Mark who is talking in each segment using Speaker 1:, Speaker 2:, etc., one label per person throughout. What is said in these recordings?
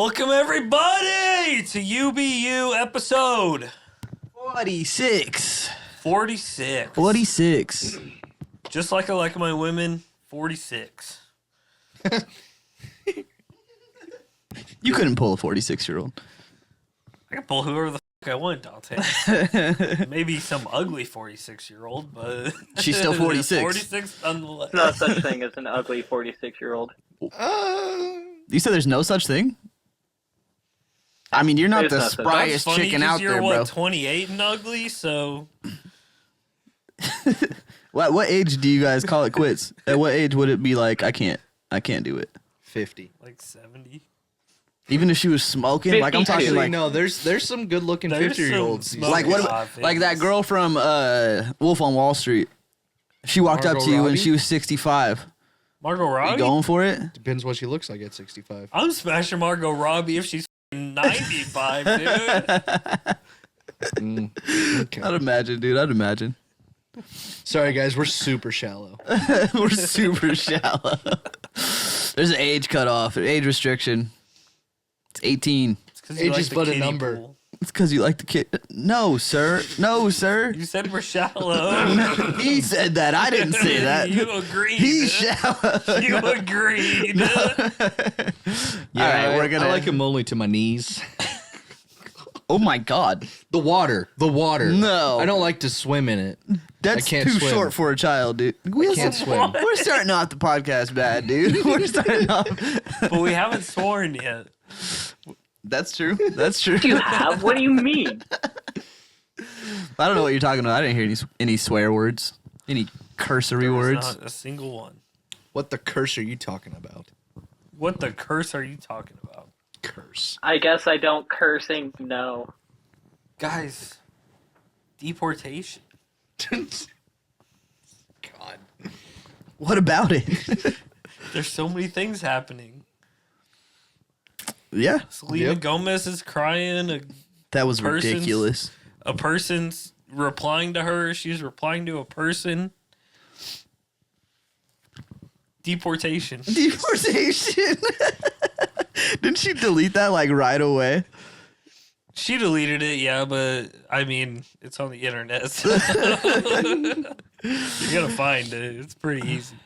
Speaker 1: Welcome everybody to UBU episode
Speaker 2: 46.
Speaker 1: 46.
Speaker 2: 46.
Speaker 1: Just like I like my women, 46.
Speaker 2: You couldn't pull a 46-year-old.
Speaker 1: I can pull whoever the fuck I want, Dante. Maybe some ugly 46-year-old, but
Speaker 2: She's still 46.
Speaker 1: 46 nonetheless.
Speaker 3: No such thing as an ugly 46-year-old.
Speaker 2: You said there's no such thing? I mean, you're not
Speaker 3: There's
Speaker 2: the
Speaker 3: nothing.
Speaker 2: spryest
Speaker 1: That's funny,
Speaker 2: chicken
Speaker 1: 'cause
Speaker 2: out
Speaker 1: you're,
Speaker 2: there, bro.
Speaker 1: 28 and ugly, so...
Speaker 2: What age do you guys call it quits? At what age would it be like, I can't do it?
Speaker 4: 50.
Speaker 1: Like 70?
Speaker 2: Even if she was smoking? Like, I'm
Speaker 3: 52.
Speaker 2: talking
Speaker 4: Actually,
Speaker 2: like...
Speaker 4: no, there's some good looking
Speaker 1: There's
Speaker 4: 50-year-olds.
Speaker 1: some
Speaker 2: Like what?
Speaker 1: God,
Speaker 2: Like that
Speaker 1: things.
Speaker 2: girl from Wolf on Wall Street. She walked up
Speaker 4: Margot
Speaker 2: to you
Speaker 4: Robbie?
Speaker 2: and she was 65.
Speaker 1: Margot
Speaker 2: Are
Speaker 1: Robbie?
Speaker 2: you going for it?
Speaker 4: Depends what she looks like at 65.
Speaker 1: I'm smashing Margot Robbie if she's 95, dude.
Speaker 4: Okay.
Speaker 2: I'd imagine, dude. I'd imagine.
Speaker 4: Sorry, guys, we're super shallow.
Speaker 2: We're super shallow. There's an age cutoff, an age restriction. It's 18.
Speaker 1: It's 'cause you
Speaker 4: Age is
Speaker 1: the
Speaker 4: but a
Speaker 1: kiddie
Speaker 4: number.
Speaker 1: pool.
Speaker 2: It's because you like the kid. No, sir. No, sir.
Speaker 1: You said we're shallow.
Speaker 2: He said that. I didn't say that.
Speaker 1: You agreed.
Speaker 2: He's shallow.
Speaker 1: You agreed.
Speaker 2: All right, we're gonna.
Speaker 4: I like him only to my knees.
Speaker 2: Oh my God,
Speaker 4: The water.
Speaker 2: No.
Speaker 4: I don't like to swim in it.
Speaker 2: that's
Speaker 4: can't
Speaker 2: too
Speaker 4: swim.
Speaker 2: short for a child, dude.
Speaker 4: Can't swim.
Speaker 2: We're starting off the podcast bad, dude. We're starting off.
Speaker 1: But we haven't sworn yet.
Speaker 2: That's true. That's true.
Speaker 3: You have? What do you mean?
Speaker 2: I don't know what you're talking about. I didn't hear any swear words, any cursory
Speaker 1: There's
Speaker 2: words.
Speaker 1: not a single one.
Speaker 4: What the curse are you talking about?
Speaker 1: What the curse are you talking about?
Speaker 4: Curse.
Speaker 3: I guess I don't cursing, no.
Speaker 1: Guys, deportation.
Speaker 4: God.
Speaker 2: What about it?
Speaker 1: There's so many things happening.
Speaker 2: Yeah,
Speaker 1: Selena
Speaker 4: Yep.
Speaker 1: Gomez is crying.
Speaker 2: that was
Speaker 1: Persons-
Speaker 2: ridiculous.
Speaker 1: A person's replying to her. She's replying to a person. Deportation.
Speaker 2: Deportation. Didn't she delete that like right away?
Speaker 1: She deleted it, yeah, but I mean, it's on the internet. So you're gonna find it. It's pretty easy.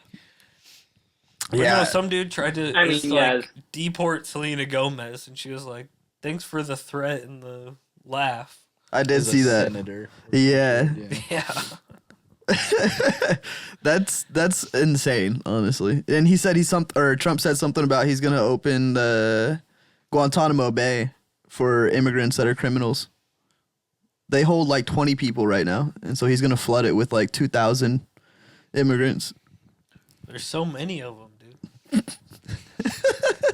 Speaker 1: But
Speaker 2: Yeah.
Speaker 1: no, some dude tried to
Speaker 3: I mean, yes.
Speaker 1: deport Selena Gomez, and she was like, "Thanks for the threat and the laugh."
Speaker 2: I did
Speaker 4: As a
Speaker 2: see that.
Speaker 4: Senator.
Speaker 2: Yeah.
Speaker 1: Yeah,
Speaker 2: That's insane, honestly. And he said Trump said something about he's gonna open the Guantanamo Bay for immigrants that are criminals. They hold like 20 people right now, and so he's gonna flood it with like 2,000 immigrants.
Speaker 1: there's so many of them, dude.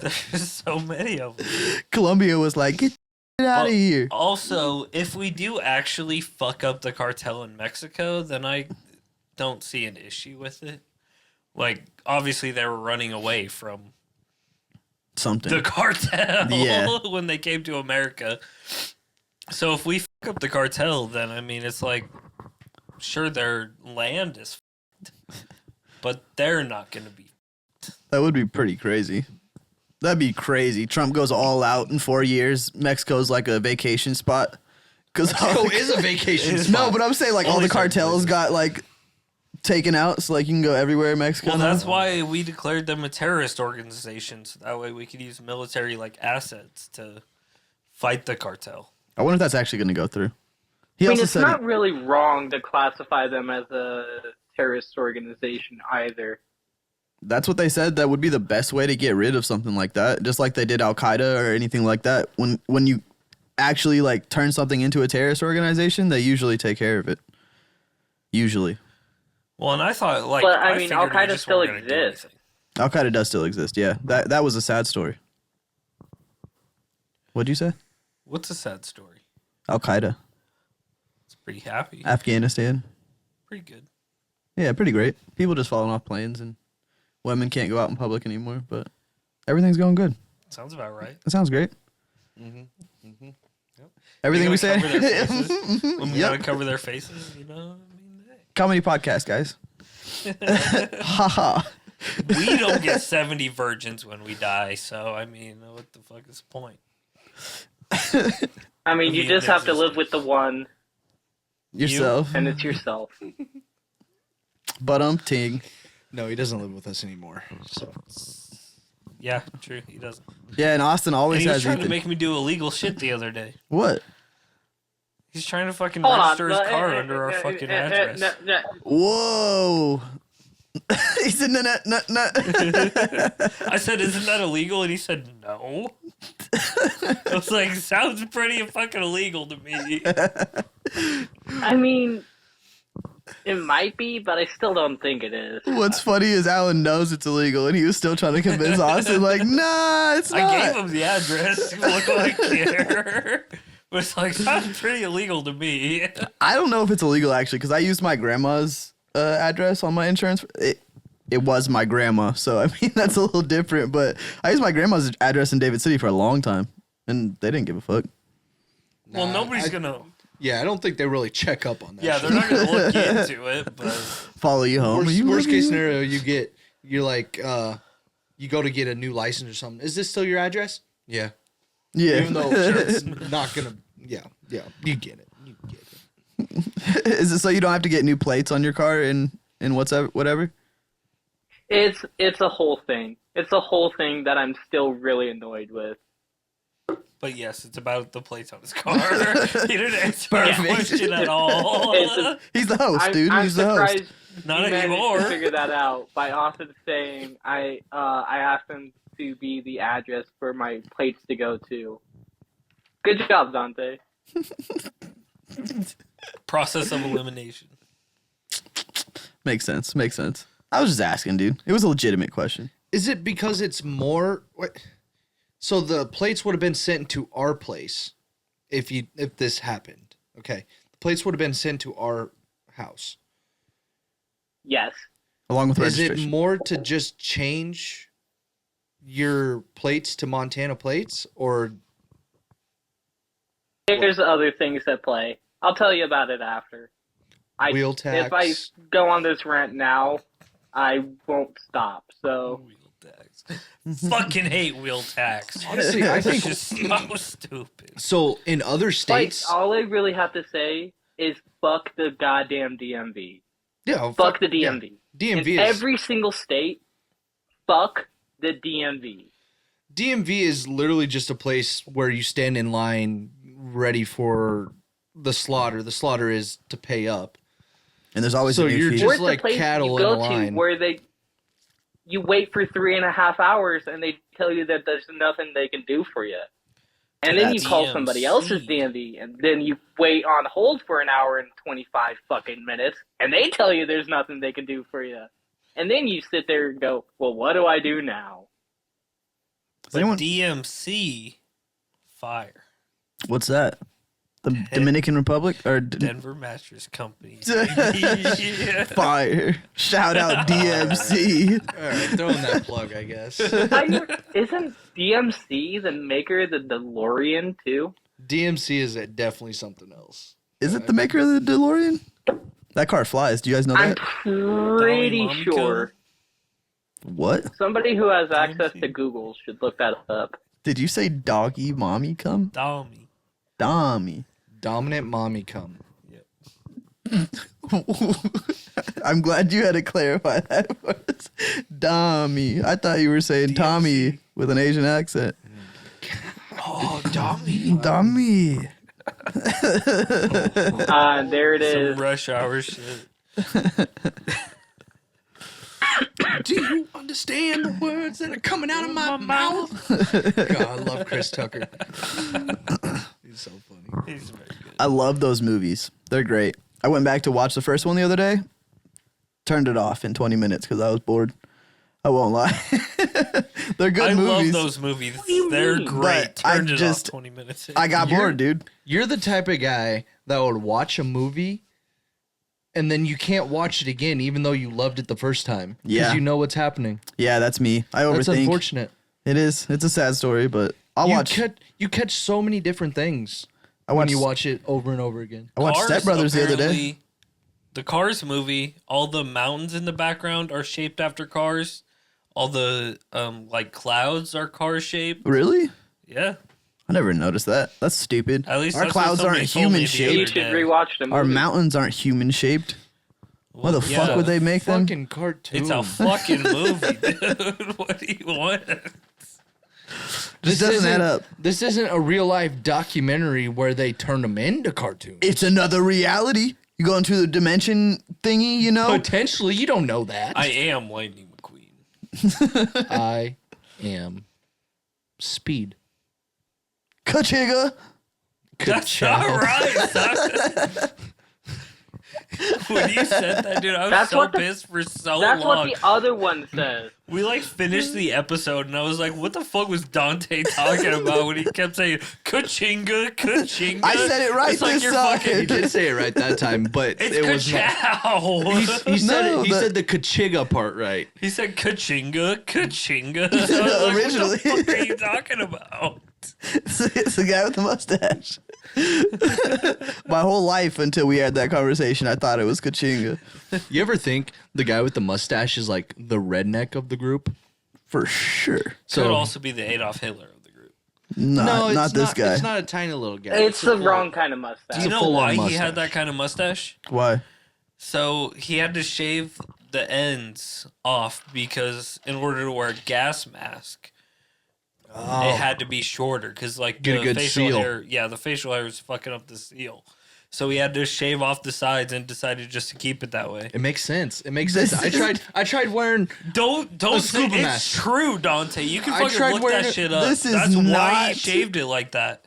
Speaker 1: There's so many of them.
Speaker 2: Colombia was like, get out of here.
Speaker 1: Also, if we do actually fuck up the cartel in Mexico, then I don't see an issue with it. Like, obviously, they were running away from
Speaker 2: Something.
Speaker 1: the cartel
Speaker 2: Yeah.
Speaker 1: when they came to America. So if we fuck up the cartel, then, I mean, it's like, sure, their land is fucked, but they're not going to be.
Speaker 2: That would be pretty crazy. That'd be crazy. Trump goes all out in 4 years. Mexico's like a vacation spot.
Speaker 4: Mexico is a vacation spot.
Speaker 2: No, but I'm saying like all
Speaker 1: Only
Speaker 2: the
Speaker 1: certain
Speaker 2: cartels
Speaker 1: places.
Speaker 2: got like taken out, so like you can go everywhere in Mexico.
Speaker 1: Well,
Speaker 2: now.
Speaker 1: that's why we declared them a terrorist organization, so that way we could use military like assets to fight the cartel.
Speaker 2: I wonder if that's actually going to go through. He
Speaker 3: I mean,
Speaker 2: also
Speaker 3: it's
Speaker 2: said
Speaker 3: not really wrong to classify them as a terrorist organization either.
Speaker 2: that's what they said. That would be the best way to get rid of something like that, just like they did Al Qaeda or anything like that. When you actually like turn something into a terrorist organization, they usually take care of it. Usually,
Speaker 1: Well, and I thought like,
Speaker 3: But, I mean,
Speaker 1: figured we
Speaker 3: Al-Qaeda
Speaker 1: just
Speaker 3: still
Speaker 1: weren't gonna do
Speaker 3: exists.
Speaker 1: anything.
Speaker 2: Al Qaeda does still exist. Yeah, that was a sad story. What'd you say?
Speaker 1: What's a sad story?
Speaker 2: Al Qaeda,
Speaker 1: It's pretty happy,
Speaker 2: Afghanistan.
Speaker 1: pretty good.
Speaker 2: Yeah, pretty great. People just falling off planes and women can't go out in public anymore, but everything's going good.
Speaker 1: Sounds about right.
Speaker 2: That sounds great.
Speaker 1: Yep.
Speaker 2: Everything we say.
Speaker 1: Cover their faces. When we
Speaker 2: Yep.
Speaker 1: gotta cover their faces, you know. I mean, hey.
Speaker 2: Comedy podcast, guys. Haha.
Speaker 1: We don't get 70 virgins when we die, so I mean, what the fuck is the point?
Speaker 3: I mean, you just have to live with the one,
Speaker 2: Yourself.
Speaker 3: and it's yourself.
Speaker 2: But ting.
Speaker 4: No, he doesn't live with us anymore. So
Speaker 1: Yeah, true. He doesn't.
Speaker 2: Yeah, and Austin
Speaker 1: And
Speaker 2: always
Speaker 1: he was
Speaker 2: has
Speaker 1: trying to
Speaker 2: Ethan.
Speaker 1: make me do illegal shit the other day.
Speaker 2: What?
Speaker 1: He's trying to fucking
Speaker 3: Hold on.
Speaker 1: register his car under our fucking address.
Speaker 2: Whoa. He said, no.
Speaker 1: I said, "Isn't that illegal?" And he said, "No." I was like, "Sounds pretty fucking illegal to me."
Speaker 3: I mean, it might be, but I still don't think it is.
Speaker 2: What's funny is Alan knows it's illegal, and he was still trying to convince Austin, like, nah, it's not.
Speaker 1: I gave him the address. Look like care. But it's like, sounds pretty illegal to me.
Speaker 2: I don't know if it's illegal, actually, because I used my grandma's address on my insurance. It was my grandma, so I mean, that's a little different, but I used my grandma's address in David City for a long time, and they didn't give a fuck.
Speaker 1: Well, nobody's
Speaker 4: I
Speaker 1: gonna.
Speaker 4: Yeah, I don't think they really check up on that.
Speaker 1: Yeah, they're not gonna look into it, but
Speaker 2: Follow you home.
Speaker 4: Worst case scenario, you're like, you go to get a new license or something. Is this still your address? Yeah.
Speaker 2: Yeah.
Speaker 4: Even though it's not gonna. Yeah, you get it.
Speaker 2: Is it so you don't have to get new plates on your car and whatever?
Speaker 3: It's a whole thing. It's a whole thing that I'm still really annoyed with.
Speaker 1: yes, it's about the plates on his car. He didn't answer my
Speaker 2: Perfect.
Speaker 1: question at all.
Speaker 2: He's the host, dude.
Speaker 3: I'm
Speaker 2: He's the host.
Speaker 3: surprised
Speaker 1: Not
Speaker 3: you managed
Speaker 1: anymore.
Speaker 3: to figure that out by often saying I asked him to be the address for my plates to go to. Good job, Dante.
Speaker 1: Process of elimination.
Speaker 2: Makes sense. I was just asking, dude. It was a legitimate question.
Speaker 4: Is it because it's more? What? So the plates would have been sent to our place if this happened. Okay, the plates would have been sent to our house.
Speaker 3: Yes.
Speaker 2: Along with
Speaker 4: Is
Speaker 2: registration.
Speaker 4: it more to just change your plates to Montana plates, or
Speaker 3: There's other things at play. I'll tell you about it after.
Speaker 4: wheel tax?
Speaker 3: If I go on this rant now, I won't stop. So
Speaker 1: Wheel tax. Fucking hate wheel tax.
Speaker 4: Honestly, I
Speaker 1: It's
Speaker 4: think
Speaker 1: just so stupid.
Speaker 4: so. In other
Speaker 3: like,
Speaker 4: states,
Speaker 3: all I really have to say is fuck the goddamn DMV.
Speaker 4: yeah,
Speaker 3: Fuck the DMV.
Speaker 4: Yeah. DMV
Speaker 3: In
Speaker 4: is
Speaker 3: every single state, fuck the DMV.
Speaker 4: DMV is literally just a place where you stand in line ready for the slaughter. The slaughter is to pay up.
Speaker 2: And there's always
Speaker 4: So
Speaker 2: a new
Speaker 4: you're
Speaker 2: fee.
Speaker 4: just
Speaker 3: Where's
Speaker 4: like
Speaker 3: the place
Speaker 4: cattle
Speaker 3: you
Speaker 4: in a
Speaker 3: go to
Speaker 4: line.
Speaker 3: where you wait for 3.5 hours and they tell you that there's nothing they can do for you. And then you
Speaker 1: That's
Speaker 3: call
Speaker 1: DMC.
Speaker 3: somebody else's DMV, and then you wait on hold for an hour and 25 fucking minutes, and they tell you there's nothing they can do for you. And then you sit there and go, well, what do I do now?
Speaker 2: Does anyone-
Speaker 1: DMC, fire.
Speaker 2: What's that? The Dominican Republic? Or
Speaker 1: Denver Mattress Company. Yeah.
Speaker 2: Fire. Shout out DMC.
Speaker 4: All right, throwing that plug, I guess.
Speaker 3: Isn't DMC the maker of the DeLorean, too?
Speaker 4: DMC is definitely something else.
Speaker 2: Is it the maker of the DeLorean? That car flies. Do you guys know
Speaker 3: I'm
Speaker 2: that?
Speaker 3: pretty
Speaker 1: Dolly
Speaker 3: sure.
Speaker 2: What?
Speaker 3: Somebody who has access to Google should look that up.
Speaker 2: Did you say doggy mommy come?
Speaker 1: Dommy.
Speaker 2: Dommy.
Speaker 4: Dominant mommy cum.
Speaker 2: I'm glad you had to clarify that for us. Dommy. I thought you were saying Tommy with an Asian accent.
Speaker 1: Oh, Dommy.
Speaker 2: Dommy.
Speaker 3: There it is.
Speaker 1: Some rush hour shit.
Speaker 4: Do you understand the words that are coming out of my mouth? God, I love Chris Tucker. He's so funny.
Speaker 1: He's very good.
Speaker 2: I love those movies. They're great. I went back to watch the first one the other day. Turned it off in 20 minutes because I was bored. I won't lie. They're good
Speaker 1: I
Speaker 2: movies.
Speaker 1: love those movies.
Speaker 3: do you
Speaker 1: They're
Speaker 3: mean?
Speaker 1: great.
Speaker 2: But I
Speaker 1: Turned it
Speaker 2: just-
Speaker 1: off 20 minutes in.
Speaker 2: I got bored, dude.
Speaker 4: You're the type of guy that would watch a movie and then you can't watch it again even though you loved it the first time. Because
Speaker 2: Yeah.
Speaker 4: you know what's happening.
Speaker 2: Yeah, that's me. I
Speaker 4: That's
Speaker 2: overthink.
Speaker 4: unfortunate.
Speaker 2: It is. It's a sad story, but I'll watch.
Speaker 4: You catch so many different things
Speaker 2: I
Speaker 4: when
Speaker 2: watched.
Speaker 4: you watch it over and over again.
Speaker 2: I watched
Speaker 1: Cars,
Speaker 2: Step Brothers the other day.
Speaker 1: apparently, The Cars movie, all the mountains in the background are shaped after cars. All the like clouds are car shaped.
Speaker 2: Really?
Speaker 1: Yeah.
Speaker 2: I never noticed that. That's stupid.
Speaker 1: At least
Speaker 2: our
Speaker 1: that's what
Speaker 2: clouds aren't
Speaker 1: somebody told me
Speaker 2: human
Speaker 1: the
Speaker 2: shaped.
Speaker 3: You
Speaker 1: other
Speaker 3: should
Speaker 1: day.
Speaker 3: rewatch the movie.
Speaker 2: Our mountains aren't human shaped. Why the fuck would they make them?
Speaker 4: Fucking cartoon.
Speaker 1: It's a fucking movie, dude. What do you want?
Speaker 2: This doesn't add up.
Speaker 4: This isn't a real life documentary where they turn them into cartoons.
Speaker 2: It's another reality. You go into the dimension thingy, you know?
Speaker 4: Potentially, you don't know that.
Speaker 1: I am Lightning McQueen.
Speaker 4: I am Speed.
Speaker 2: Kachiga.
Speaker 1: That's not right, son. When you said that, dude, I was
Speaker 3: That's
Speaker 1: so
Speaker 3: what the-
Speaker 1: pissed for so
Speaker 3: That's
Speaker 1: long.
Speaker 3: what the other one says.
Speaker 1: We like finished the episode, and I was like, "What the fuck was Dante talking about when he kept saying Kachinga, Kachinga?"
Speaker 2: I said it right
Speaker 1: It's like
Speaker 2: this
Speaker 1: you're
Speaker 2: time.
Speaker 1: fucking.
Speaker 4: He did say it right that time, but
Speaker 1: It's
Speaker 4: it was not.
Speaker 1: Kachow.
Speaker 4: He said
Speaker 2: No,
Speaker 4: it. He
Speaker 2: but-
Speaker 4: said the Kachiga part right.
Speaker 1: He said Kachinga, Kachinga. I was like,
Speaker 2: Originally.
Speaker 1: what the fuck are you talking about?
Speaker 2: It's the guy with the mustache. My whole life until we had that conversation, I thought it was Kachinga.
Speaker 4: You ever think the guy with the mustache is like the redneck of the group?
Speaker 2: For sure.
Speaker 1: Could also be the Adolf Hitler of the group.
Speaker 2: Not this guy.
Speaker 4: It's not a tiny little guy.
Speaker 3: It's
Speaker 4: a
Speaker 3: the
Speaker 4: full-
Speaker 3: wrong kind of mustache.
Speaker 1: Do you know
Speaker 4: full-on
Speaker 1: why he
Speaker 4: mustache.
Speaker 1: had that kind of mustache?
Speaker 2: Why?
Speaker 1: So he had to shave the ends off because in order to wear a gas mask, it had to be shorter because like
Speaker 4: Get a
Speaker 1: the
Speaker 4: good
Speaker 1: facial
Speaker 4: seal.
Speaker 1: hair, the facial hair was fucking up the seal. So he had to shave off the sides and decided just to keep it that way.
Speaker 4: It makes sense. It makes
Speaker 2: This
Speaker 4: sense.
Speaker 2: is-
Speaker 4: I tried wearing.
Speaker 1: Don't
Speaker 4: A
Speaker 1: say
Speaker 4: scuba
Speaker 1: it's
Speaker 4: mask.
Speaker 1: true, Dante. You can
Speaker 4: I
Speaker 1: fucking
Speaker 4: tried
Speaker 1: look
Speaker 4: wearing
Speaker 1: that
Speaker 4: it-
Speaker 1: shit up.
Speaker 2: this is
Speaker 1: That's why he
Speaker 2: not-
Speaker 1: shaved it like that.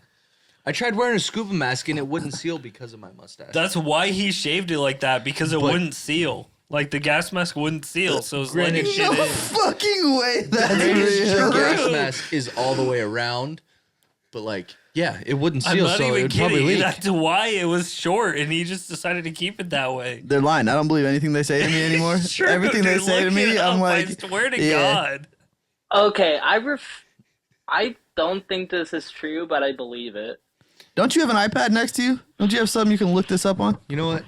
Speaker 4: I tried wearing a scuba mask and it wouldn't seal because of my mustache.
Speaker 1: That's why he shaved it like that because it
Speaker 4: But-
Speaker 1: wouldn't seal. Like the gas mask wouldn't seal, so it's letting
Speaker 4: Granted-
Speaker 1: shit
Speaker 2: No
Speaker 1: in.
Speaker 2: fucking way. That's
Speaker 4: the
Speaker 2: real.
Speaker 4: gas mask is all the way around, but like, yeah, it wouldn't
Speaker 1: I'm
Speaker 4: seal,
Speaker 1: not
Speaker 4: so it
Speaker 1: even
Speaker 4: would probably
Speaker 1: kidding.
Speaker 4: leak.
Speaker 1: That's why it was short, and he just decided to keep it that way.
Speaker 2: They're lying. I don't believe anything they say to me anymore.
Speaker 1: It's true,
Speaker 2: Everything they
Speaker 1: dude.
Speaker 2: say to
Speaker 1: Look
Speaker 2: me,
Speaker 1: it
Speaker 2: I'm
Speaker 1: up.
Speaker 2: like,
Speaker 1: I swear to
Speaker 2: yeah.
Speaker 1: God.
Speaker 3: Okay, I don't think this is true, but I believe it.
Speaker 2: Don't you have an iPad next to you? Don't you have something you can look this up on?
Speaker 4: You know what?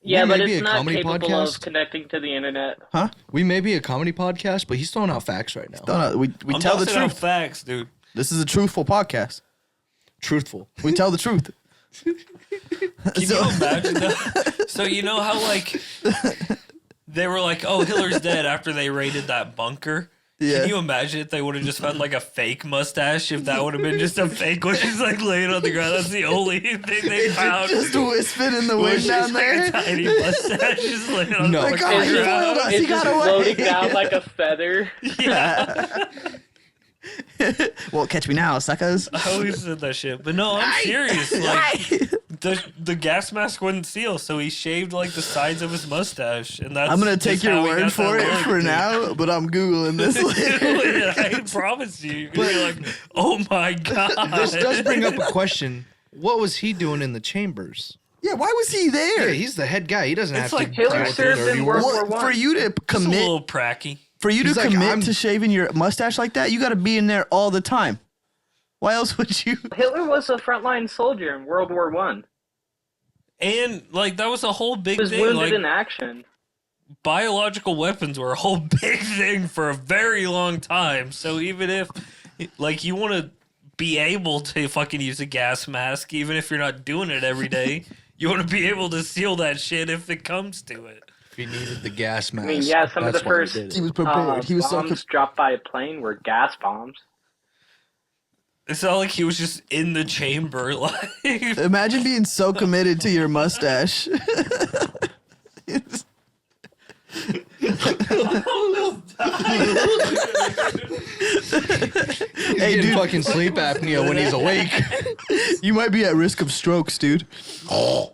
Speaker 3: Yeah,
Speaker 4: We
Speaker 3: but
Speaker 4: may be
Speaker 3: it's
Speaker 4: a
Speaker 3: not
Speaker 4: comedy
Speaker 3: capable
Speaker 4: podcast.
Speaker 3: of connecting to the internet.
Speaker 2: Huh?
Speaker 4: We may be a comedy podcast, but he's throwing out facts right now.
Speaker 2: We
Speaker 1: I'm
Speaker 2: tell the
Speaker 1: tossing out
Speaker 2: truth.
Speaker 1: facts, dude.
Speaker 2: This is a truthful podcast.
Speaker 4: Truthful.
Speaker 2: We tell the truth.
Speaker 1: Can you imagine that? So you know how like they were like, "Oh, Hitler's dead" after they raided that bunker.
Speaker 2: Yeah.
Speaker 1: Can you imagine if they would have just found like a fake mustache? If that would have been just a fake one, she's like laying on the ground. That's the only thing they found.
Speaker 2: Just wisping in the
Speaker 1: was
Speaker 2: wind
Speaker 1: just
Speaker 2: down
Speaker 1: like
Speaker 2: there.
Speaker 1: a tiny mustache just laying on
Speaker 4: No.
Speaker 1: the
Speaker 2: Like,
Speaker 1: fucking
Speaker 2: oh, he
Speaker 1: ground.
Speaker 2: foiled us.
Speaker 3: It's
Speaker 2: He got
Speaker 3: just
Speaker 2: away.
Speaker 3: floating down like a feather.
Speaker 1: Yeah.
Speaker 2: Won't catch me now, suckers.
Speaker 1: I always said that shit, but no, I'm serious. Like the gas mask wouldn't seal, so he shaved like the sides of his mustache, and that's.
Speaker 2: I'm gonna
Speaker 1: just
Speaker 2: take your
Speaker 1: how he
Speaker 2: word
Speaker 1: got
Speaker 2: for
Speaker 1: that
Speaker 2: it
Speaker 1: look,
Speaker 2: for
Speaker 1: dude.
Speaker 2: now, but I'm googling this later.
Speaker 1: I promise you, you're gonna be like, "Oh my god!"
Speaker 4: This does bring up a question. What was he doing in the chambers?
Speaker 2: Yeah, why was he there?
Speaker 4: Yeah, he's the head guy. He doesn't
Speaker 1: It's
Speaker 4: have
Speaker 1: like
Speaker 4: to.
Speaker 3: Hitler
Speaker 4: deal with the
Speaker 3: served in
Speaker 4: dirty
Speaker 3: World
Speaker 4: work.
Speaker 3: War
Speaker 2: What,
Speaker 3: One.
Speaker 2: for you to
Speaker 1: Just a
Speaker 2: commit,
Speaker 1: little pracky.
Speaker 2: for you to
Speaker 4: He's like,
Speaker 2: commit
Speaker 4: I'm-
Speaker 2: to shaving your mustache like that, you got to be in there all the time. Why else would you?
Speaker 3: Hitler was a frontline soldier in World War One.
Speaker 1: And like that was a whole big
Speaker 3: He was
Speaker 1: thing.
Speaker 3: wounded
Speaker 1: Like
Speaker 3: in action.
Speaker 1: biological weapons were a whole big thing for a very long time. So even if like you want to be able to fucking use a gas mask, even if you're not doing it every day, you want to be able to seal that shit if it comes to it.
Speaker 4: If he needed the gas mask.
Speaker 3: I mean, yeah, some of
Speaker 4: that's
Speaker 3: the
Speaker 4: why he
Speaker 3: first
Speaker 4: did it.
Speaker 2: He was prepared. He was so.
Speaker 3: bombs dropped by a plane were gas bombs.
Speaker 1: It's not like he was just in the chamber. Like
Speaker 2: Imagine being so committed to your mustache.
Speaker 4: He's
Speaker 2: Hey,
Speaker 4: getting
Speaker 2: dude.
Speaker 4: fucking sleep apnea when he's awake.
Speaker 2: You might be at risk of strokes, dude.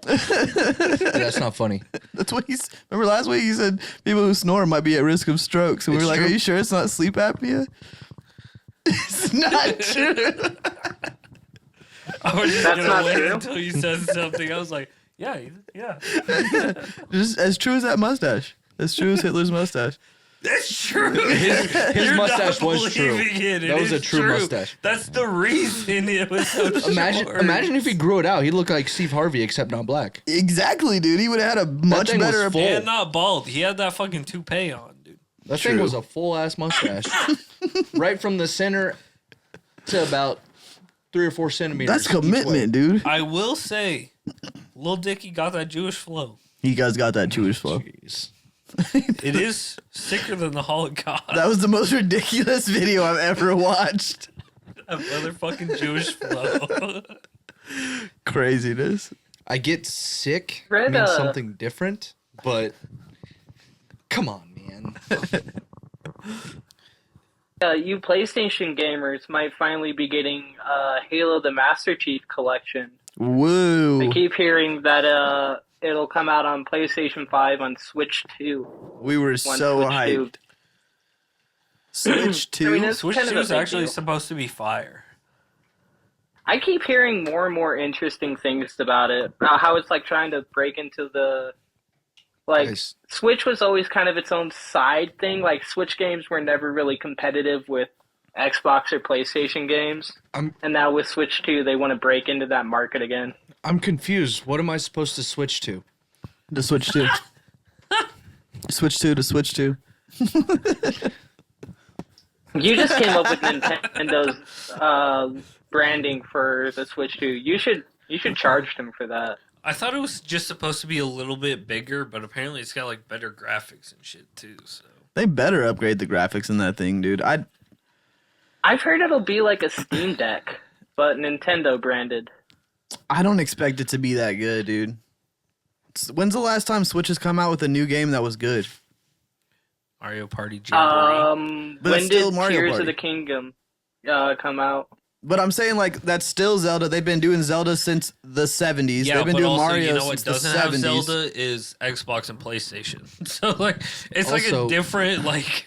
Speaker 4: That's not funny.
Speaker 2: That's what he's. Remember last week he said people who snore might be at risk of strokes, and we
Speaker 4: It's
Speaker 2: were like,
Speaker 4: true.
Speaker 2: "Are you sure it's not sleep apnea?" It's not true.
Speaker 1: I was just
Speaker 3: That's
Speaker 1: gonna
Speaker 3: not
Speaker 1: wait
Speaker 3: true.
Speaker 1: until you said something. I was like, yeah, yeah.
Speaker 2: Just as true as that mustache. As true as Hitler's mustache.
Speaker 1: That's true.
Speaker 4: His
Speaker 1: You're
Speaker 4: mustache
Speaker 1: not
Speaker 4: was true.
Speaker 1: believing it. It
Speaker 4: That was
Speaker 1: is
Speaker 4: a true mustache.
Speaker 1: That's the reason it was so
Speaker 4: Imagine,
Speaker 1: short.
Speaker 4: imagine if he grew it out. He'd look like Steve Harvey, except not black.
Speaker 2: Exactly, dude. He would have had a much
Speaker 4: thing was
Speaker 2: better.
Speaker 4: full.
Speaker 1: And not bald. He had that fucking toupee on, dude.
Speaker 4: That thing was a full ass mustache, right from the center to about 3 or 4 centimeters.
Speaker 2: That's commitment, dude.
Speaker 1: I will say, Lil Dicky got that Jewish flow.
Speaker 2: You guys got that Jewish flow.
Speaker 4: Jeez.
Speaker 1: It is sicker than the Holocaust.
Speaker 2: That was the most ridiculous video I've ever watched.
Speaker 1: A motherfucking Jewish flow.
Speaker 2: Craziness.
Speaker 4: I get sick
Speaker 3: Read,
Speaker 4: means something different, but come on, man.
Speaker 3: You PlayStation gamers might finally be getting Halo the Master Chief Collection.
Speaker 2: Woo.
Speaker 3: I keep hearing that it'll come out on PlayStation 5 on Switch 2.
Speaker 2: We were
Speaker 3: Once
Speaker 2: so
Speaker 3: Switch
Speaker 2: hyped.
Speaker 3: 2.
Speaker 2: Switch 2?
Speaker 3: I mean, it's
Speaker 1: Switch
Speaker 3: kind of
Speaker 1: 2
Speaker 3: a
Speaker 1: is
Speaker 3: big
Speaker 1: actually
Speaker 3: deal.
Speaker 1: supposed to be fire.
Speaker 3: I keep hearing more and more interesting things about it. How it's like trying to break into the
Speaker 4: Nice.
Speaker 3: Switch was always kind of its own side thing. Like Switch games were never really competitive with Xbox or PlayStation games. And now with Switch 2, they want to break into that market again.
Speaker 4: I'm confused. What am I supposed to switch to?
Speaker 2: To Switch 2. Switch 2 to Switch 2.
Speaker 3: You just came up with Nintendo's branding for the Switch 2. You should charge them for that.
Speaker 1: I thought it was just supposed to be a little bit bigger, but apparently it's got like better graphics and shit too. So
Speaker 2: They better upgrade the graphics in that thing, dude.
Speaker 3: I've heard it'll be like a Steam Deck, but Nintendo branded.
Speaker 2: I don't expect it to be that good, dude. When's the last time Switch has come out with a new game that was good?
Speaker 1: Mario Party Jamboree.
Speaker 2: But
Speaker 3: When
Speaker 2: it's still
Speaker 3: did
Speaker 2: Mario
Speaker 3: Tears
Speaker 2: Party.
Speaker 3: of the Kingdom come out?
Speaker 2: But I'm saying, like, that's still Zelda. They've been doing Zelda since the 70s.
Speaker 1: Yeah,
Speaker 2: They've been
Speaker 1: but
Speaker 2: doing
Speaker 1: also,
Speaker 2: Mario
Speaker 1: you know what
Speaker 2: since the
Speaker 1: doesn't have
Speaker 2: 70s.
Speaker 1: Zelda is Xbox and PlayStation. So like, it's like
Speaker 4: Also-
Speaker 1: a different like.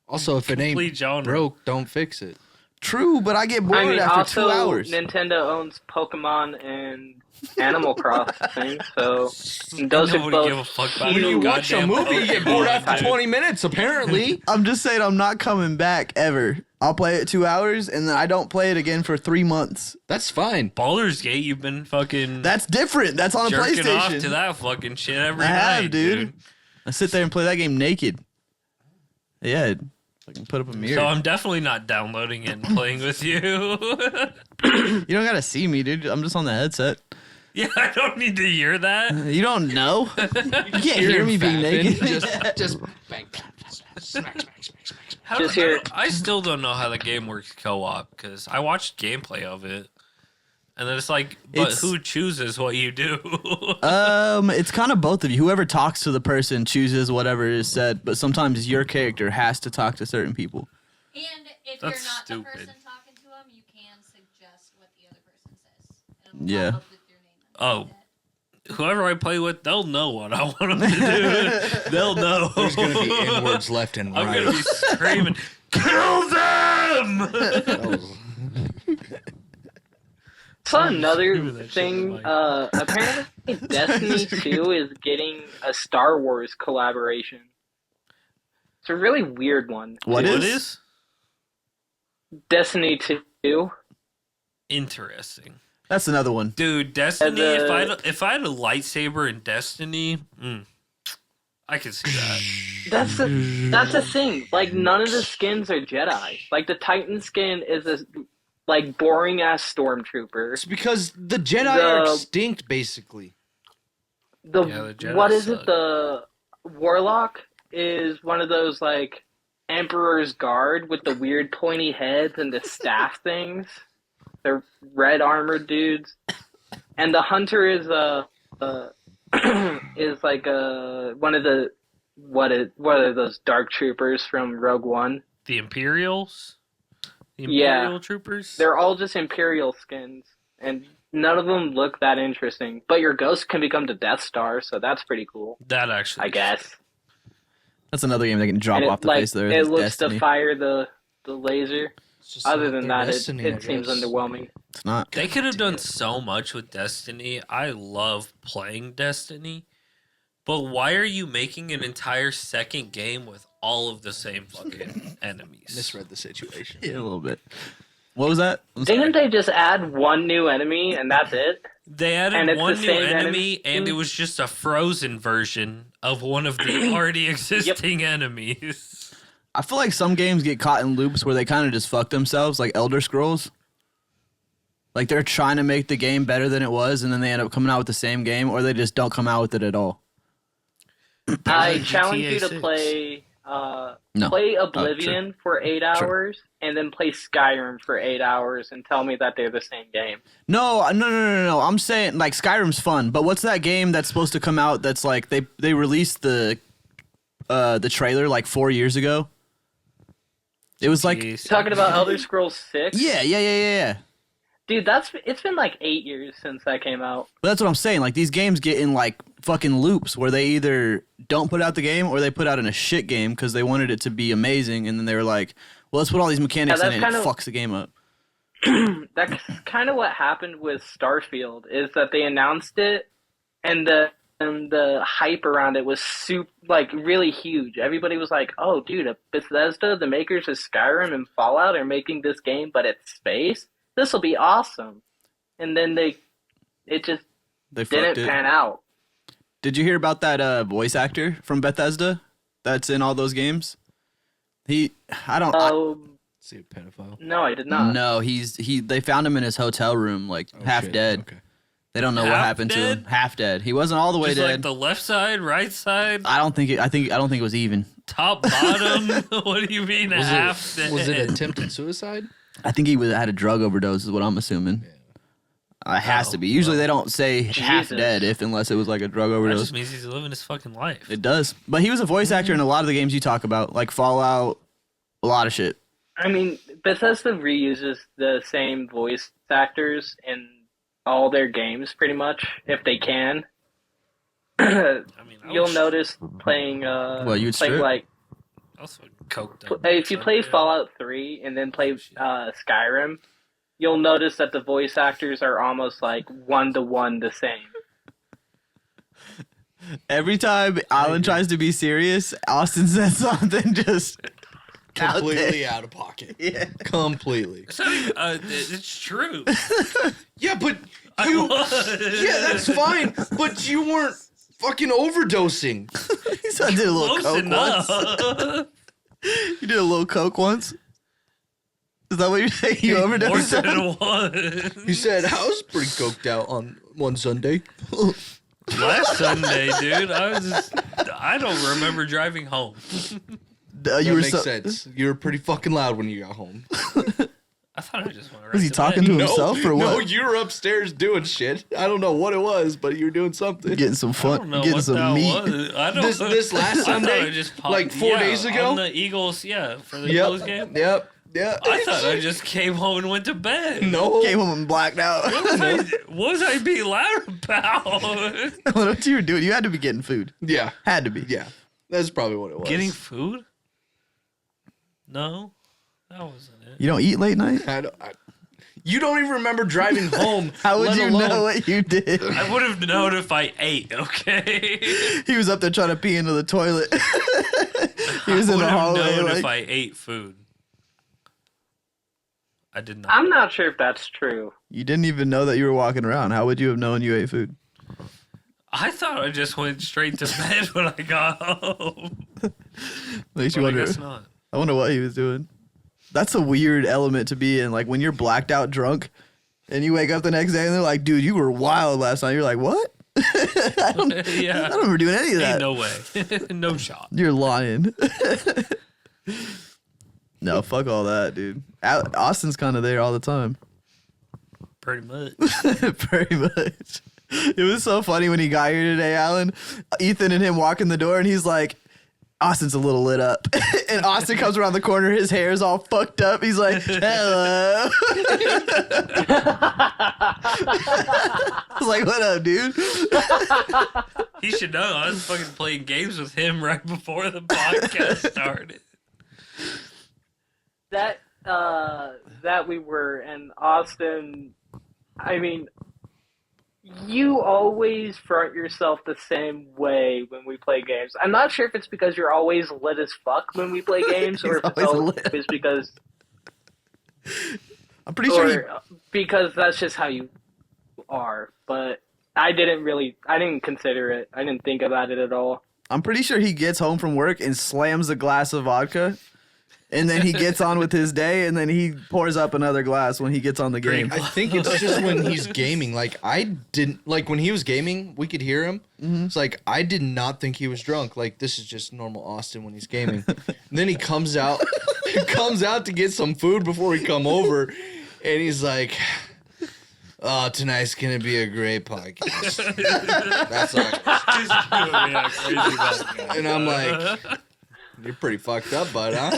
Speaker 4: Also, if it
Speaker 1: Complete
Speaker 4: ain't
Speaker 1: genre.
Speaker 4: broke, don't fix it.
Speaker 2: True, but I get bored
Speaker 3: I mean,
Speaker 2: after
Speaker 3: also
Speaker 2: 2 hours.
Speaker 3: Nintendo owns Pokemon and Animal Crossing, so those are
Speaker 1: Nobody
Speaker 3: both.
Speaker 1: give a fuck about
Speaker 3: huge-
Speaker 1: no
Speaker 4: You watch a
Speaker 1: goddamn
Speaker 4: movie, you get bored
Speaker 1: Pokemon,
Speaker 4: after
Speaker 1: dude.
Speaker 4: 20 minutes, apparently.
Speaker 2: I'm just saying I'm not coming back ever. I'll play it 2 hours, and then I don't play it again for 3 months.
Speaker 4: That's fine.
Speaker 1: Baldur's Gate, you've been fucking
Speaker 2: That's different. That's on a
Speaker 1: jerking off to
Speaker 2: PlayStation.
Speaker 1: that fucking shit every
Speaker 2: I
Speaker 1: night,
Speaker 2: have, dude. I sit there and play that game naked. Yeah, I can put up a mirror.
Speaker 1: So I'm definitely not downloading it and playing with you.
Speaker 2: You don't gotta see me, dude. I'm just on the headset.
Speaker 1: Yeah, I don't need to hear that.
Speaker 2: You don't know. You can't hear me being naked.
Speaker 4: just bang, smack, smack, smack, smack.
Speaker 1: How
Speaker 3: Just
Speaker 1: do-
Speaker 3: hear-
Speaker 1: I still don't know how the game works co-op because I watched gameplay of it, and then it's like, but
Speaker 2: It's-
Speaker 1: who chooses what you do?
Speaker 2: It's kind of both of you. Whoever talks to the person chooses whatever is said, but sometimes your character has to talk to certain people.
Speaker 5: And if
Speaker 1: That's
Speaker 5: you're not
Speaker 1: stupid.
Speaker 5: the person talking to them, you can suggest what the other person says. And it'll
Speaker 2: Yeah.
Speaker 5: pop up with your name
Speaker 1: Oh.
Speaker 5: underneath it.
Speaker 1: Whoever I play with, they'll know what I want them to do. They'll know.
Speaker 4: There's going to be N-words left and
Speaker 1: I'm
Speaker 4: right.
Speaker 1: gonna be screaming, "Kill them!"
Speaker 4: That was-
Speaker 3: So another
Speaker 1: Screaming that shit
Speaker 3: thing,
Speaker 1: in the
Speaker 3: apparently Destiny 2 is getting a Star Wars collaboration. It's a really weird one.
Speaker 2: What
Speaker 1: What
Speaker 2: is?
Speaker 1: is?
Speaker 3: Destiny 2.
Speaker 1: Interesting.
Speaker 2: That's another one.
Speaker 1: Dude, Destiny.
Speaker 3: And,
Speaker 1: if I had a lightsaber in Destiny, I could see that.
Speaker 3: That's the thing. Like, none of the skins are Jedi. Like, the Titan skin is a, like, boring-ass stormtrooper.
Speaker 4: It's because the Jedi
Speaker 3: The-
Speaker 4: are extinct, basically.
Speaker 3: The,
Speaker 1: Yeah, the Jedi
Speaker 3: what is
Speaker 1: suck.
Speaker 3: it? The Warlock is one of those, like, Emperor's Guard with the weird pointy heads and the staff things. They're red armored dudes. And the Hunter is is like one of the what are those dark troopers from Rogue One?
Speaker 1: The Imperials? The
Speaker 3: Yeah.
Speaker 1: Imperial troopers?
Speaker 3: They're all just Imperial skins, and none of them look that interesting. But your ghost can become the Death Star, so that's pretty cool,
Speaker 1: That actually.
Speaker 3: I guess.
Speaker 2: That's another game that can drop
Speaker 3: And
Speaker 2: off the face of the earth.
Speaker 3: it
Speaker 2: It's
Speaker 3: looks
Speaker 2: Destiny.
Speaker 3: to fire the laser.
Speaker 4: It's just
Speaker 3: Other
Speaker 4: not
Speaker 3: than
Speaker 4: their
Speaker 3: that,
Speaker 4: destiny, I
Speaker 3: it seems
Speaker 4: guess.
Speaker 3: underwhelming.
Speaker 2: It's not.
Speaker 1: They could have done so much with Destiny. I love playing Destiny. But why are you making an entire second game with all of the same fucking enemies?
Speaker 4: Misread the situation.
Speaker 2: Yeah, a little bit. What was that? I'm sorry.
Speaker 3: Didn't they just add one new enemy and that's it?
Speaker 1: They
Speaker 3: And
Speaker 1: added
Speaker 3: it's
Speaker 1: one
Speaker 3: the
Speaker 1: new
Speaker 3: same
Speaker 1: enemy,
Speaker 3: enemy?
Speaker 1: and it was just a frozen version of one of the already existing enemies.
Speaker 2: I feel like some games get caught in loops where they kind of just fuck themselves, like Elder Scrolls. Like they're trying to make the game better than it was, and then they end up coming out with the same game, or they just don't come out with it at all.
Speaker 3: I
Speaker 1: GTA
Speaker 3: challenge you to
Speaker 1: 6.
Speaker 3: play
Speaker 2: No.
Speaker 3: play Oblivion for 8 hours, and then play Skyrim for 8 hours, and tell me that they're the same game.
Speaker 2: No. I'm saying like Skyrim's fun, but what's that game that's supposed to come out? That's like they released the trailer like 4 years ago. It was like
Speaker 1: Jeez.
Speaker 3: Talking about Elder Scrolls 6?
Speaker 2: yeah.
Speaker 3: Dude, it's been like 8 years since that came out.
Speaker 2: But that's what I'm saying. Like these games get in like fucking loops where they either don't put out the game or they put out in a shit game because they wanted it to be amazing, and then they were like, well, let's put all these mechanics
Speaker 3: Yeah,
Speaker 2: in it and
Speaker 3: that's
Speaker 2: it
Speaker 3: kinda-
Speaker 2: fucks the game up.
Speaker 3: That's kind of what happened with Starfield, is that they announced it, and the hype around it was really huge. Everybody was like, "Oh, dude, Bethesda, the makers of Skyrim and Fallout, are making this game, but it's space. This will be awesome." And then it just
Speaker 2: They fucked
Speaker 3: didn't
Speaker 2: it.
Speaker 3: pan out.
Speaker 2: Did you hear about that voice actor from Bethesda that's in all those games? I don't.
Speaker 4: See a pedophile.
Speaker 3: No, I did not.
Speaker 2: No, they found him in his hotel room, like half
Speaker 4: shit.
Speaker 2: dead.
Speaker 4: Okay.
Speaker 2: They don't know what
Speaker 1: Half
Speaker 2: happened to him.
Speaker 1: dead?
Speaker 2: Half dead. He wasn't all the way
Speaker 1: Just
Speaker 2: dead.
Speaker 1: like the left side, right side,
Speaker 2: I don't think it was even.
Speaker 1: top, bottom. What do you mean half dead?
Speaker 4: Was it attempted suicide?
Speaker 2: I think had a drug overdose is what I'm assuming. It has to be. Usually they don't say half
Speaker 3: Jesus.
Speaker 2: dead unless it was like a drug
Speaker 1: That
Speaker 2: overdose.
Speaker 1: just means he's living his fucking life.
Speaker 2: It does. But he was a voice actor in a lot of the games you talk about, like Fallout, a lot of shit.
Speaker 3: I mean, Bethesda reuses the same voice actors in all their games, pretty much, if they can.
Speaker 1: I mean,
Speaker 3: You'll notice playing,
Speaker 2: Well, you'd
Speaker 3: playing
Speaker 2: strip?
Speaker 3: like,
Speaker 1: I was fucking coked up.
Speaker 3: if you play Fallout 3 and then play Skyrim, you'll notice that the voice actors are almost like 1-to-1 the same.
Speaker 2: Every time Alan tries to be serious, Austin says something just
Speaker 4: Completely out of pocket.
Speaker 2: Yeah.
Speaker 4: Completely.
Speaker 1: It's, not even, it's true.
Speaker 4: Yeah, but
Speaker 1: I
Speaker 4: you.
Speaker 1: was.
Speaker 4: Yeah, that's fine. But you weren't fucking overdosing.
Speaker 2: He said I did a little
Speaker 1: Close
Speaker 2: coke
Speaker 1: enough.
Speaker 2: once. You did a little coke once? Is that what you're saying? You
Speaker 1: More
Speaker 2: overdosed?
Speaker 1: than one.
Speaker 4: He said, I was pretty coked out on one Sunday.
Speaker 1: Last Sunday, dude, I don't remember driving home.
Speaker 2: You
Speaker 4: That
Speaker 2: were
Speaker 4: makes sense. You were pretty fucking loud when you got home.
Speaker 1: I thought I just went right
Speaker 2: Was he
Speaker 1: to
Speaker 2: talking
Speaker 1: bed.
Speaker 2: to himself or
Speaker 4: No,
Speaker 2: what?
Speaker 4: you were upstairs doing shit. I don't know what it was, but you were doing something.
Speaker 2: Getting some
Speaker 1: I
Speaker 2: fun,
Speaker 1: don't know
Speaker 2: getting
Speaker 1: what
Speaker 2: some
Speaker 1: that
Speaker 2: meat.
Speaker 1: was. I don't
Speaker 4: This last
Speaker 1: I thought
Speaker 4: Sunday?
Speaker 1: I just popped,
Speaker 4: Like 4 days ago?
Speaker 1: on the Eagles, yeah, for the
Speaker 4: Yep.
Speaker 1: Eagles game.
Speaker 4: Yep.
Speaker 1: I thought I just came home and went to bed.
Speaker 4: No.
Speaker 2: Came home and blacked out.
Speaker 1: What was I being loud about?
Speaker 2: What you were doing? You had to be getting food.
Speaker 4: Yeah.
Speaker 2: Had to be.
Speaker 4: Yeah. That's probably what it was.
Speaker 1: Getting food? No, that wasn't it.
Speaker 2: You don't eat late night?
Speaker 4: You don't even remember driving home.
Speaker 2: How would
Speaker 4: let
Speaker 2: you
Speaker 4: alone-
Speaker 2: know what you did?
Speaker 1: I would have known if I ate, okay?
Speaker 2: He was up there trying to pee into the toilet. He was
Speaker 1: I
Speaker 2: in
Speaker 1: would
Speaker 2: the
Speaker 1: have
Speaker 2: hallway.
Speaker 1: known
Speaker 2: Like,
Speaker 1: if I ate food. I did not.
Speaker 3: I'm not sure if that's true.
Speaker 2: you didn't even know that you were walking around. How would you have known you ate food?
Speaker 1: I thought I just went straight to bed when I got home.
Speaker 2: Makes
Speaker 1: But
Speaker 2: you
Speaker 1: I
Speaker 2: wonder.
Speaker 1: guess not.
Speaker 2: I wonder what he was doing. That's a weird element to be in. Like when you're blacked out drunk and you wake up the next day and they're like, dude, you were wild last night. You're like, what? I don't
Speaker 1: Yeah.
Speaker 2: remember doing any of that.
Speaker 1: Ain't no way. No shot.
Speaker 2: You're lying. No, fuck all that, dude. Austin's kind of there all the time.
Speaker 1: Pretty much.
Speaker 2: Pretty much. It was so funny when he got here today, Alan. Ethan and him walk in the door, and he's like, Austin's a little lit up. And Austin comes around the corner, his hair's all fucked up. He's like, hello. I was like, what up, dude?
Speaker 1: He should know. I was fucking playing games with him right before the podcast started.
Speaker 3: That we were, and Austin, I mean, you always front yourself the same way when we play games. I'm not sure if it's because you're always lit as fuck when we play games, or if
Speaker 2: He's always
Speaker 3: it's always because,
Speaker 2: I'm pretty sure he,
Speaker 3: because that's just how you are. But I didn't consider it. I didn't think about it at all.
Speaker 2: I'm pretty sure he gets home from work and slams a glass of vodka and then he gets on with his day, and then he pours up another glass when he gets on the game.
Speaker 4: I think it's just when he's gaming. Like, I didn't, like, when he was gaming, we could hear him. It's like, I did not think he was drunk. Like, this is just normal Austin when he's gaming. And then he comes out to get some food before we come over, and he's like, oh, tonight's going to be a great podcast. That's all. And I'm like, you're pretty fucked up, bud, huh?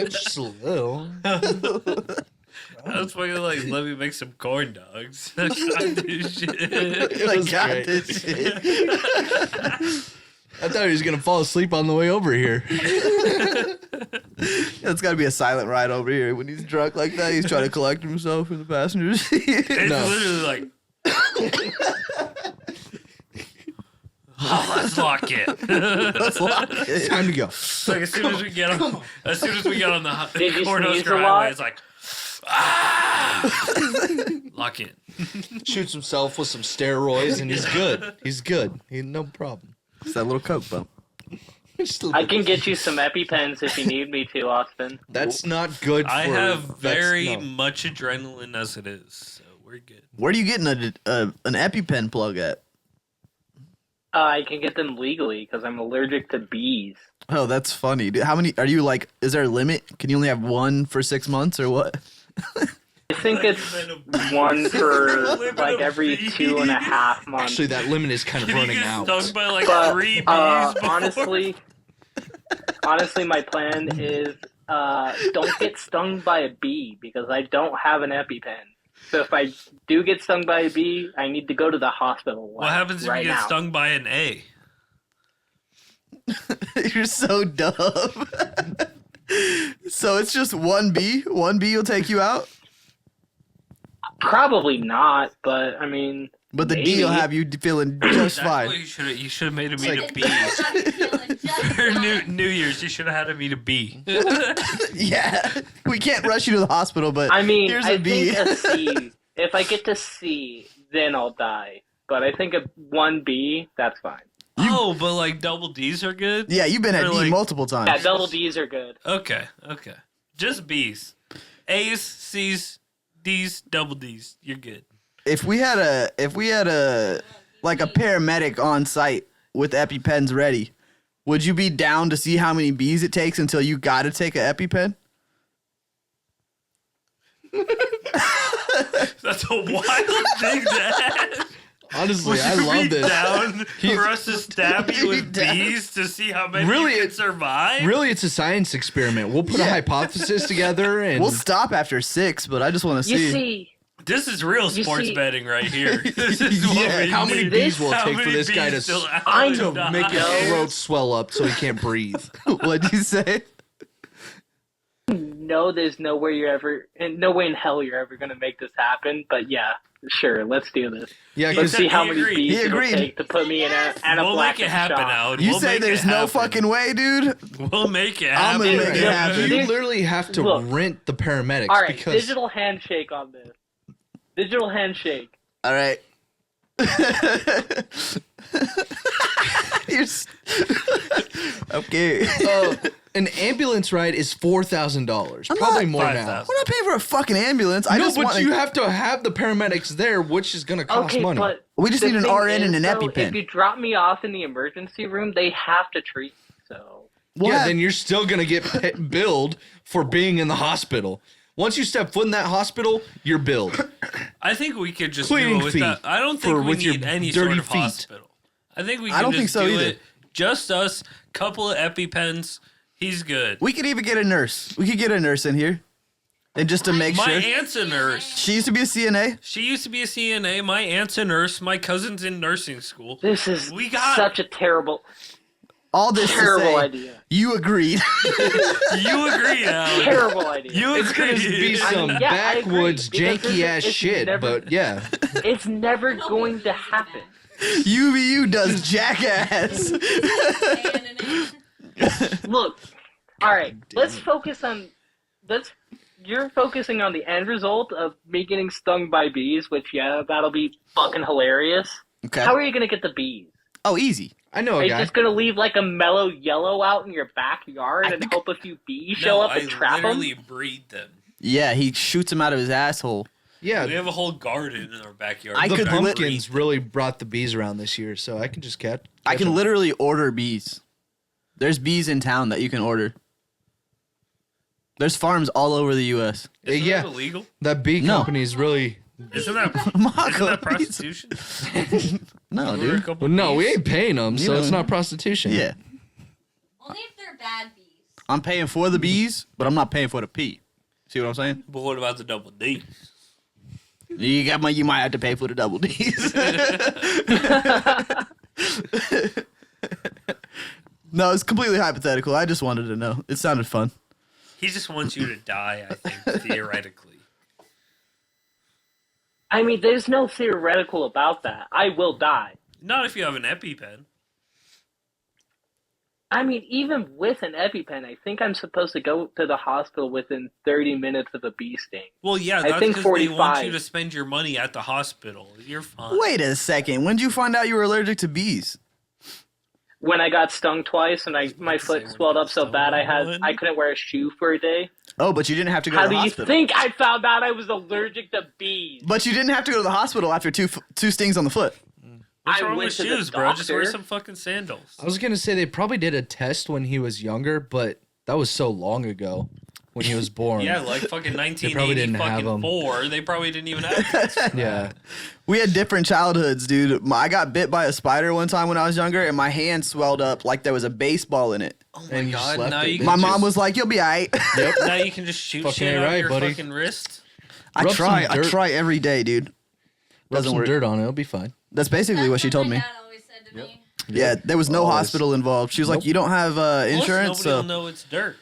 Speaker 4: Just a little.
Speaker 1: That's why you're like, let me make some corn dogs. I can't do shit.
Speaker 4: It was
Speaker 2: got
Speaker 4: great.
Speaker 2: this shit.
Speaker 4: I thought he was going to fall asleep on the way over here.
Speaker 2: It's got to be a silent ride over here. When he's drunk like that, he's trying to collect himself in the passenger seat.
Speaker 1: It's
Speaker 4: No.
Speaker 1: literally like, oh, let's lock it.
Speaker 2: Let's lock it.
Speaker 4: Time to go.
Speaker 1: Like as soon as we get on the
Speaker 3: Did you sneeze a
Speaker 1: Cornhusker
Speaker 3: lot?
Speaker 1: Highway, it's like, lock in.
Speaker 4: Shoots himself with some steroids, and he's good. He's good. He no problem.
Speaker 2: It's that little coke bump.
Speaker 4: Just a
Speaker 3: I
Speaker 4: little-
Speaker 3: can get you some EpiPens if you need me to, Austin.
Speaker 4: That's not good for...
Speaker 1: I have very
Speaker 4: no.
Speaker 1: much adrenaline as it is, so we're good.
Speaker 2: Where are you getting an EpiPen plug at?
Speaker 3: I can get them legally because I'm allergic to bees.
Speaker 2: Oh, that's funny. Dude, how many are you like? Is there a limit? Can you only have one for 6 months or what?
Speaker 3: I think it's one for like every 2.5 months.
Speaker 4: Actually, that limit is kind of
Speaker 1: Can you
Speaker 4: running
Speaker 1: get
Speaker 4: out.
Speaker 1: stung by like
Speaker 3: But
Speaker 1: 3 bees before?
Speaker 3: honestly, my plan is don't get stung by a bee because I don't have an EpiPen. So if I do get stung by a bee, I need to go to the hospital.
Speaker 1: What happens if
Speaker 3: right
Speaker 1: you get
Speaker 3: now.
Speaker 1: stung by an A?
Speaker 2: You're so dumb. So it's just one bee? One bee will take you out?
Speaker 3: Probably not, but I mean,
Speaker 2: But the
Speaker 3: maybe.
Speaker 2: D will have you feeling just
Speaker 1: That's
Speaker 2: fine.
Speaker 1: what you should have made him eat
Speaker 4: like-
Speaker 1: a bee. For New Year's, you should have had him eat a bee.
Speaker 2: Yeah. We can't rush you to the hospital, but
Speaker 3: I mean,
Speaker 2: here's
Speaker 3: I
Speaker 2: a bee.
Speaker 3: think a C. If I get to C, then I'll die. But I think a 1B, that's fine.
Speaker 1: Oh, but like double D's are good?
Speaker 2: Yeah, you've been at
Speaker 1: Or
Speaker 2: D
Speaker 1: like-
Speaker 2: multiple times.
Speaker 3: Yeah, double D's are good.
Speaker 1: Okay. Just B's. A's, C's, D's, double D's. You're good.
Speaker 2: If we had a like a paramedic on site with EpiPens ready, would you be down to see how many bees it takes until you got to take an EpiPen?
Speaker 1: That's a wild thing to ask.
Speaker 4: Honestly,
Speaker 1: Would
Speaker 4: I
Speaker 1: you
Speaker 4: love
Speaker 1: be
Speaker 4: this.
Speaker 1: down for us to stab you with
Speaker 2: Down.
Speaker 1: bees to see how many
Speaker 4: Really,
Speaker 1: you can survive?
Speaker 4: Really, it's a science experiment. We'll put a
Speaker 2: Yeah.
Speaker 4: hypothesis together, and
Speaker 2: We'll stop after 6, but I just want to
Speaker 3: You
Speaker 2: see.
Speaker 3: see,
Speaker 1: This is real
Speaker 3: You
Speaker 1: sports
Speaker 3: see-
Speaker 1: betting right here. This is what
Speaker 2: Yeah,
Speaker 1: we
Speaker 4: how many
Speaker 1: need.
Speaker 4: bees will it
Speaker 1: How
Speaker 4: take for
Speaker 1: many
Speaker 4: this guy
Speaker 1: bees
Speaker 4: to
Speaker 1: till
Speaker 3: I
Speaker 1: Alan
Speaker 3: know,
Speaker 1: dies?
Speaker 4: make his throat swell up so he can't breathe?
Speaker 2: What'd you say?
Speaker 3: no, there's no way in hell you're ever gonna make this happen. But yeah, sure, let's do this.
Speaker 4: Yeah,
Speaker 3: Let's
Speaker 4: because
Speaker 1: said
Speaker 3: see how
Speaker 1: he
Speaker 3: many
Speaker 1: agreed.
Speaker 3: bees
Speaker 2: He
Speaker 3: it'll
Speaker 2: agreed.
Speaker 3: take to put me in a
Speaker 1: We'll make
Speaker 3: anaphylactic
Speaker 1: it happen,
Speaker 3: shock.
Speaker 1: Alan.
Speaker 2: You
Speaker 1: We'll
Speaker 2: say
Speaker 1: make
Speaker 2: there's
Speaker 1: it
Speaker 2: no
Speaker 1: happen.
Speaker 2: fucking way, dude?
Speaker 1: We'll make it
Speaker 2: I'm
Speaker 1: happen.
Speaker 2: gonna make it happen.
Speaker 4: you literally have to
Speaker 3: Look.
Speaker 4: rent the paramedics
Speaker 3: All right,
Speaker 4: because
Speaker 3: digital handshake on this. Digital handshake.
Speaker 2: All right. You're s- okay.
Speaker 4: an ambulance ride is $4,000, probably more now.
Speaker 1: 5,000.
Speaker 2: We're not paying for a fucking ambulance. I
Speaker 4: No,
Speaker 2: just
Speaker 4: but
Speaker 2: want
Speaker 4: you have to have the paramedics there, which is going to cost
Speaker 3: Okay,
Speaker 4: money.
Speaker 3: but
Speaker 2: We just
Speaker 3: the
Speaker 2: need an
Speaker 3: thing
Speaker 2: RN and
Speaker 3: is,
Speaker 2: an
Speaker 3: though,
Speaker 2: EpiPen.
Speaker 3: If you drop me off in the emergency room, they have to treat me. So
Speaker 4: Yeah, then you're still going to get billed for being in the hospital. Once you step foot in that hospital, you're billed.
Speaker 1: I think we could just
Speaker 4: Cleaning
Speaker 1: do it with
Speaker 4: fee
Speaker 1: that. I don't
Speaker 4: for-
Speaker 1: think we
Speaker 4: with your
Speaker 1: need any
Speaker 4: dirty
Speaker 1: sort of
Speaker 4: feet.
Speaker 1: hospital. I think we
Speaker 2: I
Speaker 1: can
Speaker 2: don't
Speaker 1: just
Speaker 2: think so
Speaker 1: do
Speaker 2: either.
Speaker 1: it. Just us, couple of EpiPens. He's good.
Speaker 2: We could even get a nurse. We could get a nurse in here. And just to make
Speaker 1: My
Speaker 2: sure.
Speaker 1: aunt's a nurse.
Speaker 2: She used to be a CNA.
Speaker 1: She used to be a CNA. My aunt's a nurse. My cousin's in nursing school.
Speaker 3: this is
Speaker 1: We got
Speaker 3: such a terrible
Speaker 2: All this
Speaker 3: terrible
Speaker 2: to say,
Speaker 3: idea.
Speaker 2: you agreed.
Speaker 1: You agree, Alan.
Speaker 3: Terrible idea.
Speaker 1: You
Speaker 4: It's going to be
Speaker 1: agree.
Speaker 4: some
Speaker 3: yeah, I agree,
Speaker 4: backwoods,
Speaker 3: because
Speaker 4: janky ass
Speaker 3: it's
Speaker 4: shit,
Speaker 3: never-
Speaker 4: but yeah.
Speaker 3: It's never going to happen.
Speaker 2: UVU does jackass.
Speaker 3: Look, all right, let's focus on you're focusing on the end result of me getting stung by bees, which yeah, that'll be fucking hilarious.
Speaker 2: Okay.
Speaker 3: How are you gonna get the bees?
Speaker 2: Oh, easy.
Speaker 4: I know
Speaker 3: Are
Speaker 4: a
Speaker 3: you
Speaker 4: guy.
Speaker 3: just gonna leave like a mellow yellow out in your backyard and hope a few bees show up and trap them?
Speaker 1: literally breed them.
Speaker 2: Yeah, he shoots him out of his asshole.
Speaker 4: Yeah,
Speaker 1: We have a whole garden in our backyard.
Speaker 2: I
Speaker 4: the
Speaker 2: could lit-
Speaker 4: pumpkins really brought the bees around this year, so I can just catch
Speaker 2: I can
Speaker 4: them.
Speaker 2: literally order bees. There's bees in town that you can order. There's farms all over the U.S.
Speaker 1: Isn't
Speaker 4: yeah.
Speaker 1: that illegal?
Speaker 4: That bee
Speaker 2: No.
Speaker 4: company is really.
Speaker 1: Isn't that
Speaker 2: Mako,
Speaker 1: prostitution?
Speaker 2: No,
Speaker 1: We're a
Speaker 2: dude.
Speaker 1: couple
Speaker 4: Well, no, we
Speaker 1: bees.
Speaker 4: ain't paying them, so
Speaker 2: know.
Speaker 4: it's not prostitution.
Speaker 2: Yeah.
Speaker 5: Only if they're bad bees.
Speaker 2: I'm paying for the bees, but I'm not paying for the pee. See what I'm saying?
Speaker 1: But what about the double D?
Speaker 2: You might have to pay for the double D's. No, it's completely hypothetical. I just wanted to know. It sounded fun.
Speaker 1: He just wants you to die, I think, theoretically.
Speaker 3: I mean, there's no theoretical about that. I will die.
Speaker 1: Not if you have an EpiPen.
Speaker 3: I mean, even with an EpiPen, I think I'm supposed to go to the hospital within 30 minutes of a bee sting.
Speaker 1: Well, yeah,
Speaker 3: I
Speaker 1: that's
Speaker 3: think
Speaker 1: because they want
Speaker 3: 45.
Speaker 1: you to spend your money at the hospital. You're fine.
Speaker 2: Wait a second. When did you find out you were allergic to bees?
Speaker 3: When I got stung twice and my foot
Speaker 1: when
Speaker 3: swelled
Speaker 1: you
Speaker 3: up
Speaker 1: got
Speaker 3: so bad
Speaker 1: stung.
Speaker 3: I couldn't wear a shoe for a day.
Speaker 2: Oh, but you didn't have to go
Speaker 3: How
Speaker 2: to
Speaker 3: do
Speaker 2: the
Speaker 3: you
Speaker 2: hospital.
Speaker 3: think I found out I was allergic to bees?
Speaker 2: But you didn't have to go to the hospital after two stings on the foot.
Speaker 1: What's
Speaker 3: I
Speaker 1: wrong
Speaker 3: went
Speaker 1: with
Speaker 3: to the
Speaker 1: shoes, bro? Just wear
Speaker 3: doctor.
Speaker 1: some fucking sandals.
Speaker 4: I was gonna say they probably did a test when he was younger, but that was so long ago when he was born.
Speaker 1: Yeah, like fucking
Speaker 4: probably
Speaker 1: 1980
Speaker 4: didn't have
Speaker 1: fucking
Speaker 4: 'em.
Speaker 1: 4. They probably didn't even have it.
Speaker 4: Yeah.
Speaker 2: We had different childhoods, dude. I got bit by a spider one time when I was younger, and my hand swelled up like there was a baseball in it.
Speaker 1: Oh
Speaker 4: And you just
Speaker 1: god,
Speaker 4: left
Speaker 1: now
Speaker 4: it,
Speaker 1: you
Speaker 4: didn't
Speaker 2: My
Speaker 1: can
Speaker 2: mom
Speaker 1: just,
Speaker 2: was like, "You'll be alright."
Speaker 4: Yep.
Speaker 1: now you can just shoot
Speaker 4: Fucking
Speaker 1: shit
Speaker 4: ain't
Speaker 1: out
Speaker 4: right,
Speaker 1: of your
Speaker 4: buddy.
Speaker 1: fucking wrist.
Speaker 2: I
Speaker 4: Rub some
Speaker 2: try. I
Speaker 4: dirt.
Speaker 2: try every day, dude.
Speaker 4: Rub
Speaker 2: Doesn't
Speaker 4: some
Speaker 2: work.
Speaker 4: dirt on it. It'll be fine.
Speaker 2: That's basically
Speaker 5: That's
Speaker 2: what she told
Speaker 5: my
Speaker 2: me.
Speaker 5: dad always said to me.
Speaker 2: Yeah, there was no
Speaker 4: Always.
Speaker 2: hospital involved. She was like,
Speaker 4: Nope.
Speaker 2: "You don't have insurance,
Speaker 1: Plus, nobody
Speaker 2: so
Speaker 1: will know it's dirt.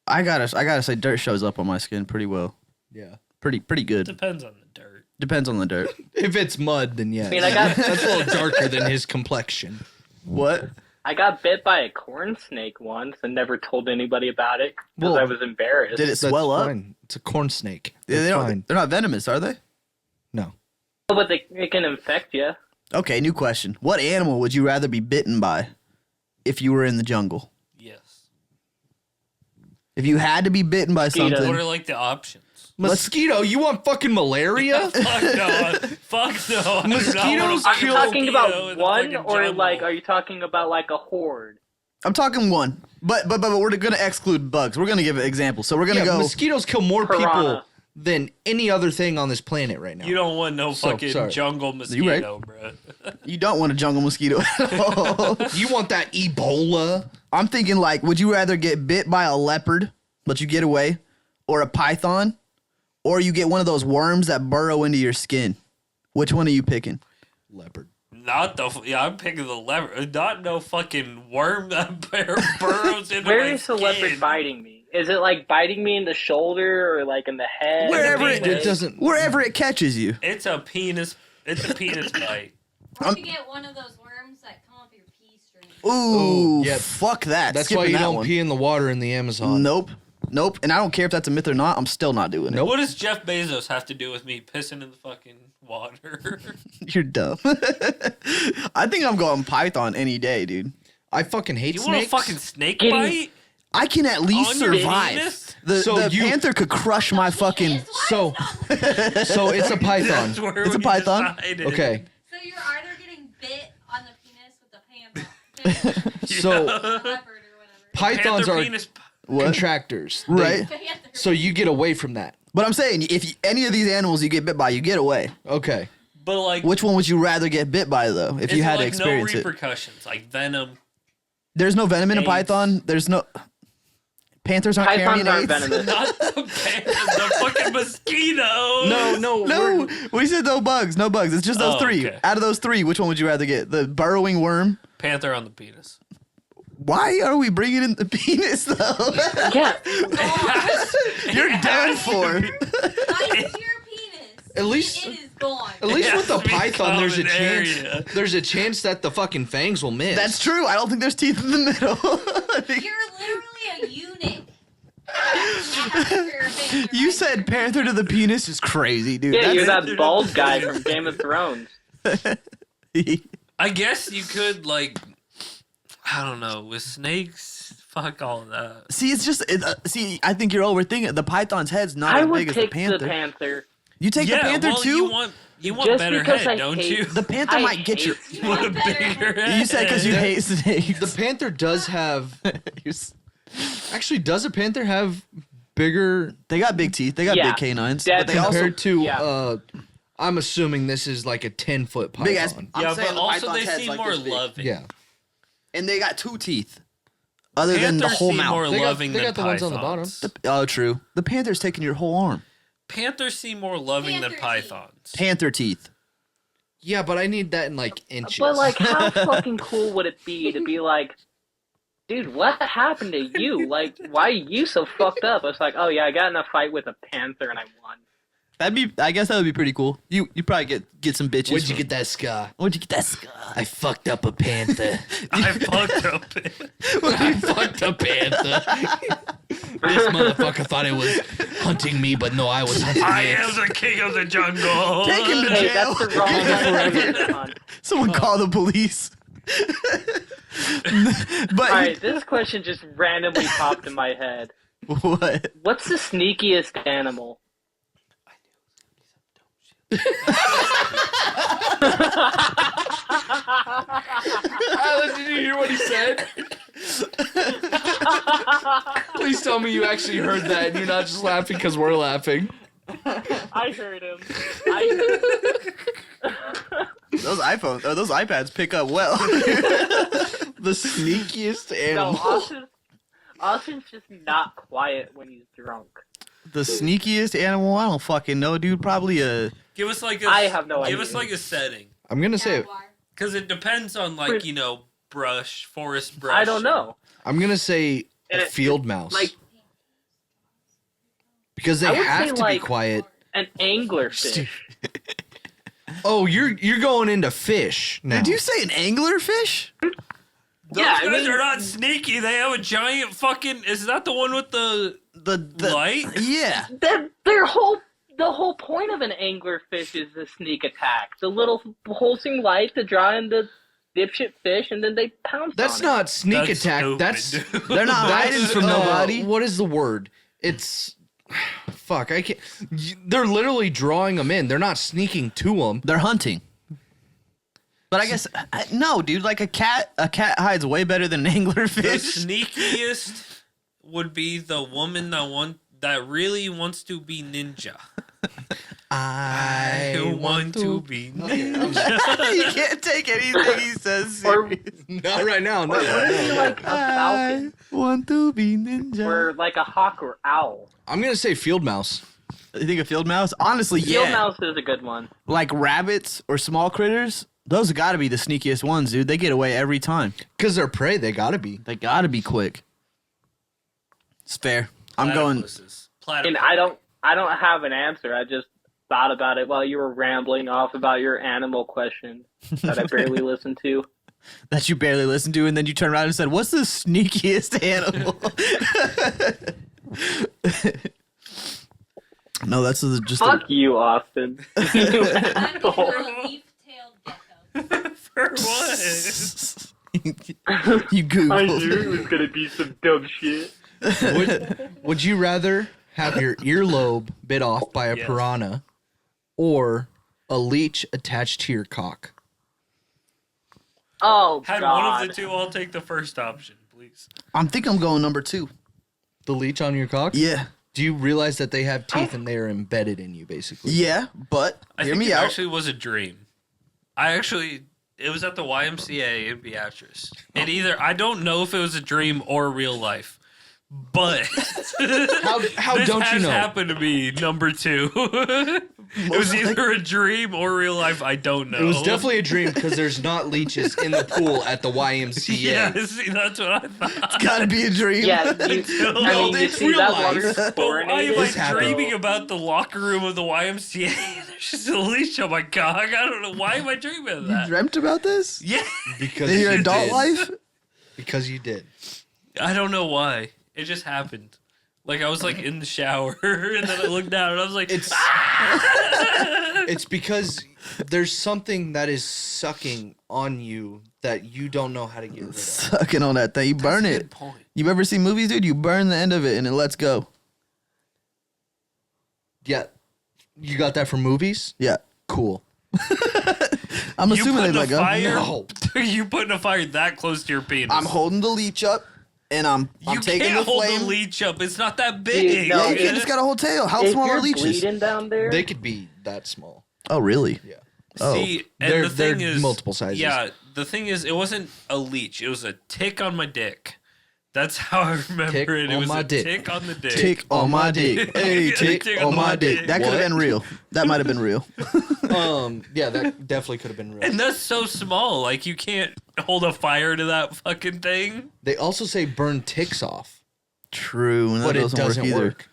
Speaker 2: I gotta say, dirt shows up on my skin pretty well,
Speaker 4: Yeah.
Speaker 2: pretty good.
Speaker 1: Depends on the dirt.
Speaker 2: Depends on the dirt.
Speaker 4: If it's mud, then yeah.
Speaker 3: I mean, I got
Speaker 4: That's a little darker than his complexion.
Speaker 2: What?
Speaker 3: I got bit by a corn snake once and never told anybody about it because
Speaker 4: Well,
Speaker 3: I was embarrassed.
Speaker 2: Did it
Speaker 4: That's
Speaker 2: swell up?
Speaker 4: fine. It's a corn snake.
Speaker 2: Yeah,
Speaker 4: They're fine.
Speaker 2: they're not venomous, are they?
Speaker 4: No.
Speaker 3: But it can infect you.
Speaker 2: Okay, new question. What animal would you rather be bitten by if you were in the jungle?
Speaker 1: Yes.
Speaker 2: If you had to be bitten by
Speaker 3: Mosquito.
Speaker 2: something,
Speaker 1: What are like the options?
Speaker 4: Mosquito? You want fucking malaria?
Speaker 1: Fuck no. Fuck no. I do not
Speaker 4: Mosquitoes
Speaker 1: wanna
Speaker 3: Are
Speaker 1: fucking
Speaker 3: you
Speaker 4: kill-
Speaker 3: talking
Speaker 1: mosquito
Speaker 3: about
Speaker 1: in the
Speaker 3: one
Speaker 1: fucking
Speaker 3: or
Speaker 1: jungle.
Speaker 3: like are you talking about like a horde?
Speaker 2: I'm talking one. But we're gonna exclude bugs. We're gonna give an example. So we're gonna
Speaker 4: Yeah,
Speaker 2: go.
Speaker 4: mosquitoes kill more people
Speaker 3: Piranha.
Speaker 4: than any other thing on this planet right now.
Speaker 1: You don't want no
Speaker 4: So,
Speaker 1: fucking
Speaker 4: sorry.
Speaker 1: jungle
Speaker 2: right.
Speaker 1: mosquito, bro.
Speaker 2: You don't want a jungle mosquito at all.
Speaker 4: You want that Ebola?
Speaker 2: I'm thinking like, would you rather get bit by a leopard, but you get away, or a python, or you get one of those worms that burrow into your skin? Which one are you picking?
Speaker 4: Leopard.
Speaker 1: Not the I'm picking the leopard. Not no fucking worm that burrows into
Speaker 3: Where
Speaker 1: my
Speaker 3: is the
Speaker 1: skin.
Speaker 3: leopard biting me? Is it like biting me in the shoulder or like in the head?
Speaker 2: Wherever
Speaker 1: it-
Speaker 4: It doesn't.
Speaker 2: Wherever it catches you.
Speaker 1: It's a penis. It's a penis bite.
Speaker 5: Or if you get one of those worms that come up your pee stream.
Speaker 2: Ooh,
Speaker 4: yeah.
Speaker 2: fuck that.
Speaker 4: That's
Speaker 2: Skipping
Speaker 4: why you
Speaker 2: that
Speaker 4: don't
Speaker 2: one.
Speaker 4: pee in the water in the Amazon.
Speaker 2: Nope. And I don't care if that's a myth or not. I'm still not doing
Speaker 1: What does Jeff Bezos have to do with me pissing in the fucking water?
Speaker 2: it. You're dumb. I think I'm going python any day, dude.
Speaker 4: I fucking hate
Speaker 1: You want a
Speaker 4: snakes.
Speaker 1: fucking snake
Speaker 3: Getting-
Speaker 1: bite?
Speaker 2: I can at least
Speaker 1: On your
Speaker 2: survive.
Speaker 1: penis?
Speaker 2: The
Speaker 4: So you-
Speaker 2: panther could crush my fucking.
Speaker 4: So, so it's a python.
Speaker 1: That's where
Speaker 2: It's a
Speaker 1: we
Speaker 2: python?
Speaker 1: decided.
Speaker 4: Okay.
Speaker 5: So you're either getting bit on the penis with a panther,
Speaker 4: So
Speaker 5: or a leopard or whatever.
Speaker 4: pythons
Speaker 1: Panther
Speaker 4: are
Speaker 1: penis.
Speaker 2: What?
Speaker 4: contractors.
Speaker 2: Right.
Speaker 5: Panther.
Speaker 4: So you get away from that.
Speaker 2: But I'm saying, if any of these animals you get bit by, you get away.
Speaker 4: Okay.
Speaker 1: But like,
Speaker 2: Which one would you rather get bit by, though, if
Speaker 1: is
Speaker 2: you
Speaker 1: there,
Speaker 2: had to
Speaker 1: like,
Speaker 2: experience
Speaker 1: no
Speaker 2: it?
Speaker 1: repercussions like venom.
Speaker 2: There's no venom in a
Speaker 1: AIDS.
Speaker 2: python. There's no. Panthers aren't
Speaker 3: Pythons
Speaker 2: carrying
Speaker 3: aren't
Speaker 2: AIDS.
Speaker 3: venomous.
Speaker 1: Not the panther, the fucking mosquito.
Speaker 4: No.
Speaker 2: No, we said no bugs. No bugs. It's just those
Speaker 1: Oh,
Speaker 2: three.
Speaker 1: okay.
Speaker 2: Out of those three, which one would you rather get? The burrowing worm?
Speaker 1: Panther on the penis.
Speaker 2: Why are we bringing in the penis, though?
Speaker 3: Yeah.
Speaker 2: You're done for.
Speaker 5: Bites your penis.
Speaker 4: At least-
Speaker 5: it is gone.
Speaker 4: At least
Speaker 1: It
Speaker 4: with the
Speaker 1: has to be
Speaker 4: python, there's a
Speaker 1: common
Speaker 4: chance.
Speaker 1: area.
Speaker 4: There's a chance that the fucking fangs will miss.
Speaker 2: That's true. I don't think there's teeth in the middle. I think-
Speaker 5: You're literally a unit. After your panther
Speaker 2: you
Speaker 5: bites
Speaker 2: said
Speaker 5: your
Speaker 2: panther to the penis is crazy, dude.
Speaker 3: Yeah, you're
Speaker 2: That's-
Speaker 3: that bald guy from Game of Thrones.
Speaker 1: I guess you could like, I don't know, with snakes. Fuck all of that.
Speaker 2: See, it's just see. I think you're overthinking it. The python's head's not
Speaker 3: I
Speaker 2: as
Speaker 3: would
Speaker 2: big as the
Speaker 3: take
Speaker 2: panther.
Speaker 3: the panther.
Speaker 2: You take the panther
Speaker 1: well,
Speaker 2: too.
Speaker 1: You want
Speaker 3: Just
Speaker 1: better
Speaker 3: because
Speaker 1: head,
Speaker 3: I
Speaker 1: don't
Speaker 3: hate-
Speaker 1: you?
Speaker 2: The panther
Speaker 3: I
Speaker 2: might get your.
Speaker 3: hate
Speaker 1: You want a bigger head.
Speaker 2: You said because you hate snakes.
Speaker 4: The panther does have.
Speaker 2: You're s-
Speaker 4: Actually, does a panther have bigger
Speaker 2: they got big teeth. They got
Speaker 3: Yeah,
Speaker 2: big canines.
Speaker 3: that's
Speaker 2: But they also
Speaker 4: compared to?
Speaker 3: yeah.
Speaker 4: I'm assuming this is like a 10-foot python.
Speaker 2: big ass. I'm
Speaker 1: Yeah,
Speaker 2: saying
Speaker 1: but
Speaker 2: the
Speaker 1: also
Speaker 2: python's
Speaker 1: they
Speaker 2: head's
Speaker 1: seem
Speaker 2: like
Speaker 1: more
Speaker 2: this big.
Speaker 1: loving.
Speaker 4: Yeah,
Speaker 2: And they got 2 teeth. Other than the
Speaker 1: Panthers
Speaker 2: whole
Speaker 1: seem
Speaker 2: mouth.
Speaker 1: more
Speaker 4: they got,
Speaker 1: loving
Speaker 4: they
Speaker 1: than
Speaker 4: got the ones on the bottom.
Speaker 1: pythons.
Speaker 2: Oh, true. The panther's taking your whole arm.
Speaker 1: Panthers seem more loving than
Speaker 5: Panther teeth.
Speaker 1: pythons.
Speaker 2: Panther teeth.
Speaker 4: Yeah, but I need that in like inches.
Speaker 3: But like, how fucking cool would it be to be like, dude, what happened to you? Like, why are you so fucked up? It's like, oh yeah, I got in a fight with a panther and I won.
Speaker 2: That'd be. I guess that would be pretty cool. You probably get some bitches.
Speaker 4: Where'd you get that scar?
Speaker 2: Where'd you get that scar?
Speaker 4: I fucked up a panther.
Speaker 1: I fucked up.
Speaker 4: I fucked a panther. This motherfucker thought it was hunting me, but no, I was hunting
Speaker 1: I
Speaker 4: it.
Speaker 1: am the king of the jungle.
Speaker 2: Take him to
Speaker 3: Hey,
Speaker 2: jail.
Speaker 3: that's the wrong way to hunt.
Speaker 2: Someone call the police. But
Speaker 3: Alright, this question just randomly popped in my head.
Speaker 2: what?
Speaker 3: What's the sneakiest animal?
Speaker 4: Alan, did you hear what he said? Please tell me you actually heard that and you're not just laughing because we're laughing.
Speaker 3: I heard him.
Speaker 2: Those iPads pick up well.
Speaker 4: The sneakiest
Speaker 3: No,
Speaker 4: animal.
Speaker 3: Austin's just not quiet when he's drunk.
Speaker 2: The sneakiest animal? I don't fucking know, dude. Probably a.
Speaker 1: Give us like a.
Speaker 3: I have no
Speaker 1: Give
Speaker 3: idea.
Speaker 1: us like a setting,
Speaker 4: I'm gonna say
Speaker 5: Jaguar.
Speaker 1: because it depends on like forest brush.
Speaker 3: I don't know.
Speaker 4: I'm gonna say a
Speaker 3: And it-
Speaker 4: field mouse.
Speaker 3: Like
Speaker 4: because they
Speaker 3: I would
Speaker 4: have
Speaker 3: say,
Speaker 4: to be
Speaker 3: like-
Speaker 4: quiet.
Speaker 3: an anglerfish.
Speaker 4: Oh, you're going into fish now.
Speaker 2: Did you say an anglerfish?
Speaker 1: Those
Speaker 3: Yeah, I
Speaker 1: guys
Speaker 3: mean-
Speaker 1: are not sneaky. They have a giant fucking. Is that the one with the
Speaker 2: The
Speaker 1: light?
Speaker 2: Yeah.
Speaker 3: The whole point of an anglerfish is the sneak attack. The little pulsing light to draw in the dipshit fish, and then they pounce
Speaker 4: That's
Speaker 3: on
Speaker 4: not sneak
Speaker 1: That's
Speaker 4: attack.
Speaker 1: stupid,
Speaker 4: That's
Speaker 1: dude.
Speaker 2: They're not hiding
Speaker 4: that's,
Speaker 2: from nobody.
Speaker 4: What is the word? It's fuck. I can't. They're literally drawing them in. They're not sneaking to them.
Speaker 2: They're hunting. But I guess no, dude. Like a cat hides way better than an
Speaker 1: The
Speaker 2: anglerfish.
Speaker 1: sneakiest would be the woman that really wants to be ninja.
Speaker 4: I
Speaker 1: want to be ninja.
Speaker 2: You can't take anything he says
Speaker 3: Or-
Speaker 2: serious.
Speaker 4: Not right now. No.
Speaker 3: Would it be like a falcon,
Speaker 2: Want to be ninja.
Speaker 3: or like a hawk or owl?
Speaker 4: I'm gonna say field mouse.
Speaker 2: You think a field mouse? Honestly,
Speaker 3: Field
Speaker 2: yeah.
Speaker 3: mouse is a good one.
Speaker 2: Like rabbits or small critters, those got to be the sneakiest ones, dude. They get away every time.
Speaker 4: Because they're prey. They gotta be.
Speaker 2: They got to be quick. It's fair. I'm going.
Speaker 1: Platypuses.
Speaker 3: And I don't have an answer. I just thought about it while you were rambling off about your animal question that I barely listened to.
Speaker 2: That you barely listened to, and then you turned around and said, "What's the sneakiest animal?" No, that's just.
Speaker 3: Fuck you, Austin.
Speaker 5: I'm
Speaker 3: Oh.
Speaker 5: a leaf-tailed gecko.
Speaker 1: For what?
Speaker 2: You Google.
Speaker 3: I knew it was gonna be some dumb shit.
Speaker 4: Would you rather have your earlobe bit off by a
Speaker 1: Yes.
Speaker 4: piranha, or a leech attached to your cock?
Speaker 3: Oh
Speaker 1: Had
Speaker 3: God.
Speaker 1: one of the two. I'll take the first option, please.
Speaker 2: I'm going number 2.
Speaker 4: The leech on your cock?
Speaker 2: Yeah,
Speaker 4: Do you realize that they have teeth and they are embedded in you, basically?
Speaker 2: yeah, but
Speaker 1: I
Speaker 2: hear
Speaker 1: think
Speaker 2: me
Speaker 1: it
Speaker 2: out.
Speaker 1: actually was a dream. It was at the YMCA in Beatrice. And I don't know if it was a dream or real life, but
Speaker 4: How
Speaker 1: this
Speaker 4: don't you
Speaker 1: has
Speaker 4: know?
Speaker 1: happened to me, number 2. It was either a dream or real life. I don't know.
Speaker 4: It was definitely a dream because there's not leeches in the pool at the YMCA.
Speaker 1: Yeah, see, that's what I thought.
Speaker 2: Gotta be a dream.
Speaker 3: Yeah, I mean, you
Speaker 4: it's
Speaker 3: see
Speaker 4: real
Speaker 3: that
Speaker 4: life.
Speaker 3: water
Speaker 1: But why am I
Speaker 3: chlorinated?
Speaker 4: happened.
Speaker 1: dreaming about the locker room of the YMCA? There's just a leash on my cock. I don't know. Why am I dreaming of
Speaker 2: You
Speaker 1: that?
Speaker 2: dreamt about this
Speaker 1: Yeah.
Speaker 4: Because
Speaker 2: in your
Speaker 4: you
Speaker 2: adult
Speaker 4: did.
Speaker 2: life?
Speaker 4: Because you did.
Speaker 1: I don't know why. It just happened. Like, I was, like, in the shower, and then I looked down, and I was like,
Speaker 4: It's because there's something that is sucking on you that you don't know how to get rid of.
Speaker 2: Sucking on that thing. You burn
Speaker 1: That's a
Speaker 2: it.
Speaker 1: good point.
Speaker 2: You ever seen movies, dude? You burn the end of it and it lets go.
Speaker 4: Yeah. You got that from movies?
Speaker 2: Yeah.
Speaker 4: Cool.
Speaker 2: I'm
Speaker 1: You
Speaker 2: assuming they
Speaker 1: putting a
Speaker 2: let go.
Speaker 1: fire?
Speaker 4: No.
Speaker 1: You putting a fire that close to your penis?
Speaker 2: I'm holding the leech up and I'm
Speaker 1: You
Speaker 2: taking
Speaker 1: can't
Speaker 2: the
Speaker 1: hold
Speaker 2: flame.
Speaker 1: the leech up. It's not that big.
Speaker 3: no,
Speaker 2: Yeah, you
Speaker 3: Yeah.
Speaker 2: can't just got a whole tail. How
Speaker 3: If
Speaker 2: small
Speaker 3: you're
Speaker 2: are leeches?
Speaker 3: bleeding down there,
Speaker 4: They could be that small.
Speaker 2: Oh, really?
Speaker 4: Yeah.
Speaker 2: Oh.
Speaker 1: See, and
Speaker 4: They're-
Speaker 1: the thing
Speaker 4: they're
Speaker 1: is,
Speaker 4: multiple sizes.
Speaker 1: Yeah, the thing is, it wasn't a leech. It was a tick on my dick. That's how I remember
Speaker 4: Tick
Speaker 1: it. It
Speaker 4: on
Speaker 1: was
Speaker 4: my
Speaker 1: a
Speaker 4: dick.
Speaker 1: tick on the dick.
Speaker 2: Tick on my dick. Hey, tick
Speaker 1: Tick
Speaker 2: on my dick. That could have
Speaker 4: What?
Speaker 2: been real. That might have been real.
Speaker 4: Yeah, that definitely could have been real.
Speaker 1: And that's so small. Like, you can't hold a fire to that fucking thing.
Speaker 4: They also say burn ticks off,
Speaker 2: True. And that
Speaker 4: but it doesn't
Speaker 2: either.
Speaker 4: work.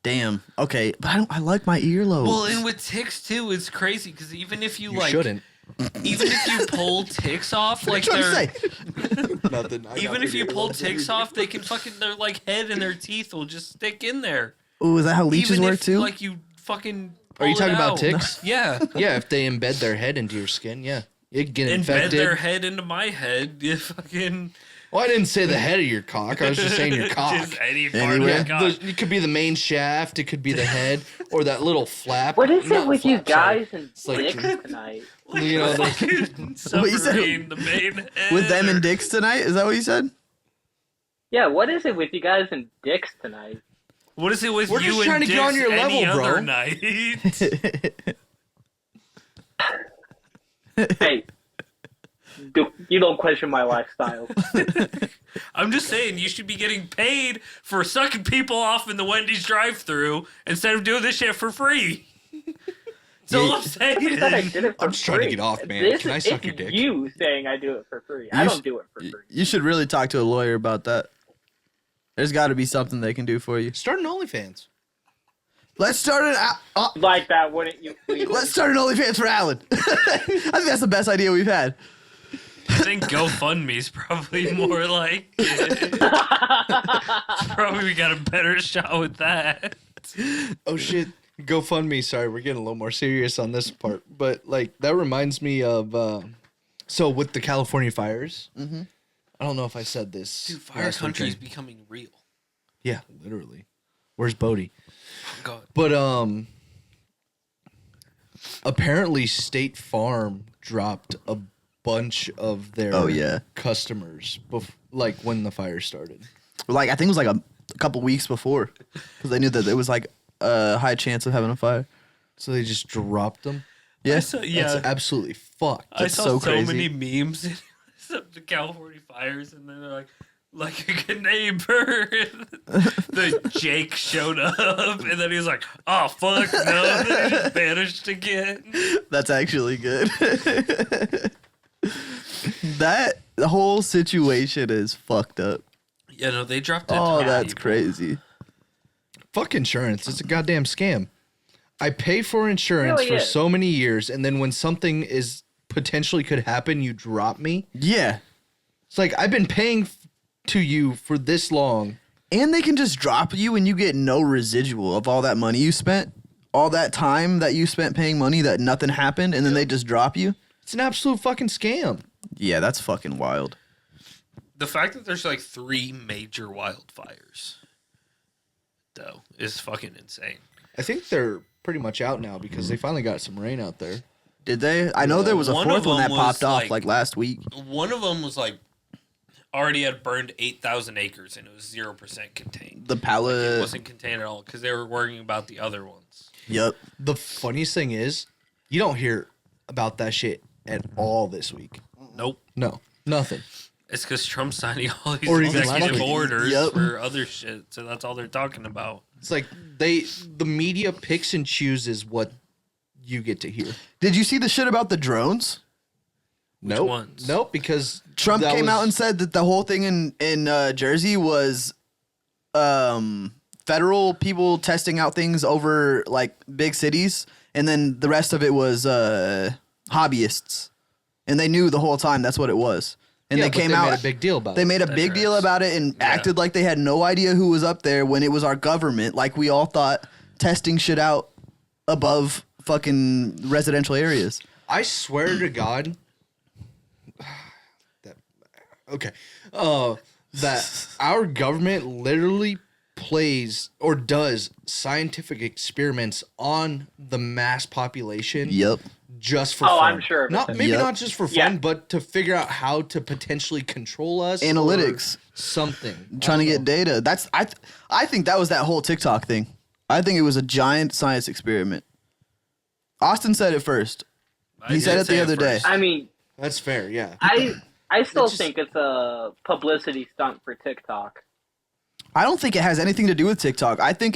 Speaker 2: Damn. Okay, but I like my earlobes.
Speaker 1: Well, and with ticks, too, it's crazy. Because even if you,
Speaker 4: You
Speaker 1: like...
Speaker 4: shouldn't.
Speaker 1: Even if you pull ticks off, like,
Speaker 2: What you
Speaker 1: they're...
Speaker 2: trying to say?
Speaker 4: Nothing.
Speaker 1: Even if you pull ticks off, they can fucking... Their, like, head and their teeth will just stick in there.
Speaker 2: Ooh, is that how leeches
Speaker 1: Even
Speaker 2: work
Speaker 1: if,
Speaker 2: too?
Speaker 1: like, you fucking...
Speaker 4: Are you
Speaker 1: pull it
Speaker 4: talking about
Speaker 1: out.
Speaker 4: ticks?
Speaker 1: Yeah.
Speaker 4: Yeah, if they embed their head into your skin, yeah. It get
Speaker 1: Embed
Speaker 4: infected.
Speaker 1: their head into my head. You fucking...
Speaker 4: Well, I didn't say the head of your cock. I was just saying your cock.
Speaker 1: Just any part
Speaker 2: Anywhere.
Speaker 1: of your cock.
Speaker 4: It could be the main shaft. It could be the head or that little flap.
Speaker 3: what is it
Speaker 4: Not
Speaker 3: with you
Speaker 4: flap, sorry.
Speaker 3: guys and
Speaker 4: like-
Speaker 3: dicks tonight?
Speaker 4: You know, the-
Speaker 1: Fucking
Speaker 2: What you said?
Speaker 1: submarine, the main head.
Speaker 2: With them and dicks tonight? Is that what you said?
Speaker 3: Yeah, what is it with you guys and dicks tonight?
Speaker 1: What is it with
Speaker 4: We're
Speaker 1: you
Speaker 4: just
Speaker 1: and
Speaker 4: trying to get on
Speaker 1: dicks
Speaker 4: your
Speaker 1: any
Speaker 4: level, bro.
Speaker 1: other night?
Speaker 3: Hey, you don't question my lifestyle.
Speaker 1: I'm just saying, you should be getting paid for sucking people off in the Wendy's drive-thru instead of doing this shit for free. That's all I'm
Speaker 3: I said I
Speaker 1: saying.
Speaker 3: did it for
Speaker 4: I'm just trying to
Speaker 3: free.
Speaker 4: get off, man.
Speaker 3: This
Speaker 4: Can I
Speaker 3: is-
Speaker 4: suck
Speaker 3: it's
Speaker 4: your dick?
Speaker 3: You saying I do it for free. I
Speaker 2: You
Speaker 3: don't
Speaker 2: sh-
Speaker 3: do it for free.
Speaker 2: You should really talk to a lawyer about that. There's got to be something they can do for you.
Speaker 4: Start an OnlyFans.
Speaker 2: Let's start an.
Speaker 3: Like that, wouldn't you? Please?
Speaker 2: Let's start an OnlyFans for Alan. I think that's the best idea we've had.
Speaker 1: I think GoFundMe's probably more like it. Probably we got a better shot with that.
Speaker 4: Oh shit. GoFundMe. Sorry, we're getting a little more serious on this part, but like that reminds me of. So with the California fires, I don't know if I said this.
Speaker 1: Dude, fire
Speaker 4: last
Speaker 1: country is
Speaker 4: weekend.
Speaker 1: becoming real.
Speaker 4: Yeah, literally. Where's Bodie?
Speaker 1: God.
Speaker 4: But apparently State Farm dropped a bunch of their
Speaker 2: Oh, yeah.
Speaker 4: customers like when the fire started.
Speaker 2: Like I think it was like a couple weeks before, because they knew that there was like a high chance of having a fire.
Speaker 4: So they just dropped them.
Speaker 2: Yeah.
Speaker 1: Yeah.
Speaker 4: That's absolutely fucked.
Speaker 1: I
Speaker 2: That's
Speaker 1: saw
Speaker 2: so
Speaker 1: so,
Speaker 2: crazy.
Speaker 1: many memes of the California fires, and then they're like a good neighbor. The Jake showed up, and then he was like, "Oh fuck no!" And then he just vanished again.
Speaker 2: That's actually good. That whole situation is fucked up.
Speaker 1: Yeah, no, they dropped it.
Speaker 2: Oh, that's crazy.
Speaker 4: Fuck insurance. It's a goddamn scam. I pay for insurance
Speaker 3: Really
Speaker 4: for
Speaker 3: is.
Speaker 4: so many years, and then when something is potentially could happen, you drop me.
Speaker 2: Yeah.
Speaker 4: It's like I've been paying to you for this long.
Speaker 2: And they can just drop you and you get no residual of all that money you spent. All that time that you spent paying money that nothing happened, and then they just drop you.
Speaker 4: It's an absolute fucking scam.
Speaker 2: Yeah, that's fucking wild.
Speaker 1: The fact that there's like 3 major wildfires, though, is fucking insane.
Speaker 4: I think they're pretty much out now because they finally got some rain out there.
Speaker 2: Did they? I know there was a
Speaker 1: One
Speaker 2: fourth
Speaker 1: of
Speaker 2: one that
Speaker 1: them
Speaker 2: popped
Speaker 1: was,
Speaker 2: off
Speaker 1: like-
Speaker 2: like last week.
Speaker 1: One of them was like already had burned 8,000 acres, and it was 0% contained.
Speaker 2: The
Speaker 1: It
Speaker 2: pallet.
Speaker 1: wasn't contained at all because they were worrying about the other ones.
Speaker 2: Yep.
Speaker 4: The funniest thing is, you don't hear about that shit at all this week.
Speaker 1: Nope.
Speaker 4: No, nothing.
Speaker 1: It's because Trump's signing all these
Speaker 4: Or even
Speaker 1: executive
Speaker 4: fucking-
Speaker 1: orders
Speaker 2: Yep.
Speaker 1: for other shit, so that's all they're talking about.
Speaker 4: It's like the media picks and chooses what you get to hear.
Speaker 2: Did you see the shit about the drones?
Speaker 4: Nope.
Speaker 1: ones?
Speaker 4: Nope, because
Speaker 2: Trump
Speaker 4: that
Speaker 2: came
Speaker 4: was-
Speaker 2: out and said that the whole thing in Jersey was federal people testing out things over like big cities, and then the rest of it was hobbyists, and they knew the whole time that's what it was. And
Speaker 4: Yeah,
Speaker 2: they
Speaker 4: but
Speaker 2: came
Speaker 4: they
Speaker 2: out.
Speaker 4: made a big deal about
Speaker 2: They
Speaker 4: it.
Speaker 2: made a
Speaker 1: That's
Speaker 2: big
Speaker 1: right.
Speaker 2: deal about it and
Speaker 1: Yeah.
Speaker 2: acted like they had no idea who was up there when it was our government. Like we all thought testing shit out above fucking residential areas.
Speaker 4: I swear to God. Okay. That our government literally plays or does scientific experiments on the mass population.
Speaker 2: Yep.
Speaker 4: Just for
Speaker 3: Oh,
Speaker 4: fun.
Speaker 3: I'm sure of
Speaker 4: Not
Speaker 3: it.
Speaker 4: maybe
Speaker 2: Yep.
Speaker 4: not just for fun,
Speaker 3: Yeah.
Speaker 4: but to figure out how to potentially control us. or
Speaker 2: Analytics.
Speaker 4: something.
Speaker 2: Trying to
Speaker 4: I
Speaker 2: get
Speaker 4: don't know.
Speaker 2: data. That's I think that was that whole TikTok thing. I think it was a giant science experiment. Austin said it first.
Speaker 1: I
Speaker 2: He said
Speaker 1: did
Speaker 2: it the
Speaker 1: say
Speaker 2: other day.
Speaker 1: first.
Speaker 3: I mean,
Speaker 4: That's fair. Yeah.
Speaker 3: I still
Speaker 4: just-
Speaker 3: think it's a publicity stunt for TikTok.
Speaker 2: I don't think it has anything to do with TikTok. I think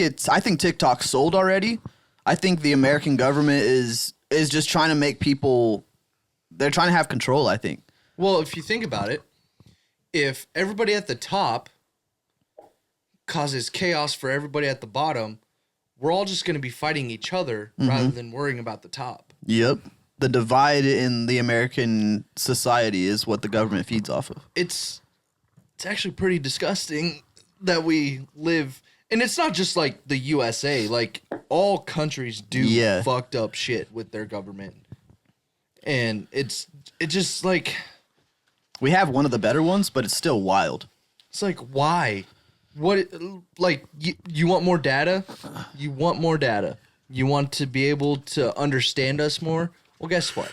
Speaker 2: TikTok sold already. I think the American government is just trying to make people. They're trying to have control. I think.
Speaker 4: Well, if you think about it, if everybody at the top causes chaos for everybody at the bottom, we're all just going to be fighting each other rather than worrying about the top.
Speaker 2: Yep. The divide in the American society is what the government feeds off of.
Speaker 4: It's actually pretty disgusting that we live, and it's not just like the USA. Like all countries do
Speaker 2: Yeah.
Speaker 4: fucked up shit with their government, and it just like
Speaker 2: We have one of the better ones, but it's still wild.
Speaker 4: it's like why? What like you want more data? You want more data. You want to be able to understand us more? Well, guess what?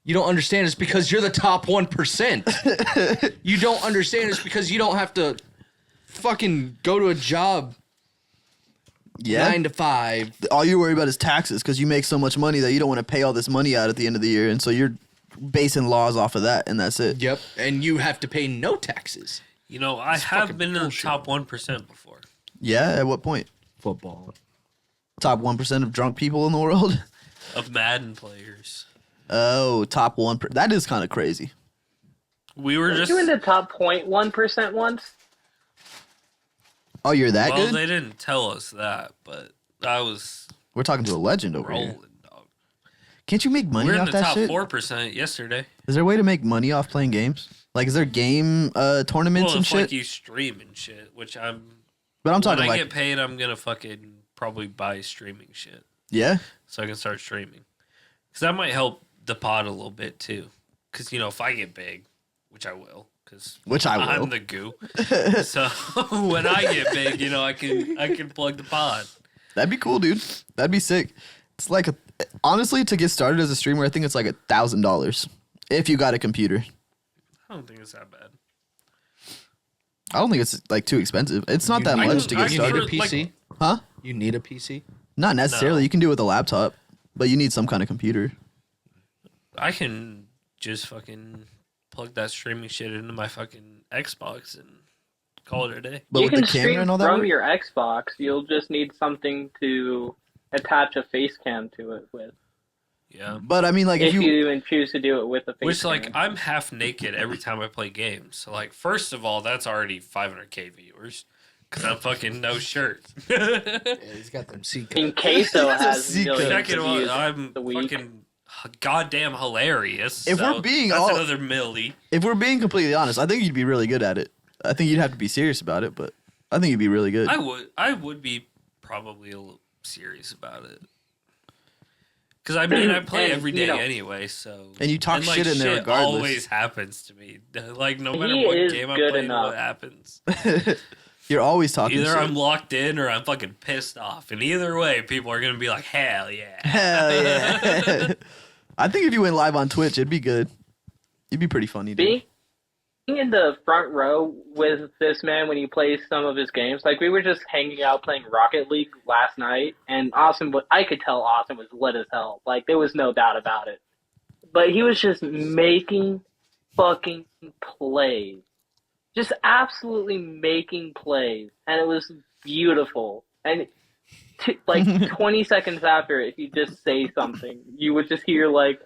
Speaker 4: You don't understand us because you're the top 1%. You don't understand us because you don't have to fucking go to a job
Speaker 2: Yeah.
Speaker 4: 9 to 5.
Speaker 2: All you worry about is taxes because you make so much money that you don't want to pay all this money out at the end of the year, and so you're basing laws off of that, and that's it.
Speaker 4: Yep. And you have to pay no taxes.
Speaker 1: You know, I have
Speaker 4: fucking
Speaker 1: been in the
Speaker 4: bullshit.
Speaker 1: top 1% before.
Speaker 2: Yeah. At what point?
Speaker 4: Football.
Speaker 2: Top 1% of drunk people in the world.
Speaker 1: Of Madden players.
Speaker 2: Oh, top 1. That is kind of crazy.
Speaker 1: We were just
Speaker 3: You in the top 0.1% once?
Speaker 2: Oh, you're that
Speaker 1: well,
Speaker 2: good?
Speaker 1: they didn't tell us that, but I was
Speaker 2: We're talking to a legend over
Speaker 1: rolling,
Speaker 2: here.
Speaker 1: dog.
Speaker 2: Can't you make money
Speaker 1: We were in
Speaker 2: off
Speaker 1: the
Speaker 2: that
Speaker 1: top
Speaker 2: shit?
Speaker 1: 4% yesterday.
Speaker 2: Is there a way to make money off playing games? Like, is there game tournaments
Speaker 1: Well,
Speaker 2: and
Speaker 1: if
Speaker 2: shit?
Speaker 1: like you stream and shit, which I'm.
Speaker 2: But I'm
Speaker 1: When
Speaker 2: talking
Speaker 1: I
Speaker 2: like,
Speaker 1: get paid, I'm gonna fucking probably buy streaming shit
Speaker 2: yeah.
Speaker 1: so I can start streaming. Because that might help the pod a little bit too. Because you know, if I get big, which I will, because
Speaker 2: Which I will.
Speaker 1: I'm the goo. So when I get big, you know, I can plug the pod.
Speaker 2: That'd be cool, dude. That'd be sick. It's like honestly, to get started as a streamer, I think it's like $1,000 if you got a computer.
Speaker 1: I don't think it's that bad.
Speaker 2: I don't think it's like too expensive. It's not
Speaker 4: You
Speaker 2: that
Speaker 4: need-
Speaker 2: much to
Speaker 1: I
Speaker 2: get
Speaker 1: can-
Speaker 4: You need
Speaker 2: started.
Speaker 4: a
Speaker 1: Like-
Speaker 4: PC?
Speaker 2: Huh?
Speaker 4: You need a PC?
Speaker 2: Not necessarily.
Speaker 1: No.
Speaker 2: You can do it with a laptop, but you need some kind of computer.
Speaker 1: I can just fucking plug that streaming shit into my fucking Xbox and call it a day.
Speaker 2: But
Speaker 3: you
Speaker 2: with
Speaker 3: can
Speaker 2: the camera
Speaker 3: stream
Speaker 2: and all that
Speaker 3: from
Speaker 2: work?
Speaker 3: your Xbox. You'll just need something to attach a face cam to it with.
Speaker 1: Yeah.
Speaker 2: But I mean, like, if
Speaker 3: If
Speaker 2: you
Speaker 3: you even choose to do it with a face
Speaker 1: Which,
Speaker 3: cam.
Speaker 1: like, I'm half naked every time I play games. So, like, first of all, that's already 500K viewers. Because I'm fucking no shirt.
Speaker 4: Yeah, he's got them C
Speaker 3: In
Speaker 4: cups.
Speaker 3: Queso
Speaker 2: It's a
Speaker 3: has
Speaker 2: secret.
Speaker 3: millions
Speaker 1: Second
Speaker 3: of
Speaker 1: of all,
Speaker 3: views
Speaker 1: I'm
Speaker 3: a week.
Speaker 1: fucking goddamn hilarious.
Speaker 2: If
Speaker 1: so
Speaker 2: we're being
Speaker 1: that's
Speaker 2: all-
Speaker 1: another milli.
Speaker 2: if we're being completely honest, I think you'd be really good at it. I think you'd have to be serious about it, but I think you'd be really good.
Speaker 1: I would be probably a little serious about it. Because I mean, I play
Speaker 3: And,
Speaker 1: every
Speaker 3: you
Speaker 1: day
Speaker 3: know-
Speaker 1: anyway, so
Speaker 2: And you talk
Speaker 1: like,
Speaker 2: shit in there
Speaker 1: shit
Speaker 2: regardless.
Speaker 1: always happens to me. Like no matter
Speaker 3: He
Speaker 1: what
Speaker 3: is
Speaker 1: game I
Speaker 3: good
Speaker 1: play,
Speaker 3: enough.
Speaker 1: what happens.
Speaker 2: You're always talking
Speaker 1: Either
Speaker 2: shit.
Speaker 1: I'm locked in or I'm fucking pissed off, and either way, people are gonna be like, "Hell yeah!"
Speaker 2: Hell yeah. I think if you went live on Twitch, it'd be good. You'd be pretty funny, dude.
Speaker 3: Being in the front row with this man when he plays some of his games, like we were just hanging out playing Rocket League last night, and I could tell Austin was lit as hell. Like there was no doubt about it. But he was just making fucking plays. Just absolutely making plays. And it was beautiful. And like 20 seconds after, if you just say something, you would just hear like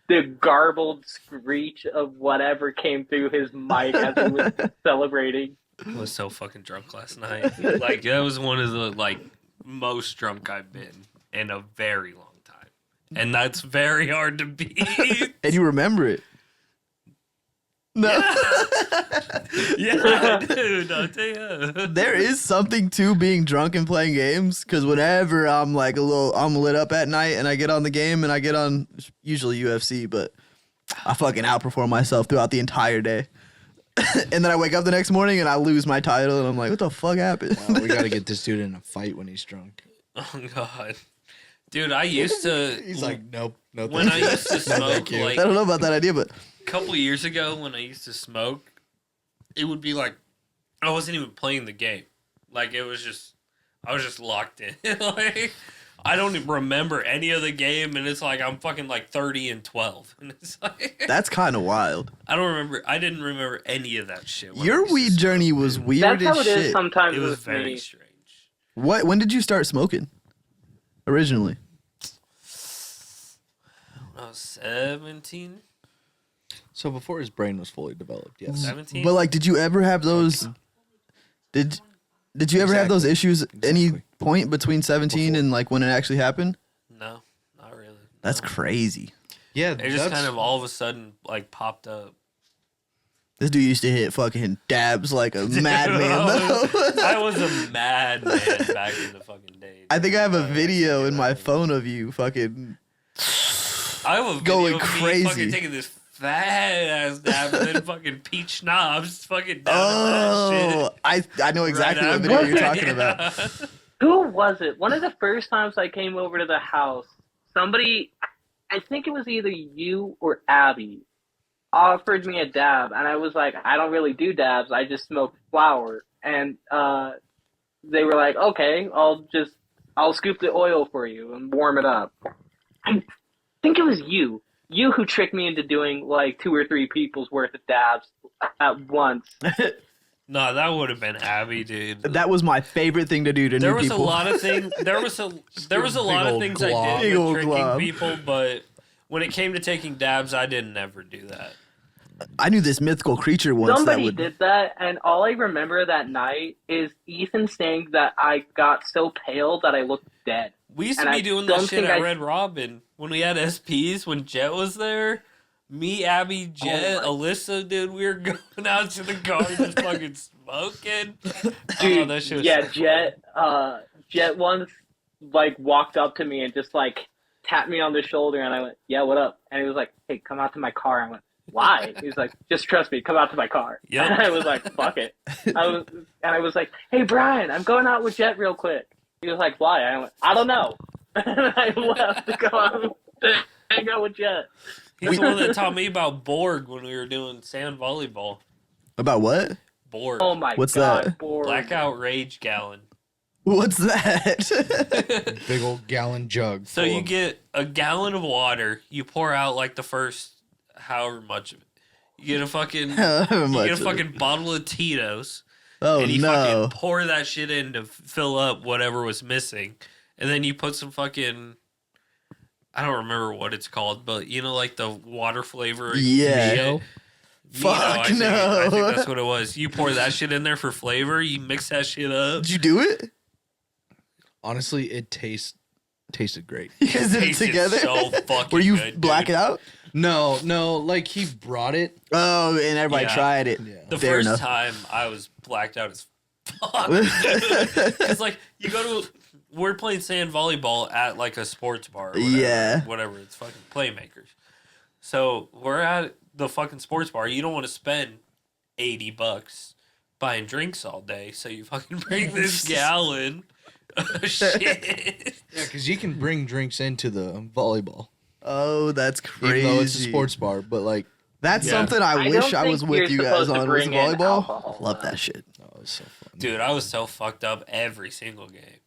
Speaker 3: the garbled screech of whatever came through his mic as he was celebrating.
Speaker 1: I was so fucking drunk last night. Like that was one of the like most drunk I've been in a very long time, and that's very hard to beat.
Speaker 2: And you remember it. No.
Speaker 1: Yeah, dude, I'll tell you.
Speaker 2: There is something to being drunk and playing games, because whenever I'm like I'm lit up at night and I get on the game and I get on usually UFC, but I fucking outperform myself throughout the entire day. And then I wake up the next morning and I lose my title and I'm like, what the fuck happened?
Speaker 4: Wow, we got to get this dude in a fight when he's drunk.
Speaker 1: Oh god, dude, I used to.
Speaker 4: He's like, nope, no.
Speaker 1: When I
Speaker 4: thank you."
Speaker 1: used to
Speaker 4: No,
Speaker 1: smoke,
Speaker 4: thank you.
Speaker 1: like
Speaker 2: I don't know about that idea, but
Speaker 1: a couple years ago, when I used to smoke, it would be like I wasn't even playing the game. Like it was just, I was just locked in. Like I don't even remember any of the game, and it's like I'm fucking like 30-12, and it's like
Speaker 2: that's kind of wild.
Speaker 1: I don't remember. I didn't remember any of that shit. when I
Speaker 2: Your
Speaker 1: used to
Speaker 2: weed
Speaker 1: smoke,
Speaker 2: journey was
Speaker 1: dude.
Speaker 2: weird
Speaker 3: That's how
Speaker 2: as
Speaker 3: it is
Speaker 2: shit.
Speaker 3: sometimes
Speaker 1: It was
Speaker 3: with
Speaker 1: very
Speaker 3: me.
Speaker 1: strange.
Speaker 2: When did you start smoking? Originally?
Speaker 1: When I was 17.
Speaker 4: So before his brain was fully developed, yes.
Speaker 1: 17?
Speaker 2: But like, did you ever have those? Did you ever have those issues any
Speaker 4: Exactly.
Speaker 2: point between 17 and like when it actually happened?
Speaker 1: No, not really.
Speaker 2: That's
Speaker 1: No.
Speaker 2: crazy.
Speaker 4: Yeah,
Speaker 1: It just kind of all of a sudden like popped up.
Speaker 2: This dude used to hit fucking dabs like a madman. though.
Speaker 1: I was a madman back in the fucking day.
Speaker 2: I think I have a
Speaker 1: dude.
Speaker 2: video in my phone of you fucking.
Speaker 1: I have a video
Speaker 2: going
Speaker 1: of me
Speaker 2: crazy.
Speaker 1: fucking taking this fat ass dab and then fucking peach schnapps fucking down that shit.
Speaker 2: I know exactly
Speaker 1: Right
Speaker 2: what video
Speaker 1: after.
Speaker 2: you're talking about.
Speaker 1: Yeah.
Speaker 3: Who was it? One of the first times I came over to the house, somebody, I think it was either you or Abby, offered me a dab, and I was like, I don't really do dabs, I just smoke flower. And they were like, okay, I'll scoop the oil for you and warm it up. I think it was you who tricked me into doing like 2 or 3 people's worth of dabs at once.
Speaker 1: No, that would have been Abby, dude.
Speaker 2: That was my favorite thing to do to
Speaker 1: There
Speaker 2: new
Speaker 1: was
Speaker 2: people.
Speaker 1: a lot of things. There was a lot of
Speaker 4: old
Speaker 1: things
Speaker 4: glob.
Speaker 1: I
Speaker 2: Big
Speaker 1: did with
Speaker 2: old
Speaker 1: tricking
Speaker 2: glob.
Speaker 1: people, but when it came to taking dabs, I didn't ever do that.
Speaker 2: I knew this mythical creature once
Speaker 3: Somebody
Speaker 2: that would.
Speaker 3: did that, and all I remember that night is Ethan saying that I got so pale that I looked dead.
Speaker 1: We used to
Speaker 3: And
Speaker 1: be
Speaker 3: I
Speaker 1: doing that
Speaker 3: don't
Speaker 1: shit
Speaker 3: think
Speaker 1: at
Speaker 3: I-
Speaker 1: Red Robin when we had SPs. When Jet was there, me, Abby, Jet,
Speaker 3: Oh
Speaker 1: Alyssa, dude, we were going out to the car just fucking smoking.
Speaker 3: Dude,
Speaker 1: Oh, that shit was
Speaker 3: yeah,
Speaker 1: so cool.
Speaker 3: Jet once like walked up to me and just like tapped me on the shoulder, and I went, "Yeah, what up?" And he was like, "Hey, come out to my car." I went, "Why?" He was like, "Just trust me, come out to my car."
Speaker 1: Yep.
Speaker 3: And I was like, "Fuck it." I was like, "Hey, Brian, I'm going out with Jet real quick." He was like, "Why?" I went, "I don't know." And I left to go out to hang out with Jet.
Speaker 1: He's the one that taught me about Borg when we were doing sand volleyball.
Speaker 2: About what?
Speaker 1: Borg.
Speaker 3: Oh my
Speaker 2: What's
Speaker 3: god,
Speaker 2: that?
Speaker 3: Borg.
Speaker 1: Blackout Rage Gallon.
Speaker 2: What's that?
Speaker 4: Big old gallon jug.
Speaker 1: So
Speaker 4: full
Speaker 1: you
Speaker 4: of-
Speaker 1: get a gallon of water, you pour out like the first however much of it. You get a fucking
Speaker 2: However much of it.
Speaker 1: fucking bottle of Tito's.
Speaker 2: Oh
Speaker 1: And you
Speaker 2: no!
Speaker 1: fucking pour that shit in to fill up whatever was missing. And then you put some fucking, I don't remember what it's called, but you know, like the water flavor.
Speaker 2: Yeah.
Speaker 1: Mio?
Speaker 2: Fuck,
Speaker 1: I think
Speaker 2: no.
Speaker 1: that's what it was. You pour that shit in there for flavor. You mix that shit up.
Speaker 2: Did you do it?
Speaker 4: honestly, it tasted great.
Speaker 2: You guys did it
Speaker 1: Tasted
Speaker 2: together.
Speaker 1: so fucking
Speaker 2: Were you
Speaker 1: good,
Speaker 2: black
Speaker 1: dude.
Speaker 2: it out?
Speaker 4: No, like he brought it.
Speaker 2: Oh, and everybody
Speaker 1: Yeah.
Speaker 2: tried it.
Speaker 4: Yeah.
Speaker 1: The
Speaker 2: Fair
Speaker 1: first
Speaker 2: enough.
Speaker 1: time I was blacked out as fuck. It's like you go to, we're playing sand volleyball at like a sports bar. Or whatever,
Speaker 2: Yeah.
Speaker 1: Whatever. It's fucking playmakers. So we're at the fucking sports bar. You don't want to spend $80 buying drinks all day. So you fucking bring this gallon of shit.
Speaker 4: Yeah, because you can bring drinks into the volleyball,
Speaker 2: Oh, that's crazy.
Speaker 4: even though it's a sports bar. But like,
Speaker 2: That's
Speaker 1: Yeah.
Speaker 2: something I
Speaker 3: I
Speaker 2: wish
Speaker 3: don't
Speaker 2: I was
Speaker 3: think
Speaker 2: with
Speaker 3: you're
Speaker 2: you guys
Speaker 3: supposed to
Speaker 2: on was
Speaker 3: bring in
Speaker 2: volleyball.
Speaker 3: alcohol,
Speaker 2: Love
Speaker 3: though.
Speaker 2: that shit.
Speaker 4: oh, it was so fun.
Speaker 1: Dude, I was so fucked up every single game.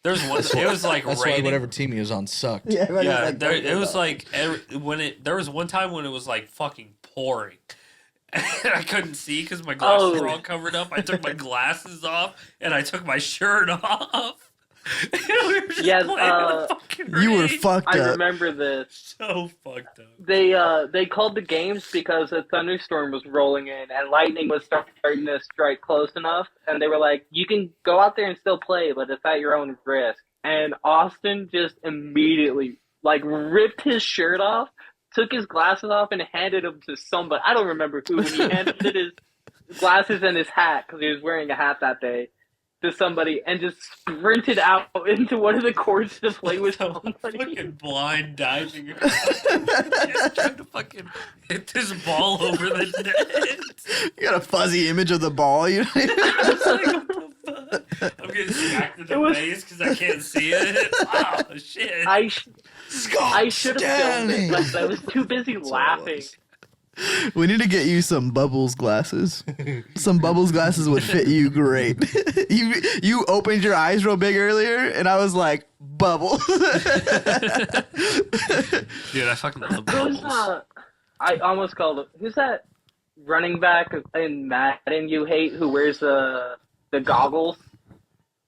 Speaker 1: There's one. It was like
Speaker 4: That's why
Speaker 1: raining.
Speaker 4: whatever team he was on sucked.
Speaker 2: Yeah,
Speaker 1: Yeah, it was like there was one time when it was like fucking pouring. And I couldn't see because my glasses were all covered up. I took my glasses off and I took my shirt off. And we were just
Speaker 3: Yes,
Speaker 1: playing in the fucking
Speaker 2: You were
Speaker 1: rain.
Speaker 2: fucked
Speaker 3: I
Speaker 2: up.
Speaker 3: remember this.
Speaker 1: So fucked up.
Speaker 3: They called the games because a thunderstorm was rolling in and lightning was starting to strike close enough, and they were like, "You can go out there and still play, but it's at your own risk." And Austin just immediately like ripped his shirt off, took his glasses off and handed them to somebody. I don't remember who. And he handed his glasses and his hat, because he was wearing a hat that day, to somebody, and just sprinted out into one of the courts to play with somebody.
Speaker 1: Fucking blind diving. Just trying to fucking hit this ball over the net.
Speaker 2: You got a fuzzy image of the ball. You
Speaker 1: It's like, what the fuck? I'm getting smacked in the face because I can't see it. Oh, shit.
Speaker 3: I
Speaker 4: Scott
Speaker 3: should have filmed it, but I was too busy laughing.
Speaker 2: We need to get you some Bubbles glasses. Some Bubbles glasses would fit you great. You opened your eyes real big earlier, and I was like, Bubbles.
Speaker 1: Dude, I fucking love
Speaker 3: Who's
Speaker 1: bubbles.
Speaker 3: I almost called him. Who's that running back in Madden you hate who wears the goggles?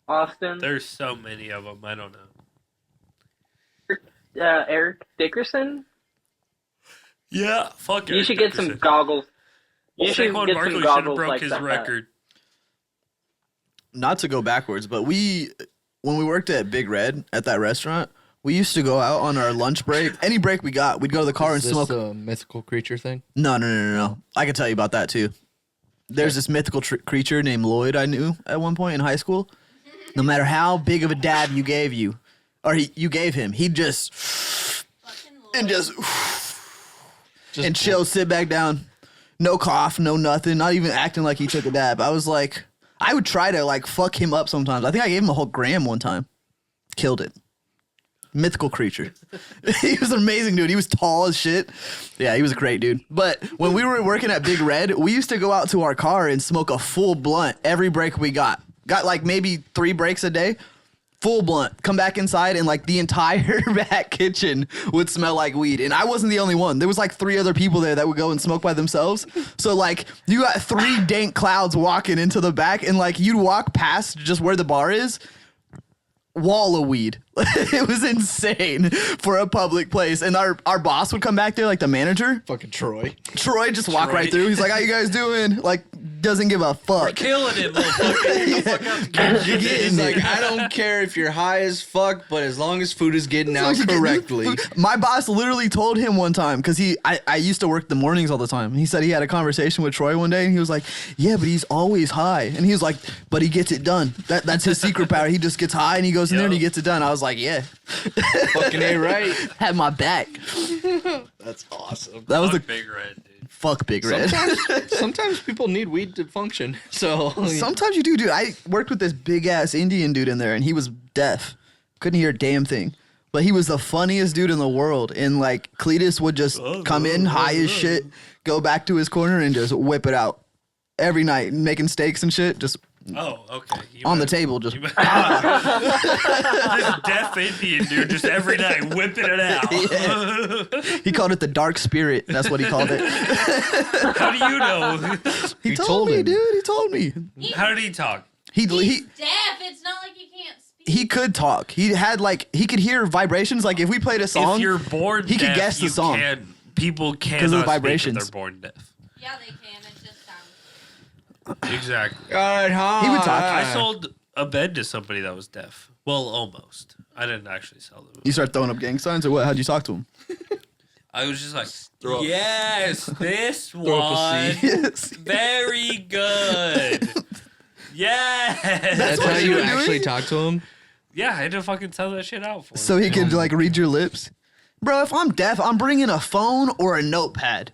Speaker 3: Austin?
Speaker 1: There's so many of them. I don't know.
Speaker 3: Eric Dickerson?
Speaker 1: Yeah, fuck
Speaker 3: You should get some goggles. You should
Speaker 1: Saquon
Speaker 3: get
Speaker 1: Barkley
Speaker 3: some
Speaker 1: should have
Speaker 3: goggles
Speaker 1: broke
Speaker 3: like
Speaker 1: his
Speaker 3: that.
Speaker 1: record.
Speaker 2: Not to go backwards, but when we worked at Big Red at that restaurant, we used to go out on our lunch break. Any break we got, we'd go to the car and
Speaker 4: Is
Speaker 2: smoke.
Speaker 4: this a mythical creature thing?
Speaker 2: No. I can tell you about that too. There's this mythical creature named Lloyd I knew at one point in high school. No matter how big of a dab you gave you gave him, he'd just
Speaker 5: Fucking
Speaker 2: and
Speaker 5: Lord.
Speaker 2: just and chill, sit back down, no cough, no nothing, not even acting like he took a dab. I was like, I would try to like fuck him up sometimes. I think I gave him a whole gram one time, killed it. Mythical creature. He was an amazing dude. He was tall as shit. Yeah, he was a great dude. But when we were working at Big Red, we used to go out to our car and smoke a full blunt every break we got. Got like maybe 3 breaks a day. Full blunt. Come back inside and like the entire back kitchen would smell like weed. And I wasn't the only one. There was like 3 other people there that would go and smoke by themselves. So like you got 3 dank clouds walking into the back, and like you'd walk past just where the bar is. Wall of weed. It was insane for a public place. And our boss would come back there, like the manager.
Speaker 4: Fucking Troy.
Speaker 2: Troy just walk
Speaker 1: Troy.
Speaker 2: right through. He's like, how you guys doing? Like, doesn't give a fuck.
Speaker 1: Killing it, motherfucker. Get the fuck out the kitchen.
Speaker 4: He's like, I don't care if you're high as fuck, but as long as food is getting out
Speaker 2: So he get-
Speaker 4: correctly.
Speaker 2: My boss literally told him one time, because I used to work the mornings all the time. He said he had a conversation with Troy one day, and he was like, yeah, but he's always high. And he was like, but he gets it done. That's his secret power. He just gets high, and he goes in there and he gets it done. I was like, yeah.
Speaker 4: Fucking A right.
Speaker 2: Had my back.
Speaker 4: That's awesome.
Speaker 2: That was
Speaker 1: Fuck
Speaker 2: the
Speaker 1: Big Red, dude.
Speaker 2: fuck Big Red.
Speaker 4: Sometimes people need weed to function. So
Speaker 2: Sometimes you do, dude. I worked with this big ass Indian dude in there, and he was deaf, couldn't hear a damn thing. But he was the funniest dude in the world. And like Cletus would just come in high as shit, go back to his corner, and just whip it out every night, making steaks and shit, just
Speaker 1: Oh, okay. You
Speaker 2: on the
Speaker 1: meant-
Speaker 2: table. Just
Speaker 1: you meant- This deaf Indian dude just every night whipping it out.
Speaker 2: he called it the dark spirit. That's what he called it.
Speaker 1: How do you know?
Speaker 2: He
Speaker 4: You
Speaker 2: told
Speaker 4: told
Speaker 2: me,
Speaker 4: him.
Speaker 2: dude. He told me.
Speaker 1: How did he talk?
Speaker 2: He
Speaker 5: He's deaf. It's not like he can't speak.
Speaker 2: he could talk. He had like he could hear vibrations. Like if we played a song,
Speaker 1: If you're born
Speaker 2: he could
Speaker 1: deaf,
Speaker 2: guess the
Speaker 1: you
Speaker 2: song.
Speaker 1: People
Speaker 2: of the
Speaker 1: cannot speak if
Speaker 2: vibrations.
Speaker 1: they're born deaf.
Speaker 5: Yeah, they can. It just sounds.
Speaker 1: Exactly.
Speaker 4: God, hi.
Speaker 2: He would talk.
Speaker 1: I sold a bed to somebody that was deaf. Well, almost. I didn't actually sell them.
Speaker 2: you start throwing up gang signs or what? How'd you talk to him?
Speaker 1: I was just like,
Speaker 4: Throw up.
Speaker 1: yes, this
Speaker 4: Throw up a
Speaker 1: one.
Speaker 4: C.
Speaker 2: Yes.
Speaker 1: Very good. Yes.
Speaker 4: That's
Speaker 2: what
Speaker 4: how
Speaker 2: you
Speaker 4: you
Speaker 2: were
Speaker 4: actually
Speaker 2: doing?
Speaker 4: talk to him.
Speaker 1: Yeah, I had to fucking tell that shit out for him.
Speaker 2: So he could like read your lips. Bro, if I'm deaf, I'm bringing a phone or a notepad.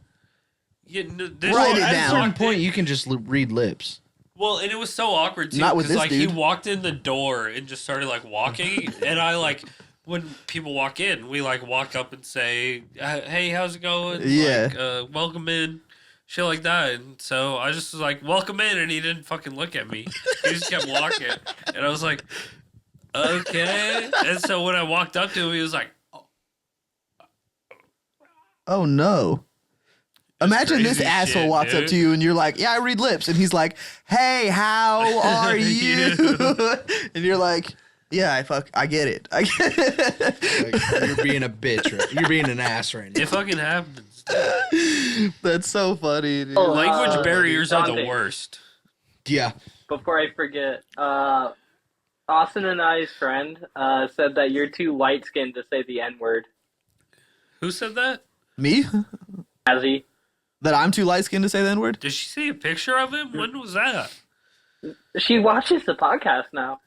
Speaker 1: Yeah, this
Speaker 2: Write it
Speaker 1: I
Speaker 2: down.
Speaker 4: At a certain
Speaker 1: walked
Speaker 4: point,
Speaker 1: in-
Speaker 4: you can just read lips.
Speaker 1: Well, and it was so awkward too.
Speaker 2: Not with
Speaker 1: 'cause,
Speaker 2: this
Speaker 1: like
Speaker 2: dude.
Speaker 1: he walked in the door and just started like walking, and I like when people walk in, we like walk up and say, "Hey, how's it going?
Speaker 2: Yeah.
Speaker 1: Like, welcome in." Shit like that, and so I just was like, "Welcome in," and he didn't fucking look at me. He just kept walking, and I was like, "Okay." And so when I walked up to him, he was like,
Speaker 2: Oh no. Imagine this
Speaker 1: crazy
Speaker 2: asshole
Speaker 1: shit,
Speaker 2: walks up
Speaker 1: dude.
Speaker 2: to you and you're like, yeah, I read lips. And he's like, hey, how are you? And you're like, yeah, I get it. I get it.
Speaker 4: Like, you're being a bitch. Right? You're being an ass right now.
Speaker 1: "It fucking happens."
Speaker 2: That's so funny, dude.
Speaker 3: Oh,
Speaker 1: Language barriers are the
Speaker 3: Dante.
Speaker 1: worst.
Speaker 4: Yeah.
Speaker 3: Before I forget, Austin and I's friend said that you're too light skinned to say the N word.
Speaker 1: Who said that?
Speaker 2: Me?
Speaker 3: Azzy.
Speaker 2: That I'm too light skinned to say the N word?
Speaker 1: Did she see a picture of him? When was that?
Speaker 3: She watches the podcast now.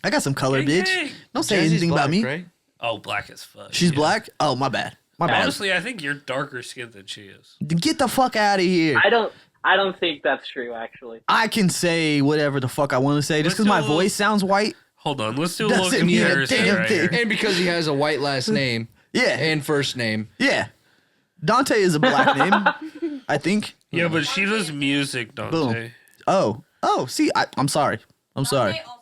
Speaker 2: I got some color,
Speaker 1: Gang,
Speaker 2: bitch.
Speaker 1: gang.
Speaker 2: Don't say
Speaker 4: Jazzy's
Speaker 2: anything about
Speaker 4: black,
Speaker 2: me.
Speaker 4: right?
Speaker 1: Oh, black as fuck.
Speaker 2: She's
Speaker 1: yeah.
Speaker 2: black? Oh, my bad. My bad.
Speaker 1: Honestly, I think you're darker skinned than she is.
Speaker 2: Get the fuck out of here.
Speaker 3: I don't think that's true, actually.
Speaker 2: I can say whatever the fuck I want to say just
Speaker 1: Let's
Speaker 2: because my
Speaker 1: do a little-
Speaker 2: voice sounds white.
Speaker 1: Hold on, let's do a
Speaker 2: Doesn't
Speaker 1: little
Speaker 2: mean a
Speaker 1: comparison
Speaker 2: damn
Speaker 1: right
Speaker 2: thing.
Speaker 1: here.
Speaker 4: And because he has a white last name
Speaker 2: Yeah.
Speaker 4: and first name.
Speaker 2: Yeah. Dante is a black name, I think.
Speaker 1: Yeah, but she does music, Dante.
Speaker 2: Boom. Oh, see, I'm sorry. I'm sorry.
Speaker 5: Dante also-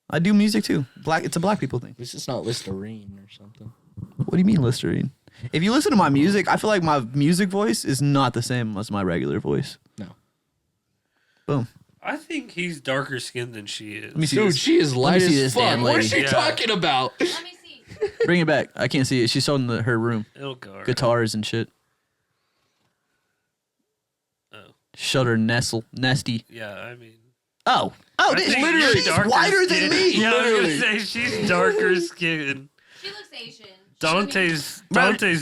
Speaker 2: I do music too. It's a black people thing.
Speaker 4: At least it's not Listerine or something.
Speaker 2: What do you mean, Listerine? If you listen to my music, I feel like my music voice is not the same as my regular voice.
Speaker 4: No.
Speaker 2: Boom.
Speaker 1: I think he's darker skinned than she is.
Speaker 2: Let me see
Speaker 4: Dude,
Speaker 2: this.
Speaker 4: she is light
Speaker 2: see
Speaker 4: as
Speaker 2: this
Speaker 4: fuck.
Speaker 2: damn
Speaker 4: What
Speaker 2: lady.
Speaker 4: is she
Speaker 1: Yeah.
Speaker 4: talking about?
Speaker 5: Let me see.
Speaker 2: Bring it back. I can't see it. She's still in her room.
Speaker 1: It'll go. Right.
Speaker 2: Guitars and shit.
Speaker 1: Oh.
Speaker 2: Shut her nesty.
Speaker 1: Yeah, I mean.
Speaker 2: Oh,
Speaker 1: I
Speaker 2: this
Speaker 1: think
Speaker 2: literally
Speaker 1: you're
Speaker 2: she's
Speaker 1: darker
Speaker 2: whiter than
Speaker 1: skinned.
Speaker 2: me.
Speaker 1: Yeah, I was
Speaker 2: literally.
Speaker 1: gonna say she's darker skinned.
Speaker 5: She looks Asian.
Speaker 1: Dante's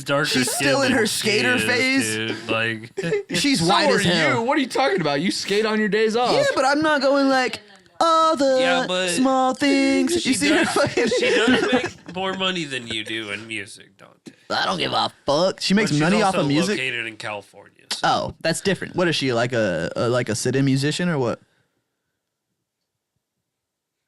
Speaker 1: darker.
Speaker 2: she's
Speaker 1: skinned
Speaker 2: still in
Speaker 1: than
Speaker 2: her
Speaker 1: she
Speaker 2: skater
Speaker 1: is,
Speaker 2: phase.
Speaker 1: dude. Like,
Speaker 2: She's
Speaker 4: So
Speaker 2: white
Speaker 4: are
Speaker 2: as hell.
Speaker 4: you. What are you talking about? You skate on your days off.
Speaker 2: Yeah, but I'm not going like all the
Speaker 1: Yeah, but
Speaker 2: small things.
Speaker 1: she
Speaker 2: You see her
Speaker 1: does-
Speaker 2: fucking.
Speaker 1: she does make more money than you do in music, Dante.
Speaker 2: I don't give a fuck. She makes
Speaker 1: But she's
Speaker 2: money off
Speaker 1: also
Speaker 2: of music.
Speaker 1: Located in California. So.
Speaker 2: Oh, that's different. What is she like a sit-in musician or what?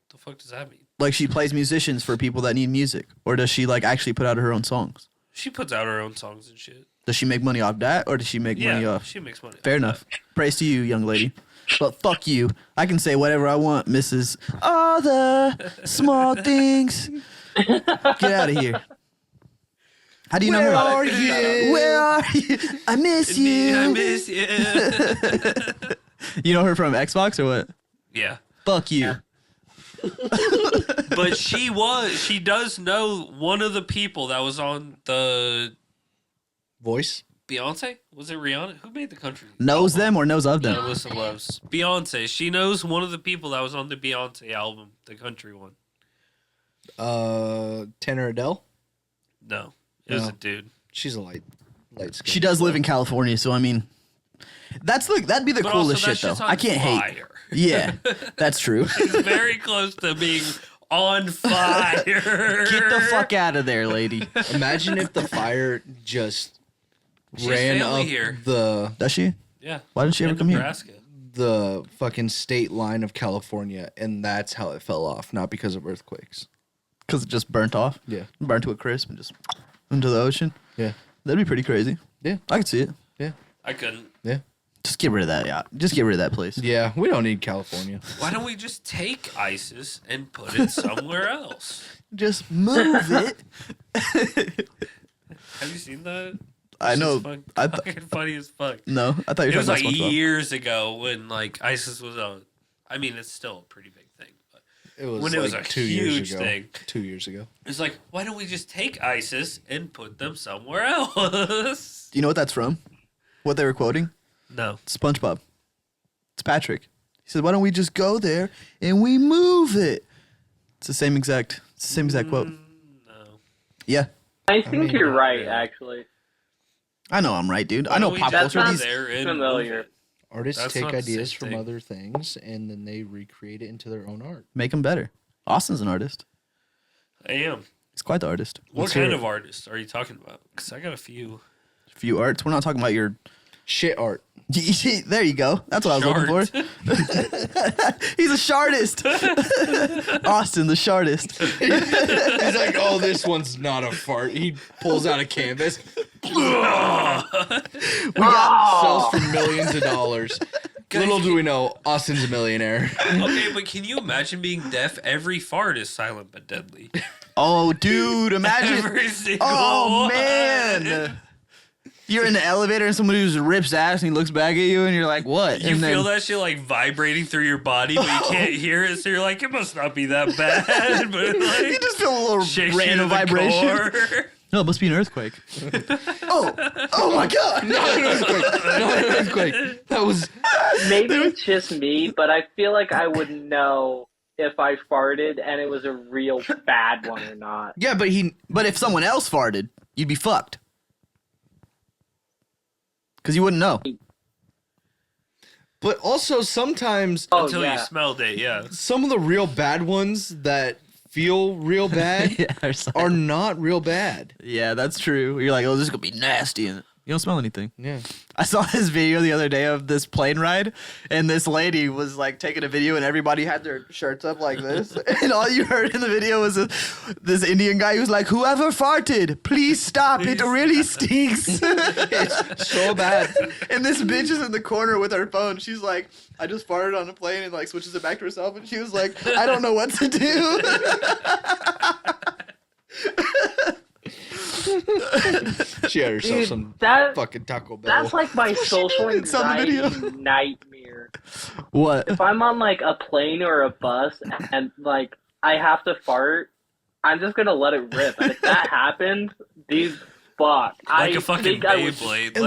Speaker 1: The fuck does that mean?
Speaker 2: Like she plays musicians for people that need music, or does she like actually put out her own songs?
Speaker 1: She puts out her own songs and shit.
Speaker 2: Does she make money off that, or does she make money
Speaker 1: Yeah,
Speaker 2: off?
Speaker 1: she makes money.
Speaker 2: Fair
Speaker 1: off
Speaker 2: enough. Praise to you, young lady. But fuck you. I can say whatever I want, Mrs. All the small things. Get out of here. How do you know her?
Speaker 4: are you?
Speaker 2: Where are you? I miss
Speaker 1: that.
Speaker 2: you.
Speaker 1: I miss you.
Speaker 2: You know her from Xbox or what?
Speaker 1: Yeah.
Speaker 2: Fuck you.
Speaker 1: But she does know one of the people that was on the
Speaker 4: Voice?
Speaker 1: Beyonce? Was it Rihanna? Who made the country?
Speaker 2: Knows them or knows of
Speaker 1: That
Speaker 2: them?
Speaker 1: Alyssa loves. Beyonce. She knows one of the people that was on the Beyonce album, the country one.
Speaker 4: Tanner Adele?
Speaker 1: No. It was
Speaker 4: No.
Speaker 1: a dude.
Speaker 4: She's a light skin.
Speaker 2: She does live in California, so I mean, that'd be the
Speaker 1: But
Speaker 2: coolest
Speaker 1: also,
Speaker 2: shit
Speaker 1: that
Speaker 2: though.
Speaker 1: shit's on
Speaker 2: I can't hate.
Speaker 1: fire.
Speaker 2: Yeah, that's true.
Speaker 1: She's very close to being on fire.
Speaker 2: Get the fuck out of there, lady.
Speaker 4: Imagine if the fire just
Speaker 1: She's
Speaker 4: ran
Speaker 1: family
Speaker 4: up
Speaker 1: here.
Speaker 2: Does she?
Speaker 1: Yeah.
Speaker 2: Why didn't she ever
Speaker 1: In
Speaker 2: come here?
Speaker 1: Nebraska.
Speaker 4: the fucking state line of California, and that's how it fell off, not because of earthquakes.
Speaker 2: Because it just burnt off.
Speaker 4: Yeah.
Speaker 2: Burnt to a crisp and just into the ocean.
Speaker 4: Yeah.
Speaker 2: That'd be pretty crazy.
Speaker 4: Yeah.
Speaker 2: I could see it.
Speaker 4: Yeah.
Speaker 1: I couldn't.
Speaker 4: Yeah.
Speaker 2: Just get rid of that. Yeah. Just get rid of that place.
Speaker 4: Yeah. We don't need California.
Speaker 1: Why don't we just take ISIS and put it somewhere else?
Speaker 2: Just move it.
Speaker 1: Have you seen that?
Speaker 2: I
Speaker 1: It's
Speaker 2: know.
Speaker 1: Fucking,
Speaker 2: I
Speaker 1: fucking funny as fuck.
Speaker 2: No, I thought you
Speaker 1: It
Speaker 2: were
Speaker 1: was
Speaker 2: talking
Speaker 1: like
Speaker 2: about SpongeBob.
Speaker 1: years ago when like ISIS was a. I mean, it's still a pretty big thing, but
Speaker 4: It was
Speaker 1: when it was a
Speaker 4: 2
Speaker 1: huge
Speaker 4: years ago.
Speaker 1: thing.
Speaker 4: 2 years ago.
Speaker 1: It's like, why don't we just take ISIS and put them somewhere else?
Speaker 2: Do you know what that's from? What they were quoting?
Speaker 1: No.
Speaker 2: SpongeBob. It's Patrick. He said, "Why don't we just go there and we move it?" It's the same exact quote.
Speaker 1: No.
Speaker 2: Yeah,
Speaker 3: I think
Speaker 4: mean,
Speaker 3: you're
Speaker 1: not
Speaker 3: right,
Speaker 1: really.
Speaker 3: actually.
Speaker 2: I know I'm right, dude.
Speaker 1: Why
Speaker 2: I know
Speaker 1: don't we
Speaker 2: pop
Speaker 1: just
Speaker 2: culture.
Speaker 1: go
Speaker 2: These
Speaker 1: there and
Speaker 3: familiar.
Speaker 1: move it?
Speaker 4: Artists
Speaker 1: That's
Speaker 4: take
Speaker 1: not the
Speaker 4: ideas
Speaker 1: same
Speaker 4: from
Speaker 1: thing.
Speaker 4: other things and then they recreate it into their own art.
Speaker 2: make them better. Austin's an artist.
Speaker 1: I am.
Speaker 2: He's quite the artist.
Speaker 1: What
Speaker 4: Let's hear
Speaker 1: kind
Speaker 4: it.
Speaker 1: of artist are you talking about? Because I got a few.
Speaker 2: Few arts. We're not talking about your.
Speaker 4: Shit art.
Speaker 2: There you go. That's what I was looking for. He's a shardist. Austin, the shardist.
Speaker 4: He's like, oh, this one's not a fart. He pulls out a canvas. Sells for millions of dollars. Little do we know, Austin's a millionaire.
Speaker 1: Okay, but can you imagine being deaf? Every fart is silent but deadly.
Speaker 2: Oh, dude, imagine.
Speaker 1: Every single
Speaker 2: Oh
Speaker 1: one.
Speaker 2: man. You're in the elevator and somebody just rips ass and he looks back at you and you're like, what?
Speaker 1: You
Speaker 2: and
Speaker 1: feel that shit like vibrating through your body, but you can't hear it, so you're like, it must not be that bad. But
Speaker 2: You
Speaker 1: like,
Speaker 2: just feel a little
Speaker 1: shakes you
Speaker 2: random
Speaker 1: to the
Speaker 2: vibration.
Speaker 1: core.
Speaker 2: No, it must be an earthquake. oh my god.
Speaker 4: Not an earthquake. Not an earthquake. That was.
Speaker 3: Maybe it's just me, but I feel like I would know if I farted and it was a real bad one or not.
Speaker 4: Yeah, but he.
Speaker 2: But if someone else farted, you'd be fucked. because you wouldn't know.
Speaker 4: But also sometimes
Speaker 3: Oh,
Speaker 1: Until
Speaker 3: yeah.
Speaker 1: you smelled it, yeah.
Speaker 4: some of the real bad ones that feel real bad are not real bad.
Speaker 2: Yeah, that's true. You're like, oh, this is gonna be nasty, and you don't smell anything.
Speaker 4: Yeah.
Speaker 2: I saw this video the other day of this plane ride, and this lady was like taking a video, and everybody had their shirts up like this, and all you heard in the video was this Indian guy who was like, "Whoever farted, please stop! It really stinks."
Speaker 4: It's so bad.
Speaker 2: And this bitch is in the corner with her phone. She's like, "I just farted on a plane," and like switches it back to herself, and she was like, "I don't know what to do."
Speaker 4: She had herself
Speaker 3: Dude,
Speaker 4: some
Speaker 3: that
Speaker 4: fucking Taco Bell.
Speaker 3: that's like my social
Speaker 2: It's on the video.
Speaker 3: anxiety nightmare.
Speaker 2: What?
Speaker 3: If I'm on like a plane or a bus and like I have to fart, I'm just gonna let it rip. And if that happens, dude, fuck.
Speaker 1: Like
Speaker 3: I
Speaker 1: a fucking
Speaker 3: think I would.
Speaker 1: Beyblade.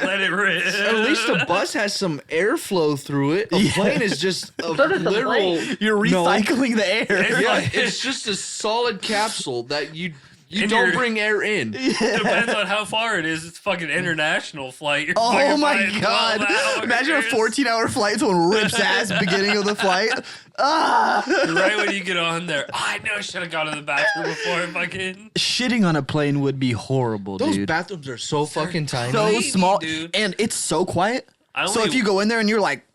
Speaker 1: Let it rip.
Speaker 4: At least a bus has some airflow through it. A
Speaker 2: Yeah.
Speaker 4: plane is just a
Speaker 3: So does the
Speaker 4: literal.
Speaker 3: plane.
Speaker 2: You're
Speaker 4: No.
Speaker 2: recycling the air.
Speaker 4: Yeah, it's just a solid capsule that you
Speaker 1: And
Speaker 4: don't
Speaker 1: you're-
Speaker 4: bring air in.
Speaker 1: Depends on how far it is. It's fucking international flight. You're
Speaker 2: Oh
Speaker 1: fucking
Speaker 2: my
Speaker 1: flying 12
Speaker 2: god!
Speaker 1: hours.
Speaker 2: Imagine a 14-hour flight, someone rips ass beginning of the flight. Ah!
Speaker 1: Right when you get on there, I know I should have gone to the bathroom before I fucking.
Speaker 2: Shitting on a plane would be horrible,
Speaker 4: Those
Speaker 2: dude.
Speaker 4: bathrooms are so fucking tiny.
Speaker 2: So
Speaker 1: tiny,
Speaker 2: small,
Speaker 1: dude.
Speaker 2: and it's so quiet.
Speaker 1: I
Speaker 2: So
Speaker 1: only-
Speaker 2: if you go in there and you're like,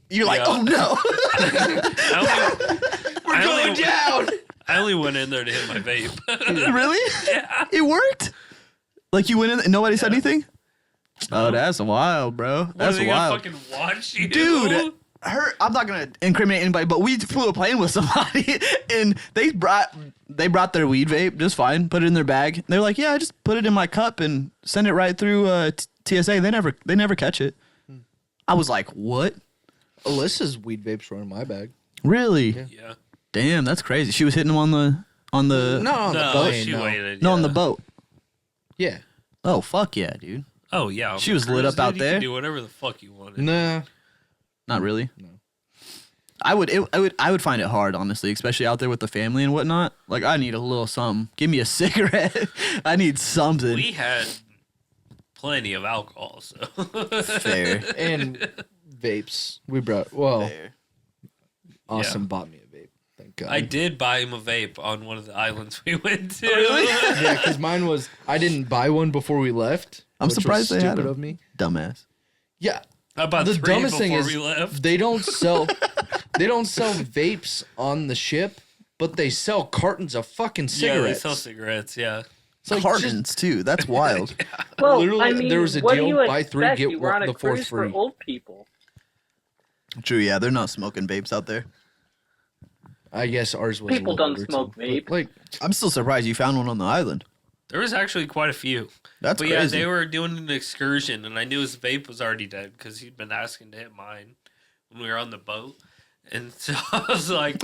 Speaker 1: Yeah.
Speaker 2: oh no,
Speaker 1: We're
Speaker 4: going down.
Speaker 1: I only went in there to hit my vape.
Speaker 2: really?
Speaker 1: Yeah.
Speaker 2: It worked. Like you went in and nobody said anything. Oh, that's wild, bro.
Speaker 1: What,
Speaker 2: That's
Speaker 1: are they gonna
Speaker 2: wild,
Speaker 1: fucking watch you?
Speaker 2: dude. I'm not gonna incriminate anybody, but we flew a plane with somebody, and they brought their weed vape just fine, put it in their bag. They're like, yeah, I just put it in my cup and send it right through TSA. They never catch it. I was like, what?
Speaker 4: Alyssa's weed vapes were in my bag.
Speaker 2: Really?
Speaker 1: Yeah.
Speaker 2: Damn, that's crazy. She was hitting them on the
Speaker 4: No, on the
Speaker 1: No,
Speaker 4: plane.
Speaker 1: she
Speaker 4: no.
Speaker 1: waited.
Speaker 2: no, on
Speaker 1: yeah.
Speaker 2: the boat.
Speaker 4: Yeah.
Speaker 2: Oh fuck yeah, dude.
Speaker 1: Oh yeah. on
Speaker 2: She
Speaker 1: the
Speaker 2: was lit
Speaker 1: cruise,
Speaker 2: up out
Speaker 1: dude, you
Speaker 2: there.
Speaker 1: can do whatever the fuck you wanted.
Speaker 4: Nah.
Speaker 2: Not really.
Speaker 4: No.
Speaker 2: I would find it hard, honestly, especially out there with the family and whatnot. Like, I need a little something. Give me a cigarette. I need something.
Speaker 1: We had plenty of alcohol, so
Speaker 2: Fair.
Speaker 4: And vapes. We brought. Well,
Speaker 2: Fair.
Speaker 4: Austin bought me a vape. Thank God.
Speaker 1: I did buy him a vape on one of the islands we went to.
Speaker 2: Really?
Speaker 4: Yeah, because mine was. I didn't buy one before we left.
Speaker 2: I'm
Speaker 4: which was
Speaker 2: surprised they had
Speaker 4: stupid
Speaker 2: them.
Speaker 4: of me.
Speaker 2: Dumbass.
Speaker 4: Yeah.
Speaker 1: I bought
Speaker 4: The
Speaker 1: three
Speaker 4: dumbest thing
Speaker 1: before
Speaker 4: is
Speaker 1: we left.
Speaker 4: they don't sell. They don't sell vapes on the ship, but they sell cartons of fucking
Speaker 1: Yeah, they
Speaker 4: cigarettes.
Speaker 1: sell cigarettes. Yeah.
Speaker 4: It's like
Speaker 2: Cartons, too. That's wild.
Speaker 3: Well,
Speaker 4: Literally,
Speaker 3: I mean,
Speaker 4: there was a
Speaker 3: what
Speaker 4: deal,
Speaker 3: do you
Speaker 4: buy three,
Speaker 3: expect?
Speaker 4: get
Speaker 3: You were on a
Speaker 4: the fourth
Speaker 3: cruise
Speaker 4: free.
Speaker 3: for old people.
Speaker 2: True, yeah. They're not smoking vapes out there.
Speaker 4: I guess ours was.
Speaker 3: People
Speaker 4: a little
Speaker 3: don't
Speaker 4: older,
Speaker 3: smoke
Speaker 4: too.
Speaker 3: vape.
Speaker 4: But, like,
Speaker 2: I'm still surprised you found one on the island.
Speaker 1: There was actually quite a few.
Speaker 2: That's
Speaker 1: But
Speaker 2: crazy.
Speaker 1: yeah, they were doing an excursion, and I knew his vape was already dead because he'd been asking to hit mine when we were on the boat. And so I was like,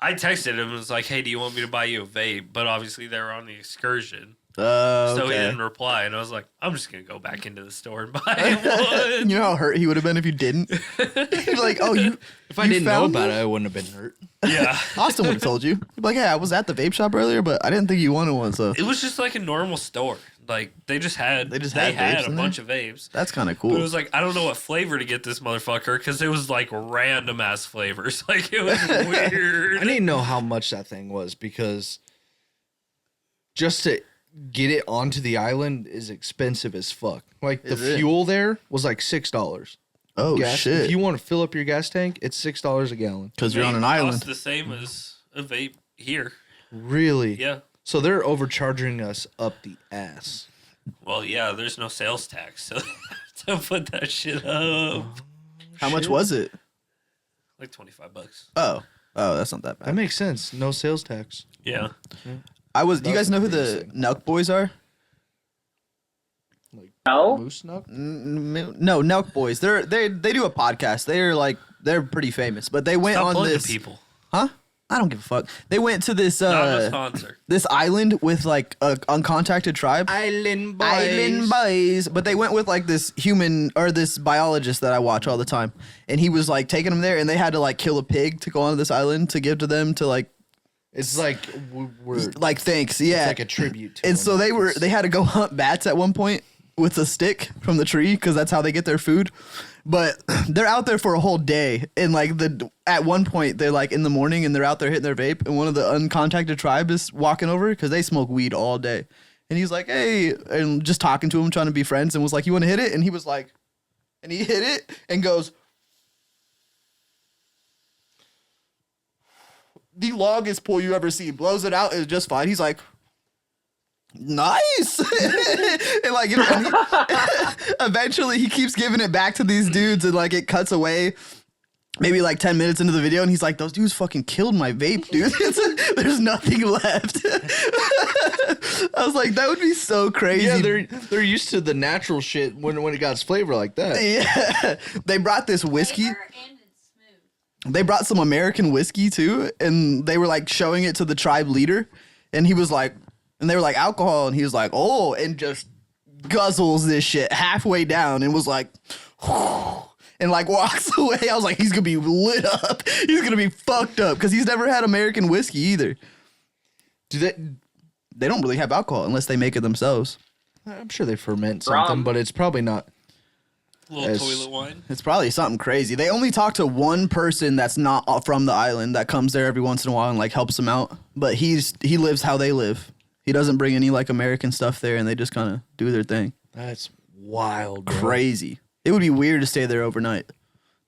Speaker 1: I texted him and was like, hey, do you want me to buy you a vape? But obviously they were on the excursion. So he
Speaker 2: okay.
Speaker 1: didn't reply. And I was like, I'm just going to go back into the store and buy one.
Speaker 2: You know how hurt he would have been if you didn't? He'd be like, oh, you.
Speaker 4: if I
Speaker 2: you
Speaker 4: didn't know
Speaker 2: found
Speaker 4: about
Speaker 2: one?
Speaker 4: it, I wouldn't have been hurt.
Speaker 1: Yeah.
Speaker 2: Austin would have told you. He'd be like, yeah, I was at the vape shop earlier, but I didn't think you wanted one, so.
Speaker 1: It was just like a normal store. Like they just had
Speaker 2: They just had vapes
Speaker 1: a
Speaker 2: in
Speaker 1: bunch of vapes.
Speaker 2: That's kind of
Speaker 1: But it
Speaker 2: cool.
Speaker 1: was like I don't know what flavor to get this motherfucker because it was like random ass flavors. Like it was weird.
Speaker 4: I need to know how much that thing was because just to get it onto the island is expensive as fuck. Like the
Speaker 2: Is it?
Speaker 4: fuel there was like $6.
Speaker 2: Oh,
Speaker 4: Gas.
Speaker 2: shit.
Speaker 4: If you want to fill up your gas tank, it's $6 a gallon.
Speaker 2: Because you're on an
Speaker 1: Vape
Speaker 2: island.
Speaker 1: costs the same as a vape here.
Speaker 4: Really?
Speaker 1: Yeah.
Speaker 4: So they're overcharging us up the ass.
Speaker 1: Well, yeah. There's no sales tax, so they have to put that shit up.
Speaker 2: How much
Speaker 4: Shit.
Speaker 2: was it?
Speaker 1: Like $25.
Speaker 2: Oh, that's not that
Speaker 4: That
Speaker 2: bad.
Speaker 4: makes sense. No sales tax.
Speaker 1: Yeah.
Speaker 2: Do you guys know who the
Speaker 4: Amazing.
Speaker 2: Nelk boys are?
Speaker 3: No?
Speaker 4: Moose snuck?
Speaker 2: No, Nelk boys. They do a podcast. They're pretty famous, but they went
Speaker 1: Stop
Speaker 2: on
Speaker 1: plugging
Speaker 2: this.
Speaker 1: people.
Speaker 2: Huh? I don't give a fuck. They went to this
Speaker 1: Not a sponsor.
Speaker 2: this island with like a uncontacted tribe.
Speaker 4: Island boys.
Speaker 2: Island boys, but they went with like this human or this biologist that I watch all the time, and he was like taking them there, and they had to like kill a pig to go onto this island to give to them to like
Speaker 4: It's like we're
Speaker 2: thanks, yeah,
Speaker 4: it's like a tribute to
Speaker 2: and
Speaker 4: them.
Speaker 2: so they had to go hunt bats at one point with a stick from the tree because that's how they get their food. But they're out there for a whole day, and like at one point they're like in the morning and they're out there hitting their vape, and one of the uncontacted tribe is walking over because they smoke weed all day, and he's like, "Hey," and just talking to him, trying to be friends, and was like, "You want to hit it?" And he was like, and he hit it and goes, "The longest pull you ever see," blows it out, is just fine. He's like, nice. And like, you know, and eventually he keeps giving it back to these dudes, and like it cuts away maybe like 10 minutes into the video, and he's like, those dudes fucking killed my vape, dude. There's nothing left. I was like, that would be so crazy.
Speaker 4: Yeah, they're used to the natural shit when it got its flavor like that.
Speaker 2: Yeah. They brought this whiskey.
Speaker 5: Flavor and it's smooth.
Speaker 2: They brought some American whiskey too, and they were like showing it to the tribe leader, and he was like, and they were like, alcohol, and he was like, oh, and just guzzles this shit halfway down and was like, and like walks away. I was like, he's gonna be lit up. He's gonna be fucked up because he's never had American whiskey either.
Speaker 4: Do they?
Speaker 2: They don't really have alcohol unless they make it themselves.
Speaker 4: I'm sure they ferment something,
Speaker 3: Rum.
Speaker 4: but it's probably not.
Speaker 1: Little
Speaker 4: As-
Speaker 1: toilet wine.
Speaker 2: It's probably something crazy. They only talk to one person that's not from the island that comes there every once in a while and like helps them out. But he lives how they live. He doesn't bring any like American stuff there, and they just kind of do their thing.
Speaker 4: That's wild. Bro.
Speaker 2: Crazy. It would be weird to stay there overnight.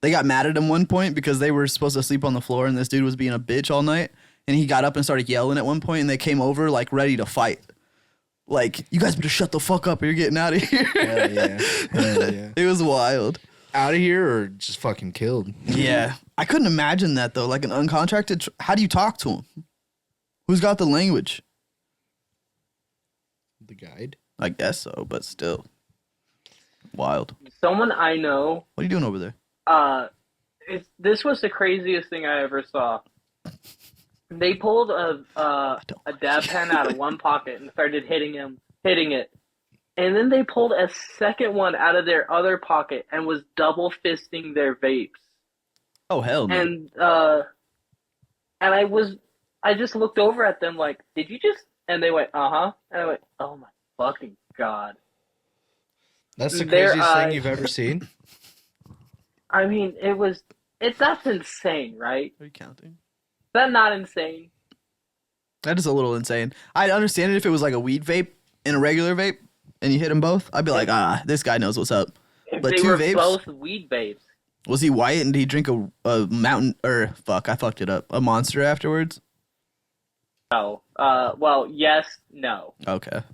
Speaker 2: They got mad at him one point because they were supposed to sleep on the floor, and this dude was being a bitch all night. And he got up and started yelling at one point, and they came over like ready to fight. Like, you guys better shut the fuck up or you're getting out of here.
Speaker 4: Hell yeah. Hell yeah.
Speaker 2: It was wild.
Speaker 4: Out of here or just fucking killed.
Speaker 2: Yeah. I couldn't imagine that though. Like an uncontracted. How do you talk to him? Who's got the language?
Speaker 4: The guide.
Speaker 2: I guess so, but still. Wild.
Speaker 3: Someone I know,
Speaker 2: What are you doing over there?
Speaker 3: this was the craziest thing I ever saw. They pulled a dab pen out of one pocket and started hitting it. And then they pulled a second one out of their other pocket and was double fisting their vapes.
Speaker 2: Oh, hell no.
Speaker 3: And I just looked over at them like, did you just? And they went, uh-huh. And I went, oh my fucking God.
Speaker 4: That's the
Speaker 3: Their
Speaker 4: craziest thing
Speaker 3: eyes-
Speaker 4: you've ever seen.
Speaker 3: I mean, that's insane, right?
Speaker 2: Are you counting?
Speaker 3: Is that not insane?
Speaker 2: That is a little insane. I'd understand it if it was like a weed vape and a regular vape, and you hit them both. I'd be like, this guy knows what's up.
Speaker 3: If
Speaker 2: But
Speaker 3: they
Speaker 2: two
Speaker 3: were
Speaker 2: vapes?
Speaker 3: both weed vapes.
Speaker 2: Was he white and did he drink a mountain, or fuck, I fucked it up, a Monster afterwards?
Speaker 3: No. Well, yes, no.
Speaker 2: Okay.
Speaker 4: Of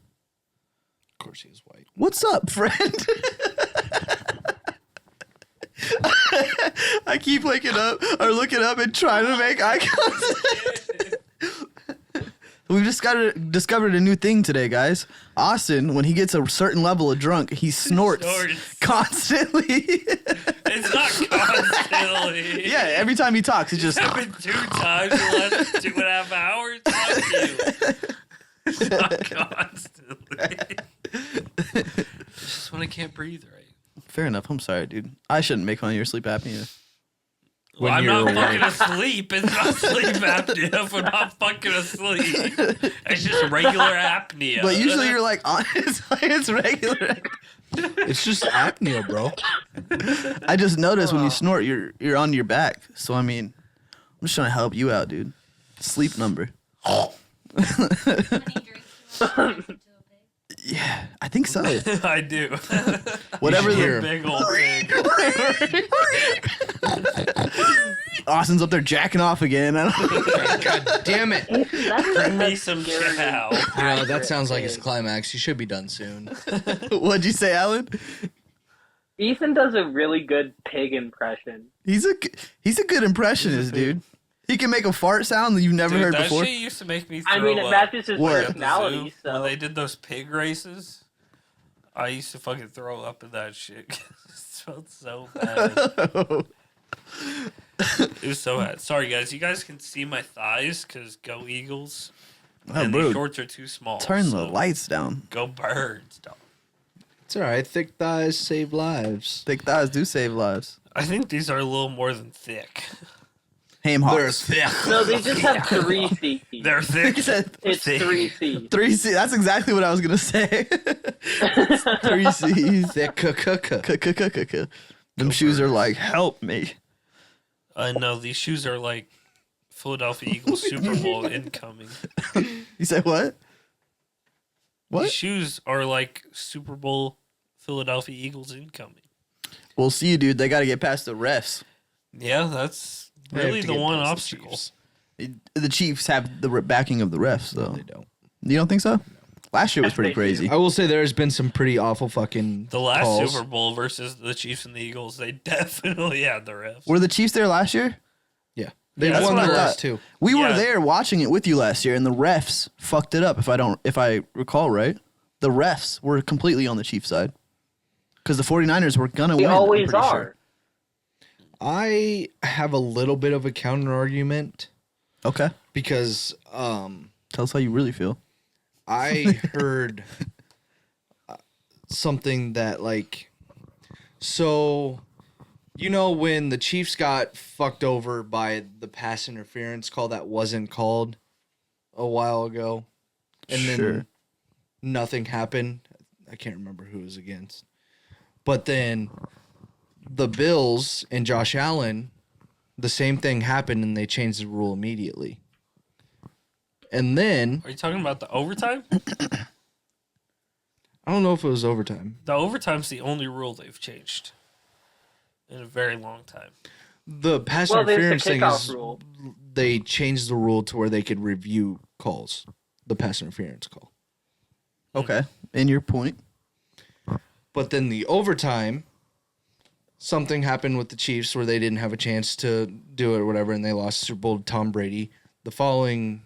Speaker 4: course he is white.
Speaker 2: What's up, friend? I keep looking up and trying to make eye contact. We've just discovered a new thing today, guys. Austin, when he gets a certain level of drunk, he snorts constantly.
Speaker 1: It's not constantly.
Speaker 2: Yeah, every time he talks, it just...
Speaker 1: It's happened 2 times in the last 2.5 hours. Fuck you. It's not constantly. It's just when I can't breathe right.
Speaker 2: Fair enough. I'm sorry, dude. I shouldn't make fun of your sleep apnea.
Speaker 1: Well,
Speaker 4: When
Speaker 1: I'm not
Speaker 4: you're
Speaker 1: fucking asleep. It's not sleep apnea if I'm not fucking asleep. It's just regular apnea.
Speaker 2: But usually you're like, it's regular.
Speaker 4: It's just apnea, bro.
Speaker 2: I just noticed when you snort, you're on your back. So I mean, I'm just trying to help you out, dude. Sleep number.
Speaker 5: How many drinks do you want to turn into a pig?
Speaker 2: Yeah, I think so.
Speaker 1: I do.
Speaker 2: Whatever
Speaker 4: should
Speaker 2: the
Speaker 4: hear him.
Speaker 1: Big old thing.
Speaker 2: Austin's up there jacking off again.
Speaker 4: God damn it.
Speaker 1: Bring me some chow.
Speaker 4: Yeah, that sounds like his climax. He should be done soon.
Speaker 2: What'd you say, Alan?
Speaker 3: Ethan does a really good pig impression.
Speaker 2: He's a good impressionist, dude. He can make a fart sound that you've never heard
Speaker 1: that
Speaker 2: before.
Speaker 1: shit used to make me throw
Speaker 3: I mean, it
Speaker 1: up.
Speaker 3: matches his
Speaker 2: What?
Speaker 1: At the
Speaker 3: personality,
Speaker 1: zoo,
Speaker 3: so.
Speaker 1: when they did those pig races, I used to fucking throw up in that shit. It smelled so bad. It was so bad. Sorry, guys. You guys can see my thighs because go Eagles.
Speaker 2: Oh,
Speaker 1: And
Speaker 2: bro,
Speaker 1: the shorts are too small.
Speaker 2: turn the
Speaker 1: so
Speaker 2: lights down.
Speaker 1: Go Birds, dog.
Speaker 4: It's all right. Thick thighs save lives.
Speaker 2: Thick thighs do save lives.
Speaker 1: I think these are a little more than thick.
Speaker 2: Ham
Speaker 4: They're
Speaker 2: hocks.
Speaker 4: thick.
Speaker 3: No, they just have 3 C's.
Speaker 1: They're thick.
Speaker 2: He said
Speaker 3: It's
Speaker 1: thick.
Speaker 3: 3 C's.
Speaker 2: 3C. That's exactly what I was gonna say. 3 C's.
Speaker 4: Thick.
Speaker 2: Them shoes are like, help me.
Speaker 1: I know these shoes are like Philadelphia Eagles Super Bowl incoming.
Speaker 2: You said what? What?
Speaker 1: These shoes are like Super Bowl Philadelphia Eagles incoming.
Speaker 2: We'll see, dude. They got to get past the refs.
Speaker 1: Yeah, that's
Speaker 4: They have
Speaker 1: really
Speaker 4: to
Speaker 1: the
Speaker 4: get
Speaker 1: one
Speaker 4: past the
Speaker 1: obstacle.
Speaker 4: Chiefs.
Speaker 2: The Chiefs have the backing of the refs, though.
Speaker 4: They don't.
Speaker 2: You don't think so? Last year was
Speaker 3: Yes,
Speaker 2: pretty
Speaker 3: they do.
Speaker 2: crazy.
Speaker 4: I will say there's been some pretty awful fucking
Speaker 1: The last
Speaker 4: calls.
Speaker 1: Super Bowl versus the Chiefs and the Eagles, they definitely had the refs.
Speaker 2: Were the Chiefs there last year?
Speaker 4: Yeah. They
Speaker 1: Yeah, that's
Speaker 4: won
Speaker 1: what
Speaker 4: the
Speaker 1: I
Speaker 4: last
Speaker 2: thought.
Speaker 4: two.
Speaker 2: We were
Speaker 1: Yeah.
Speaker 2: there watching it with you last year, and the refs fucked it up. If I recall right, the refs were completely on the Chiefs side because the 49ers were gonna
Speaker 3: They
Speaker 2: win. I'm
Speaker 3: always
Speaker 2: pretty
Speaker 3: are.
Speaker 2: sure.
Speaker 4: I have a little bit of a counter argument
Speaker 2: Okay,
Speaker 4: because
Speaker 2: tell us how you really feel.
Speaker 4: I heard something that so when the Chiefs got fucked over by the pass interference call that wasn't called a while ago, and then
Speaker 2: Sure.
Speaker 4: nothing happened. I can't remember who it was against, but then the Bills and Josh Allen, the same thing happened, and they changed the rule immediately. And then
Speaker 1: Are you talking about the overtime?
Speaker 4: I don't know if it was overtime.
Speaker 1: The overtime's the only rule they've changed in a very long time.
Speaker 4: The pass
Speaker 3: Well, there's
Speaker 4: interference
Speaker 3: the
Speaker 4: thing
Speaker 3: kickoff
Speaker 4: is
Speaker 3: rule.
Speaker 4: they changed the rule to where they could review calls, the pass interference call.
Speaker 2: Okay, and your point.
Speaker 4: But then the overtime, something happened with the Chiefs where they didn't have a chance to do it or whatever, and they lost the Super Bowl to Tom Brady. The following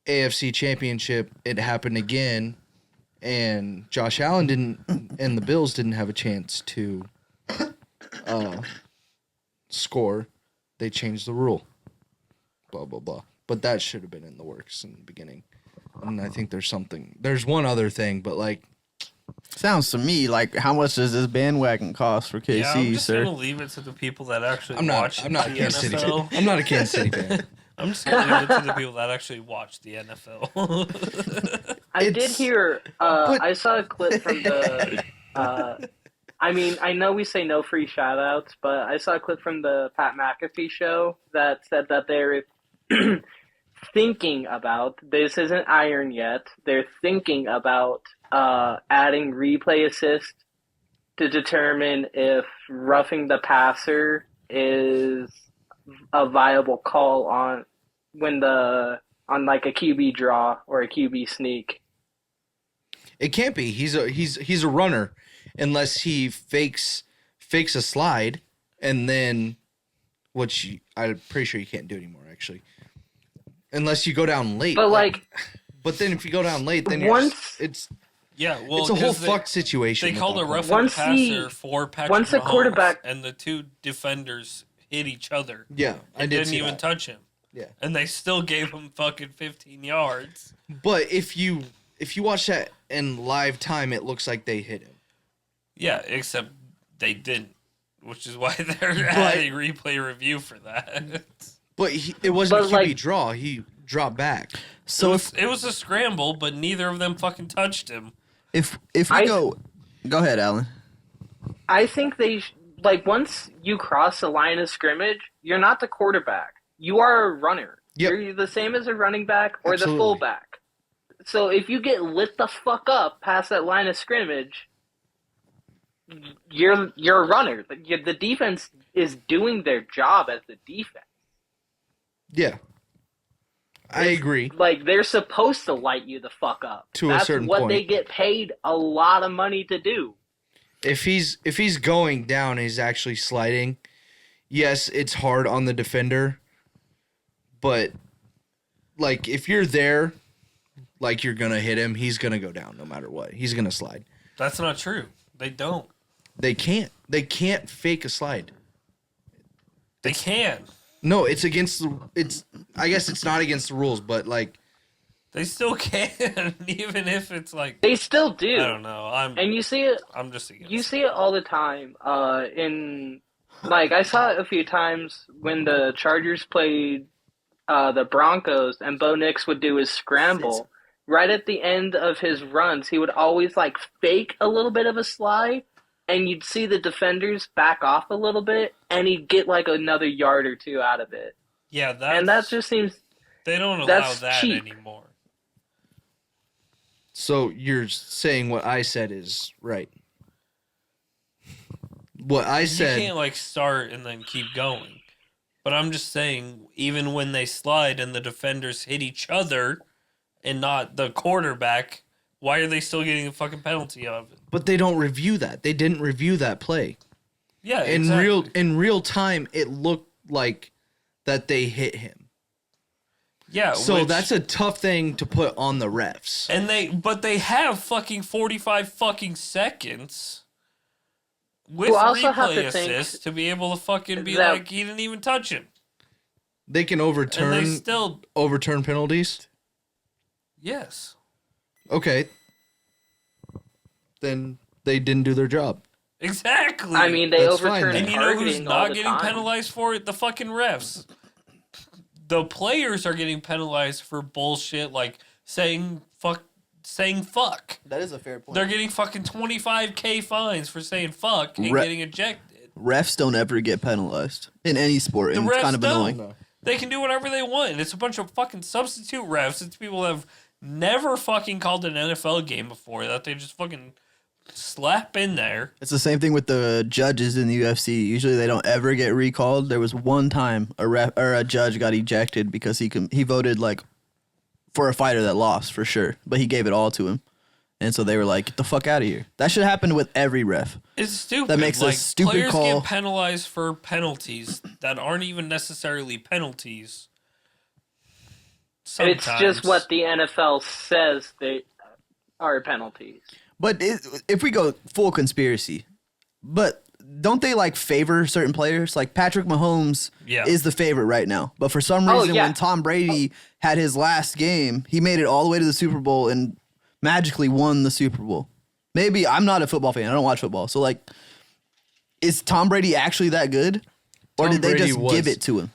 Speaker 4: AFC Championship, it happened again, and Josh Allen didn't, and the Bills didn't have a chance to score. They changed the rule. Blah blah blah. But that should have been in the works in the beginning. And I think there's one other thing, but
Speaker 2: Sounds to me like how much does this bandwagon cost for KC,
Speaker 1: Yeah, I'm just
Speaker 2: sir?
Speaker 1: gonna leave it to the people that actually
Speaker 4: I'm
Speaker 1: watch
Speaker 4: not a
Speaker 1: the
Speaker 4: Kansas City fan.
Speaker 1: NFL.
Speaker 4: I'm not a Kansas City fan.
Speaker 1: I'm just gonna leave it to the people that actually watch the NFL.
Speaker 3: I did
Speaker 4: It's-
Speaker 3: hear.
Speaker 4: but-
Speaker 3: I saw a clip from the. I mean, I know we say no free shoutouts, but I saw a clip from the Pat McAfee show that said that they're thinking about. This isn't iron yet. They're thinking about adding replay assist to determine if roughing the passer is a viable call on like a QB draw or a QB sneak.
Speaker 4: It can't be. He's a runner unless he fakes a slide and then I'm pretty sure you can't do anymore actually. Unless you go down late. But then if you go down late then it's
Speaker 1: yeah, well,
Speaker 4: it's a whole
Speaker 1: 'cause
Speaker 4: fucked situation.
Speaker 1: They
Speaker 4: at
Speaker 1: called
Speaker 4: that
Speaker 1: a
Speaker 4: point.
Speaker 1: roughing
Speaker 3: Once
Speaker 1: passer
Speaker 3: the-
Speaker 1: for Patrick
Speaker 3: once the
Speaker 1: Mahomes,
Speaker 3: quarterback-
Speaker 1: and the two defenders hit each other.
Speaker 4: Yeah, I
Speaker 1: And
Speaker 4: did
Speaker 1: didn't
Speaker 4: see
Speaker 1: even
Speaker 4: that.
Speaker 1: touch him.
Speaker 4: Yeah.
Speaker 1: And they still gave him fucking 15 yards.
Speaker 4: But if you watch that in live time, it looks like they hit him.
Speaker 1: Yeah, except they didn't, which is why they're adding replay review for that.
Speaker 4: But it wasn't
Speaker 3: But,
Speaker 4: a QB draw. He dropped back.
Speaker 2: So
Speaker 1: It was a scramble, but neither of them fucking touched him.
Speaker 2: if we go ahead, Alan.
Speaker 3: I think once you cross the line of scrimmage, you're not the quarterback. You are a runner.
Speaker 4: Yep.
Speaker 3: You're the same as a running back or
Speaker 4: Absolutely.
Speaker 3: the fullback. So if you get lit the fuck up past that line of scrimmage, you're a runner. The defense is doing their job as the defense.
Speaker 4: Yeah. I agree.
Speaker 3: Like, they're supposed to light you the fuck up.
Speaker 4: To a
Speaker 3: That's
Speaker 4: certain
Speaker 3: what
Speaker 4: point.
Speaker 3: they get paid a lot of money to do.
Speaker 4: If he's going down and he's actually sliding, yes, it's hard on the defender. But if you're there, you're gonna hit him, he's gonna go down no matter what. He's gonna slide.
Speaker 1: That's not true. They don't.
Speaker 4: They can't. They can't fake a slide.
Speaker 1: They can.
Speaker 4: No, it's against the. It's. I guess it's not against the rules, but
Speaker 1: They still can, even if it's like
Speaker 3: They still do.
Speaker 1: I don't know.
Speaker 3: And you see it
Speaker 1: I'm just against.
Speaker 3: You see it all the time in Like I saw it a few times when the Chargers played the Broncos, and Bo Nix would do his scramble. Right at the end of his runs, he would always like fake a little bit of a slide, and you'd see the defenders back off a little bit, and he'd get like another yard or two out of it.
Speaker 1: Yeah,
Speaker 3: And that just seems
Speaker 1: they don't allow
Speaker 3: that's
Speaker 1: that
Speaker 3: cheap.
Speaker 1: anymore.
Speaker 4: So you're saying what I said is right. What I
Speaker 1: You
Speaker 4: said.
Speaker 1: can't like start and then keep going. But I'm just saying, even when they slide and the defenders hit each other and not the quarterback, why are they still getting a fucking penalty of it?
Speaker 4: But they don't review that. They didn't review that play.
Speaker 1: Yeah,
Speaker 4: In
Speaker 1: exactly.
Speaker 4: real time, it looked like that they hit him.
Speaker 1: Yeah,
Speaker 4: So that's a tough thing to put on the refs.
Speaker 1: but they have fucking 45 fucking seconds with
Speaker 3: Well, I also have
Speaker 1: replay
Speaker 3: to think
Speaker 1: assist to be able to fucking be
Speaker 3: that-
Speaker 1: like, he didn't even touch him.
Speaker 4: They can
Speaker 1: And
Speaker 4: overturn
Speaker 1: they still,
Speaker 4: overturn penalties.
Speaker 1: yes.
Speaker 4: Okay. Then they didn't do their job.
Speaker 1: Exactly.
Speaker 3: I mean, they
Speaker 4: That's fine
Speaker 3: overturn
Speaker 4: then.
Speaker 1: and you know who's
Speaker 3: targeting all
Speaker 1: not
Speaker 3: the
Speaker 1: getting
Speaker 3: time.
Speaker 1: penalized for it? The fucking refs. The players are getting penalized for bullshit like saying fuck.
Speaker 2: That is a fair point.
Speaker 1: They're getting fucking 25K fines for saying fuck and
Speaker 2: Re-
Speaker 1: getting ejected.
Speaker 2: Refs don't ever get penalized in any sport,
Speaker 1: The
Speaker 2: and it's
Speaker 1: refs
Speaker 2: kind of
Speaker 1: don't.
Speaker 2: annoying.
Speaker 1: They can do whatever they want. And it's a bunch of fucking substitute refs. It's people that have never fucking called an NFL game before that they just fucking slap in there.
Speaker 2: It's the same thing with the judges in the UFC. Usually they don't ever get recalled. There was one time a judge got ejected because he voted like for a fighter that lost for sure, but he gave it all to him. And so they were like, get the fuck out of here. That should happen with every ref.
Speaker 1: It's stupid.
Speaker 2: That makes a
Speaker 1: like,
Speaker 2: stupid
Speaker 1: players
Speaker 2: call.
Speaker 1: get penalized for penalties that aren't even necessarily penalties.
Speaker 3: It's
Speaker 1: Sometimes.
Speaker 3: just what the NFL says they are penalties.
Speaker 2: But if we go full conspiracy, but don't they like favor certain players? Like Patrick Mahomes
Speaker 1: Yeah.
Speaker 2: is the favorite right now. But for some
Speaker 3: Oh,
Speaker 2: reason,
Speaker 3: yeah.
Speaker 2: when Tom Brady had his last game, he made it all the way to the Super Bowl and magically won the Super Bowl. Maybe I'm not a football fan. I don't watch football. So like, is Tom Brady actually that good? Or
Speaker 4: Tom
Speaker 2: did they
Speaker 4: Brady
Speaker 2: just
Speaker 4: was.
Speaker 2: give it to him?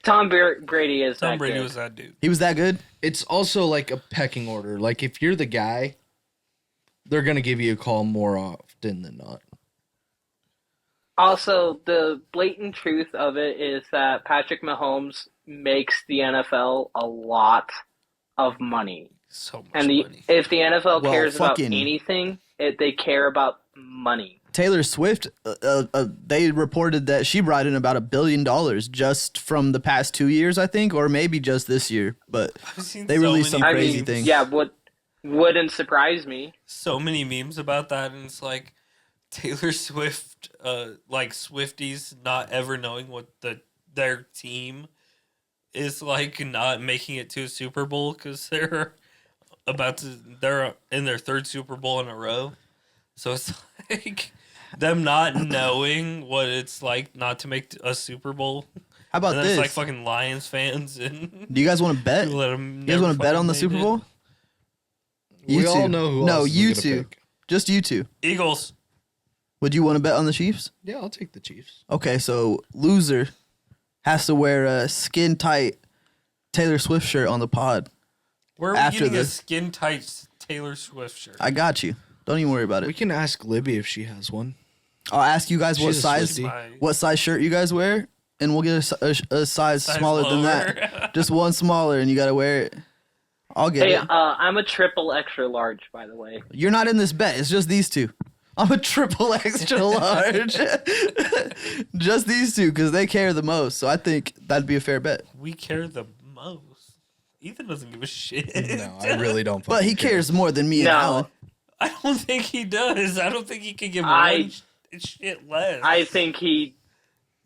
Speaker 3: Tom Brady is
Speaker 1: Tom
Speaker 3: that
Speaker 1: Brady
Speaker 3: good.
Speaker 1: was that dude.
Speaker 2: He was that good?
Speaker 4: It's also like a pecking order. Like if you're the guy, they're gonna give you a call more often than not.
Speaker 3: Also, the blatant truth of it is that Patrick Mahomes makes the NFL a lot of money.
Speaker 1: So much
Speaker 3: And
Speaker 1: money.
Speaker 3: if the NFL
Speaker 2: Well,
Speaker 3: cares about
Speaker 2: fucking-
Speaker 3: anything, they care about money.
Speaker 2: Taylor Swift, they reported that she brought in about $1 billion just from the past 2 years, I think, or maybe just this year. But
Speaker 1: I've seen
Speaker 2: they
Speaker 1: so
Speaker 2: released
Speaker 1: many
Speaker 2: some
Speaker 3: I
Speaker 2: crazy
Speaker 3: mean,
Speaker 2: thing.
Speaker 3: yeah, what wouldn't surprise me.
Speaker 1: so many memes about that, and it's like Taylor Swift, like Swifties not ever knowing what their team is like, not making it to a Super Bowl because they're in their third Super Bowl in a row. So it's like them not knowing what it's like not to make a Super Bowl.
Speaker 2: How about
Speaker 1: And then
Speaker 2: this?
Speaker 1: it's like fucking Lions fans and
Speaker 2: Do you guys want to bet?
Speaker 1: people that have never
Speaker 2: You guys want to bet
Speaker 1: fucking
Speaker 2: on the
Speaker 1: made
Speaker 2: Super
Speaker 1: it.
Speaker 2: Bowl?
Speaker 4: We all know who
Speaker 2: No,
Speaker 4: else is
Speaker 2: you
Speaker 4: gonna
Speaker 2: two.
Speaker 4: pick.
Speaker 2: Just you two.
Speaker 1: Eagles.
Speaker 2: Would you want to bet on the Chiefs?
Speaker 4: Yeah, I'll take the Chiefs.
Speaker 2: Okay, so loser has to wear a skin tight Taylor Swift shirt on the pod.
Speaker 1: Where are we
Speaker 2: After
Speaker 1: getting a
Speaker 2: this.
Speaker 1: skin tight Taylor Swift shirt?
Speaker 2: I got you. Don't even worry about
Speaker 4: We
Speaker 2: it.
Speaker 4: can ask Libby if she has one.
Speaker 2: I'll ask you guys
Speaker 4: She's a Swiftie.
Speaker 2: what size shirt you guys wear, and we'll get a size smaller than that.
Speaker 1: lower.
Speaker 2: Just one smaller, and you gotta wear it. I'll get
Speaker 3: Hey,
Speaker 2: it.
Speaker 3: I'm a triple extra large, by the way.
Speaker 2: You're not in this bet. It's just these two. I'm a triple extra large. Just these two, because they care the most. So I think that'd be a fair bet.
Speaker 1: We care the most. Ethan doesn't give a shit.
Speaker 4: No, I really don't.
Speaker 2: But he
Speaker 4: fucking care.
Speaker 2: cares more than me and
Speaker 3: No.
Speaker 2: Alan.
Speaker 1: I don't think he does. I don't think he can give
Speaker 3: I-
Speaker 1: one shit less.
Speaker 3: I think he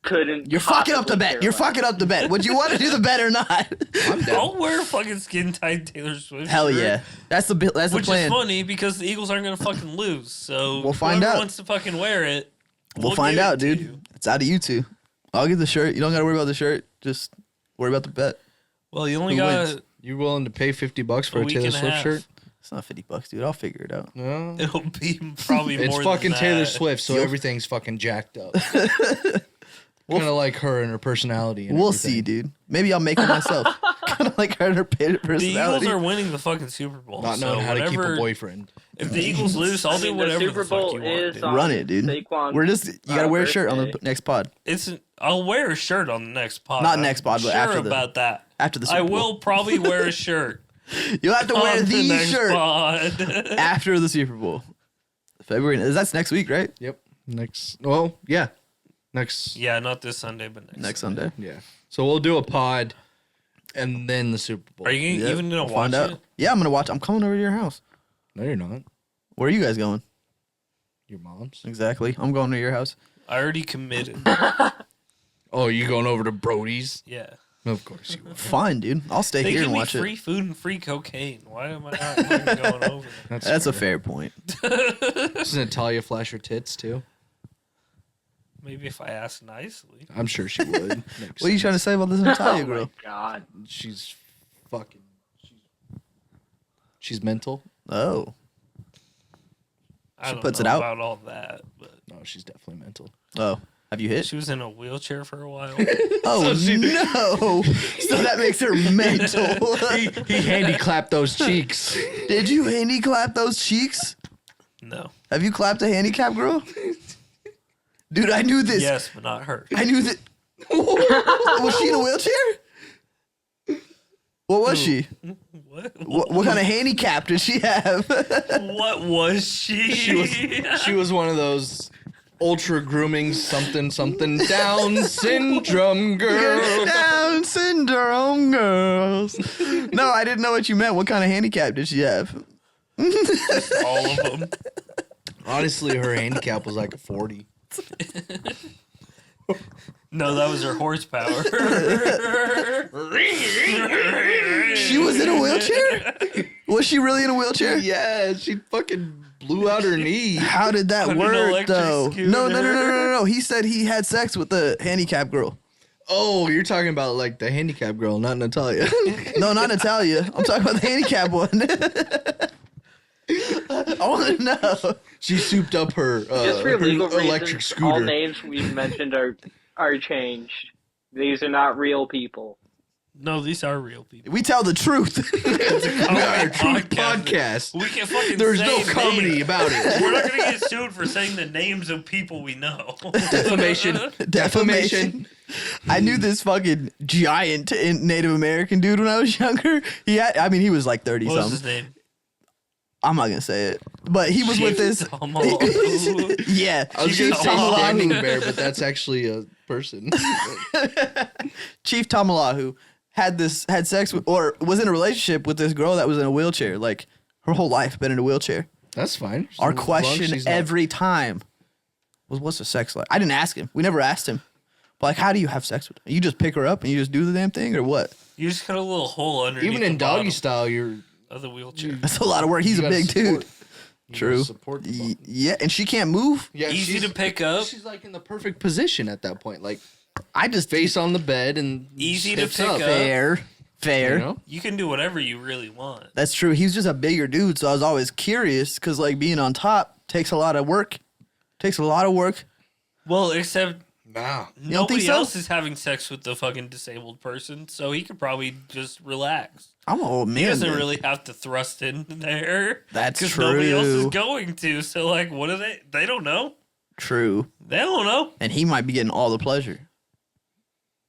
Speaker 3: couldn't.
Speaker 2: You're fucking up the
Speaker 3: possibly
Speaker 2: bet.
Speaker 3: care
Speaker 2: You're
Speaker 3: less.
Speaker 2: fucking up the bet. Would you want to do the bet or not?
Speaker 4: I'm down.
Speaker 1: I'll wear a fucking skin tight Taylor Swift.
Speaker 2: Hell
Speaker 1: shirt,
Speaker 2: yeah. That's the
Speaker 1: Which
Speaker 2: plan.
Speaker 1: is funny because the Eagles aren't gonna fucking lose. So
Speaker 2: We'll find
Speaker 1: whoever
Speaker 2: out.
Speaker 1: wants to fucking wear it,
Speaker 2: We'll find
Speaker 1: give it
Speaker 2: out,
Speaker 1: to
Speaker 2: dude.
Speaker 1: you.
Speaker 2: It's out of you two. I'll get the shirt. You don't gotta worry about the shirt. Just worry about the bet.
Speaker 1: Well, you only
Speaker 2: Who
Speaker 1: got
Speaker 2: wins?
Speaker 4: You willing to pay $50 for
Speaker 1: a
Speaker 4: a
Speaker 1: week
Speaker 4: Taylor
Speaker 1: and a
Speaker 4: Swift
Speaker 1: half.
Speaker 4: shirt?
Speaker 2: It's not $50, dude. I'll figure it out.
Speaker 4: No.
Speaker 1: It'll be probably
Speaker 4: It's
Speaker 1: more
Speaker 4: fucking
Speaker 1: than
Speaker 4: Taylor
Speaker 1: that.
Speaker 4: Swift, so everything's fucking jacked up. Kind of like her and her personality. And
Speaker 2: We'll
Speaker 4: everything.
Speaker 2: see, dude. Maybe I'll make it myself. Kind of like her and her
Speaker 1: The Eagles
Speaker 2: personality.
Speaker 1: are winning the fucking Super Bowl.
Speaker 4: Not
Speaker 1: so
Speaker 4: knowing how to keep a
Speaker 1: whatever-
Speaker 4: boyfriend.
Speaker 1: If the Eagles lose, I'll do
Speaker 3: the
Speaker 1: whatever
Speaker 3: Super
Speaker 1: the fuck
Speaker 3: Bowl
Speaker 1: you want.
Speaker 3: is
Speaker 1: Dude.
Speaker 3: on
Speaker 2: Run it, dude.
Speaker 3: Saquon,
Speaker 2: We're just you gotta wear a shirt on the
Speaker 3: birthday.
Speaker 2: next pod.
Speaker 1: I'll wear a shirt on the next pod.
Speaker 2: Not
Speaker 1: I'm
Speaker 2: next pod, but
Speaker 1: sure
Speaker 2: after the-
Speaker 1: about that.
Speaker 2: After the Super
Speaker 1: I
Speaker 2: Bowl.
Speaker 1: will probably wear a shirt.
Speaker 2: You'll have to wear
Speaker 1: on
Speaker 2: the
Speaker 1: next
Speaker 2: shirt
Speaker 1: pod.
Speaker 2: after the Super Bowl. February. That's next week, right?
Speaker 4: Yep. Next. Well, yeah. Next.
Speaker 1: Yeah, not this Sunday, but
Speaker 2: Next Sunday.
Speaker 4: Yeah. So we'll do a pod, and then the Super Bowl.
Speaker 1: Are you
Speaker 2: Yep,
Speaker 1: even gonna
Speaker 2: we'll
Speaker 1: watch
Speaker 2: find out.
Speaker 1: it?
Speaker 2: Yeah, I'm gonna watch. I'm coming over to your house.
Speaker 4: No, you're not.
Speaker 2: Where are you guys going?
Speaker 4: Your mom's.
Speaker 2: Exactly. I'm going to your house.
Speaker 1: I already committed.
Speaker 4: Oh, you going over to Brody's?
Speaker 1: Yeah.
Speaker 4: Of course you will.
Speaker 2: Fine, dude. I'll stay
Speaker 1: They
Speaker 2: here
Speaker 1: give
Speaker 2: and
Speaker 1: me
Speaker 2: watch
Speaker 1: free
Speaker 2: it.
Speaker 1: food and free cocaine. Why am I not fucking going over there?
Speaker 2: That's a fair point.
Speaker 4: Does Natalia flash her tits too?
Speaker 1: Maybe if I ask nicely.
Speaker 4: I'm sure she would.
Speaker 2: What are you trying to say about this Natalia
Speaker 3: Oh
Speaker 2: girl?
Speaker 3: my god.
Speaker 4: She's fucking. She's mental.
Speaker 2: Oh,
Speaker 1: I don't
Speaker 2: puts
Speaker 1: know
Speaker 2: it out?
Speaker 1: about all that, but
Speaker 4: No, she's definitely mental.
Speaker 2: oh. Have you hit?
Speaker 1: she was in a wheelchair for a while.
Speaker 2: Oh no! So that makes her mental.
Speaker 4: He handy clapped those cheeks.
Speaker 2: Did you handy clap those cheeks?
Speaker 1: No.
Speaker 2: Have you clapped a handicap girl? Dude, I knew this.
Speaker 1: Yes, but not her.
Speaker 2: I knew that. Was she in a wheelchair? What was she? What kind of handicap did she have?
Speaker 1: What was she?
Speaker 4: She was one of those ultra grooming something Down syndrome girls.
Speaker 2: Down syndrome girls. No, I didn't know what you meant. What kind of handicap did she have?
Speaker 1: All of them.
Speaker 4: Honestly, her handicap was like a 40.
Speaker 1: No, that was her horsepower.
Speaker 2: She was in a wheelchair? Was she really in a wheelchair?
Speaker 4: Yeah, she fucking blew out her knee.
Speaker 2: How did that
Speaker 1: On an
Speaker 2: work,
Speaker 1: electric
Speaker 2: though?
Speaker 1: scooter.
Speaker 2: No. He said he had sex with the handicap girl.
Speaker 4: Oh, you're talking about like the handicap girl, not Natalia.
Speaker 2: No, not Natalia. I'm talking about the handicap one. I want to know.
Speaker 4: She souped up her,
Speaker 3: Just for
Speaker 4: her
Speaker 3: legal
Speaker 4: electric
Speaker 3: reasons, all
Speaker 4: scooter.
Speaker 3: names we've mentioned are changed. These are not real people.
Speaker 1: No, these are real people.
Speaker 2: We tell the truth.
Speaker 4: We are a true podcast.
Speaker 1: We can fucking
Speaker 4: There's
Speaker 1: say
Speaker 4: no comedy
Speaker 1: names.
Speaker 4: about it.
Speaker 1: We're not gonna get sued for saying the names of people we know.
Speaker 4: Defamation.
Speaker 2: Defamation. I knew this fucking giant Native American dude when I was younger. He was like 30
Speaker 1: What was
Speaker 2: something.
Speaker 1: his name?
Speaker 2: I'm not gonna say it, but he was with this.
Speaker 1: Chief
Speaker 2: Yeah,
Speaker 4: I was
Speaker 2: Chief
Speaker 4: gonna say standing
Speaker 2: Tamalahu.
Speaker 4: bear, but that's actually a person.
Speaker 2: Chief Tamalahu had sex with, or was in a relationship with this girl that was in a wheelchair. Like her whole life been in a wheelchair.
Speaker 4: That's fine.
Speaker 2: Our
Speaker 4: As long as
Speaker 2: question
Speaker 4: she's not-
Speaker 2: every time was, "What's the sex like?" I didn't ask him. We never asked him. But like, how do you have sex with her? You just pick her up and you just do the damn thing, or what?
Speaker 1: You just got a little hole underneath
Speaker 4: Even in
Speaker 1: the bottom
Speaker 4: doggy style, you're
Speaker 1: of the wheelchair.
Speaker 2: That's a lot of work. He's
Speaker 4: you
Speaker 2: a
Speaker 4: gotta
Speaker 2: big
Speaker 4: support-
Speaker 2: dude.
Speaker 4: you
Speaker 2: True.
Speaker 4: gotta Support the button.
Speaker 2: Yeah, and she can't move.
Speaker 4: Yeah,
Speaker 1: Easy
Speaker 4: she's-
Speaker 1: to pick up.
Speaker 4: She's like in the perfect position at that point, like
Speaker 2: I just
Speaker 4: face on the bed and
Speaker 1: Easy to
Speaker 4: hips
Speaker 1: pick up.
Speaker 2: fair.
Speaker 4: You know?
Speaker 1: You can do whatever you really want.
Speaker 2: That's true. He's just a bigger dude, so I was always curious because like being on top takes a lot of work. Takes a lot of work.
Speaker 1: Well, except
Speaker 4: Nah.
Speaker 2: don't think
Speaker 1: nobody
Speaker 2: so?
Speaker 1: else is having sex with the fucking disabled person, so he could probably just relax.
Speaker 2: I'm an old man.
Speaker 1: He doesn't
Speaker 2: then.
Speaker 1: really have to thrust in there.
Speaker 2: That's
Speaker 1: because nobody else is
Speaker 2: true.
Speaker 1: going to. So, like, what do they? They don't know.
Speaker 2: True.
Speaker 1: They don't know.
Speaker 2: And he might be getting all the pleasure.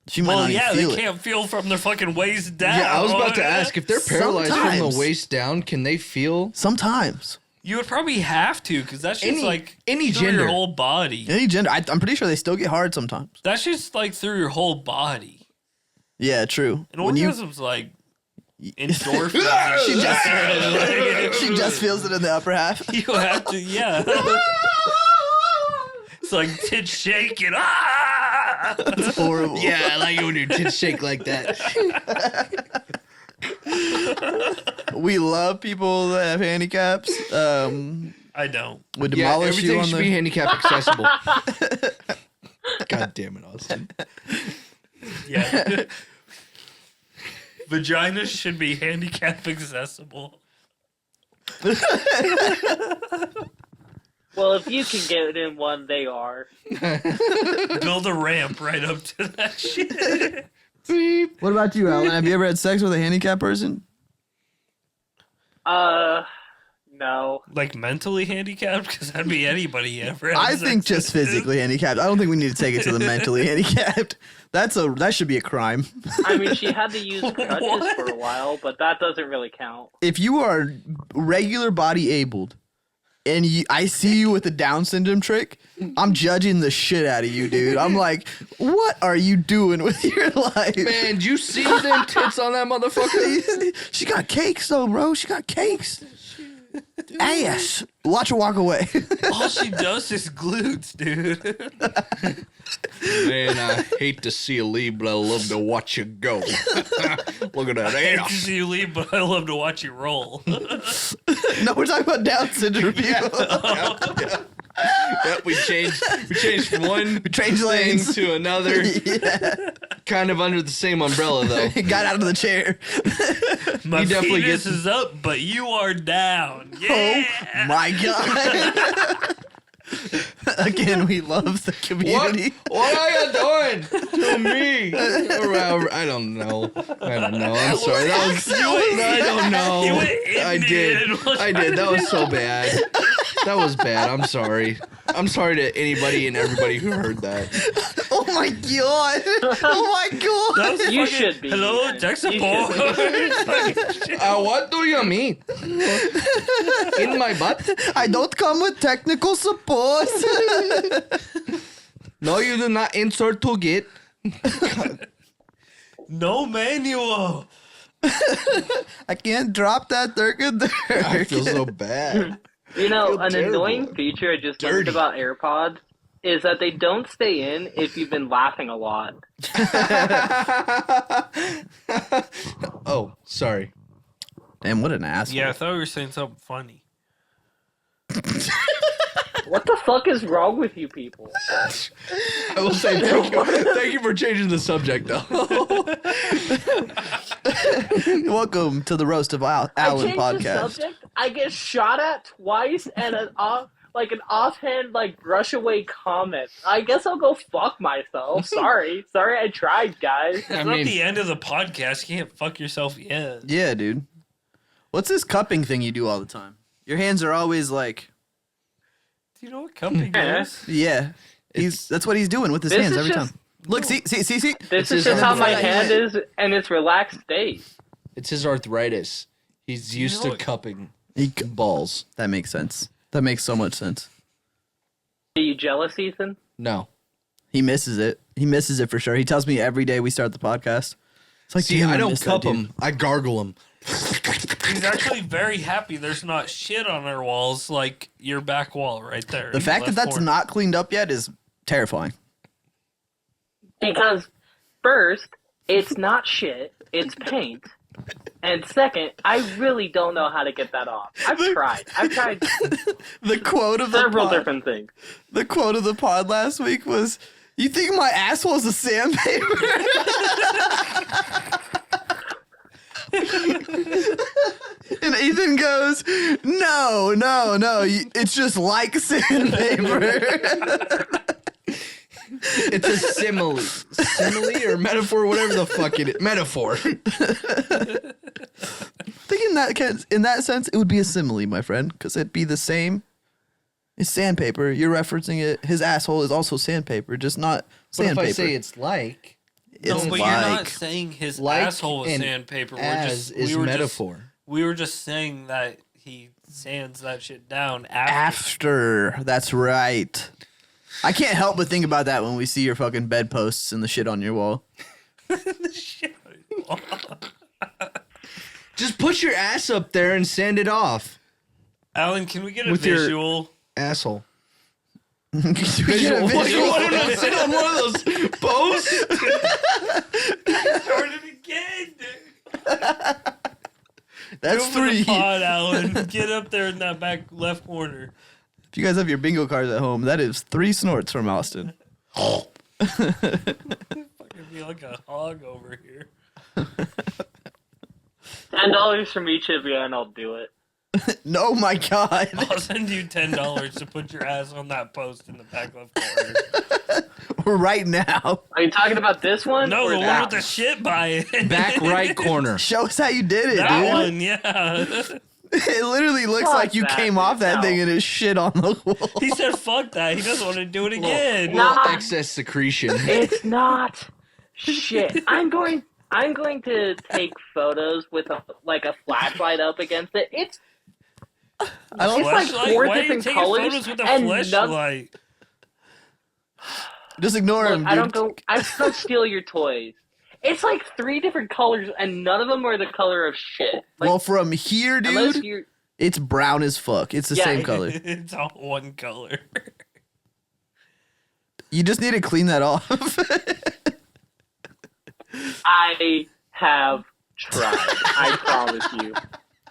Speaker 2: She might
Speaker 1: Well,
Speaker 2: not
Speaker 1: yeah,
Speaker 2: even
Speaker 1: they
Speaker 2: feel it.
Speaker 1: can't feel from their fucking waist down.
Speaker 4: Yeah, I was about to ask if they're paralyzed from
Speaker 2: Sometimes.
Speaker 4: the waist down, can they feel
Speaker 2: Sometimes.
Speaker 1: You would probably have to, because that's just like
Speaker 4: any
Speaker 1: through
Speaker 4: gender.
Speaker 1: your whole body.
Speaker 2: Any gender. I'm pretty sure they still get hard sometimes.
Speaker 1: That's just like through your whole body.
Speaker 2: Yeah, true.
Speaker 1: And
Speaker 2: When you
Speaker 1: orgasm's like endorphins. and
Speaker 2: She
Speaker 1: shit.
Speaker 2: just she just feels it in the upper half.
Speaker 1: You have to, yeah. It's like tits shaking. Ah!
Speaker 2: It's horrible.
Speaker 4: Yeah, I like it when your tits shake like that.
Speaker 2: We love people that have handicaps.
Speaker 1: I don't.
Speaker 2: Would
Speaker 4: Yeah,
Speaker 2: demolish you
Speaker 4: everything
Speaker 2: on
Speaker 4: should
Speaker 2: the
Speaker 4: be handicap accessible. God damn it, Austin.
Speaker 1: Yeah. Vaginas should be handicap accessible.
Speaker 3: Well, if you can get in one, they are.
Speaker 1: Build a ramp right up to that shit.
Speaker 4: Beep.
Speaker 2: What about you, Alan? Have you ever had sex with a handicapped person?
Speaker 3: No.
Speaker 1: Like mentally handicapped? Because that'd be anybody ever. had
Speaker 2: I
Speaker 1: sex
Speaker 2: think just
Speaker 1: with.
Speaker 2: physically handicapped. I don't think we need to take it to the mentally handicapped. That should be a crime.
Speaker 3: I mean, she had to use crutches
Speaker 1: What?
Speaker 3: for a while, but that doesn't really count.
Speaker 2: If you are regular body abled and I see you with a Down syndrome trick, I'm judging the shit out of you, dude. I'm like, what are you doing with your life?
Speaker 4: Man, you see them tits on that motherfucker?
Speaker 2: She got cakes though, bro. She got cakes. Ass. Watch her walk away.
Speaker 1: All she does is glutes, dude.
Speaker 4: Man, I hate to see you leave, but I love to watch you go. Look at that
Speaker 1: I hate to
Speaker 4: ass.
Speaker 1: see you leave, but I love to watch you roll.
Speaker 2: No, we're talking about Down syndrome people.
Speaker 4: Yep, we changed from one
Speaker 2: changed
Speaker 4: thing
Speaker 2: lanes.
Speaker 4: to another.
Speaker 2: Yeah.
Speaker 4: Kind of under the same umbrella, though.
Speaker 2: Got out of the chair.
Speaker 1: My
Speaker 4: You definitely
Speaker 1: penis
Speaker 4: get-
Speaker 1: is up, but you are down. Yeah.
Speaker 2: Oh my god. Again, we love the community.
Speaker 4: What are you doing to me? I don't know. I'm sorry. That was. I don't know.
Speaker 1: You went
Speaker 4: I did.
Speaker 1: Indian.
Speaker 4: I did. That was so bad. That was bad. I'm sorry. I'm sorry to anybody and everybody who heard that.
Speaker 2: Oh my god. Oh my god.
Speaker 1: That was
Speaker 3: You
Speaker 1: fucking-
Speaker 3: should be.
Speaker 1: Hello,
Speaker 3: You
Speaker 1: tech
Speaker 3: should
Speaker 1: support.
Speaker 4: What do you mean? In my butt?
Speaker 2: I don't come with technical support.
Speaker 4: No, you do not insert to get.
Speaker 1: No manual.
Speaker 2: I can't drop that dirk.
Speaker 4: I feel so bad.
Speaker 3: You know,
Speaker 4: Feel
Speaker 3: an
Speaker 4: terrible.
Speaker 3: annoying feature I just learned
Speaker 4: Dirty.
Speaker 3: about AirPods is that they don't stay in if you've been laughing a lot.
Speaker 4: Oh, sorry.
Speaker 2: Damn, what an asshole.
Speaker 1: Yeah, I thought we were saying something funny.
Speaker 3: What the fuck is wrong with you people?
Speaker 4: I will say thank you for changing the subject, though.
Speaker 2: Welcome to the Roast of Alan
Speaker 3: I changed
Speaker 2: podcast.
Speaker 3: the subject. I get shot at twice and an offhand brush away comment. I guess I'll go fuck myself. Sorry, I tried, guys.
Speaker 1: It's not the end of the podcast. You can't fuck yourself yet.
Speaker 2: Yeah, dude. What's this cupping thing you do all the time? Your hands are always like,
Speaker 1: Do you know what cupping
Speaker 3: Yeah.
Speaker 1: is?
Speaker 2: yeah. That's what he's doing with his
Speaker 3: This
Speaker 2: hands
Speaker 3: is
Speaker 2: every
Speaker 3: just-
Speaker 2: time. Look, see.
Speaker 3: This
Speaker 4: It's
Speaker 3: is
Speaker 4: just
Speaker 3: just
Speaker 4: like
Speaker 3: how
Speaker 4: before
Speaker 3: my
Speaker 2: that,
Speaker 3: hand
Speaker 2: you
Speaker 3: is in its relaxed state.
Speaker 4: It's his arthritis. He's used
Speaker 1: know
Speaker 4: to
Speaker 1: what-
Speaker 4: cupping
Speaker 2: He-
Speaker 4: balls.
Speaker 2: That makes sense. That makes so much sense.
Speaker 3: Are you jealous, Ethan?
Speaker 4: No.
Speaker 2: He misses it. He misses it for sure. He tells me every day we start the podcast. It's like,
Speaker 4: See,
Speaker 2: damn,
Speaker 4: I don't
Speaker 2: miss that
Speaker 4: cup
Speaker 2: dude.
Speaker 4: him. I gargle him.
Speaker 1: He's actually very happy there's not shit on our walls like your back wall right there.
Speaker 2: The fact that
Speaker 1: Left
Speaker 2: that's
Speaker 1: corner.
Speaker 2: not cleaned up yet is terrifying.
Speaker 3: Because first, it's not shit, it's paint. And second, I really don't know how to get that off. I've tried
Speaker 2: The quote of the
Speaker 3: several
Speaker 2: pod,
Speaker 3: different things.
Speaker 2: the quote of the pod last week was, "You think my asshole's a sandpaper?" And Ethan goes, "No, it's just like sandpaper."
Speaker 4: It's a simile. Simile or metaphor, whatever the fuck it is. Metaphor.
Speaker 2: I think in that sense, it would be a simile, my friend, because it'd be the same. It's sandpaper. You're referencing it. His asshole is also sandpaper, just not
Speaker 4: But if
Speaker 2: sandpaper.
Speaker 4: I say it's like,
Speaker 2: It's
Speaker 1: No, but
Speaker 2: like,
Speaker 1: you're not saying his
Speaker 4: like
Speaker 1: asshole is
Speaker 4: and
Speaker 1: sandpaper.
Speaker 4: as is
Speaker 1: we were
Speaker 4: metaphor.
Speaker 1: we were just saying that he sands that shit down after.
Speaker 2: after. That's right. I can't help but think about that when we see your fucking bedposts and the shit on your wall.
Speaker 4: just put your ass up there and sand it off.
Speaker 1: Alan, can we get a
Speaker 4: With your-
Speaker 1: visual?
Speaker 4: Asshole.
Speaker 2: Visual.
Speaker 4: What, you want him to sit on one of those posts?
Speaker 1: Start it again, dude.
Speaker 2: That's
Speaker 1: Go for the
Speaker 2: 3.
Speaker 1: pod, Alan. Get up there in that back left corner.
Speaker 2: If you guys have your bingo cards at home, that is 3 snorts from Austin.
Speaker 1: Fucking be like a hog over here.
Speaker 3: $10 from each of you, and I'll do it.
Speaker 2: No, my God.
Speaker 1: I'll send you $10 to put your ass on that post in the back left corner.
Speaker 2: Right now.
Speaker 3: Are you talking about this one?
Speaker 1: No,
Speaker 3: or
Speaker 1: the one
Speaker 3: that
Speaker 1: with the shit by it.
Speaker 4: Back right corner.
Speaker 2: Show us how you did it,
Speaker 1: That
Speaker 2: dude.
Speaker 1: one, yeah.
Speaker 2: It literally looks
Speaker 3: Fuck
Speaker 2: like you
Speaker 3: that,
Speaker 2: came off that
Speaker 3: no.
Speaker 2: thing and it shit on the wall.
Speaker 1: He said, "Fuck that." He doesn't want to do it again.
Speaker 3: Nah.
Speaker 4: Excess secretion.
Speaker 3: It's not shit. I'm going to take photos with a flashlight up against it. It's
Speaker 2: I don't
Speaker 3: It's like
Speaker 1: Fleshlight?
Speaker 3: four
Speaker 1: Why are you
Speaker 3: different
Speaker 1: taking
Speaker 3: colors
Speaker 1: photos with a
Speaker 3: and
Speaker 1: fleshlight?
Speaker 2: just ignore him,
Speaker 3: look,
Speaker 2: dude.
Speaker 3: I don't steal your toys. It's like 3 different colors and none of them are the color of shit. Like,
Speaker 2: Well, from here,
Speaker 3: unless
Speaker 2: dude,
Speaker 3: you're
Speaker 2: it's brown as fuck. It's the
Speaker 3: Yeah,
Speaker 2: same color.
Speaker 1: It's all one color.
Speaker 2: You just need to clean that off.
Speaker 3: I have tried. I promise you.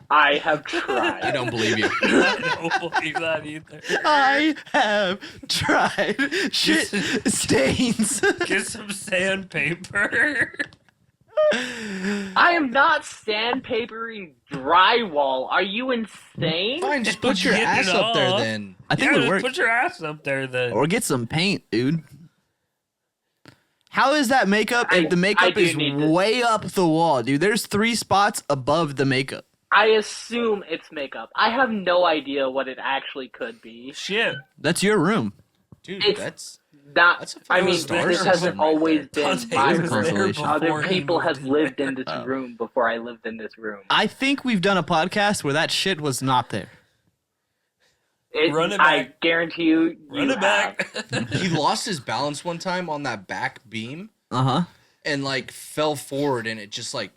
Speaker 3: I have
Speaker 4: I
Speaker 3: tried.
Speaker 4: don't believe you.
Speaker 1: I don't believe that either.
Speaker 2: I have tried. Shit stains.
Speaker 1: Get some sandpaper.
Speaker 3: I am not sandpapering drywall. Are you insane?
Speaker 4: Fine, just put your
Speaker 1: Get it
Speaker 4: ass up there
Speaker 1: off.
Speaker 4: then.
Speaker 2: I think
Speaker 1: Yeah,
Speaker 2: it would
Speaker 1: just
Speaker 2: work.
Speaker 1: put your ass up there then.
Speaker 2: Or get some paint, dude. How is that makeup if the
Speaker 3: I
Speaker 2: makeup
Speaker 3: do
Speaker 2: is
Speaker 3: need to-
Speaker 2: way up the wall, dude? There's 3 spots above the makeup.
Speaker 3: I assume it's makeup. I have no idea what it actually could be.
Speaker 1: Shit.
Speaker 2: That's your room.
Speaker 4: Dude,
Speaker 3: It's-
Speaker 4: that's
Speaker 3: Not.
Speaker 4: That's a
Speaker 3: I
Speaker 4: fucking
Speaker 3: mean,
Speaker 1: star
Speaker 3: this
Speaker 1: system
Speaker 3: hasn't
Speaker 4: right
Speaker 3: always
Speaker 4: there.
Speaker 3: been
Speaker 1: Dante
Speaker 3: my
Speaker 2: was
Speaker 1: was
Speaker 2: there
Speaker 3: room.
Speaker 2: consolation.
Speaker 3: Other
Speaker 1: before he
Speaker 3: people
Speaker 1: moved
Speaker 3: have
Speaker 1: in
Speaker 3: lived
Speaker 1: there.
Speaker 3: in this room before I lived in this room.
Speaker 2: I think we've done a podcast where that shit was not there.
Speaker 1: Run it
Speaker 3: I
Speaker 1: back.
Speaker 3: guarantee you.
Speaker 1: Run
Speaker 3: you
Speaker 1: it back.
Speaker 4: he lost his balance one time on that back beam
Speaker 2: Uh-huh.
Speaker 4: and like fell forward and it just like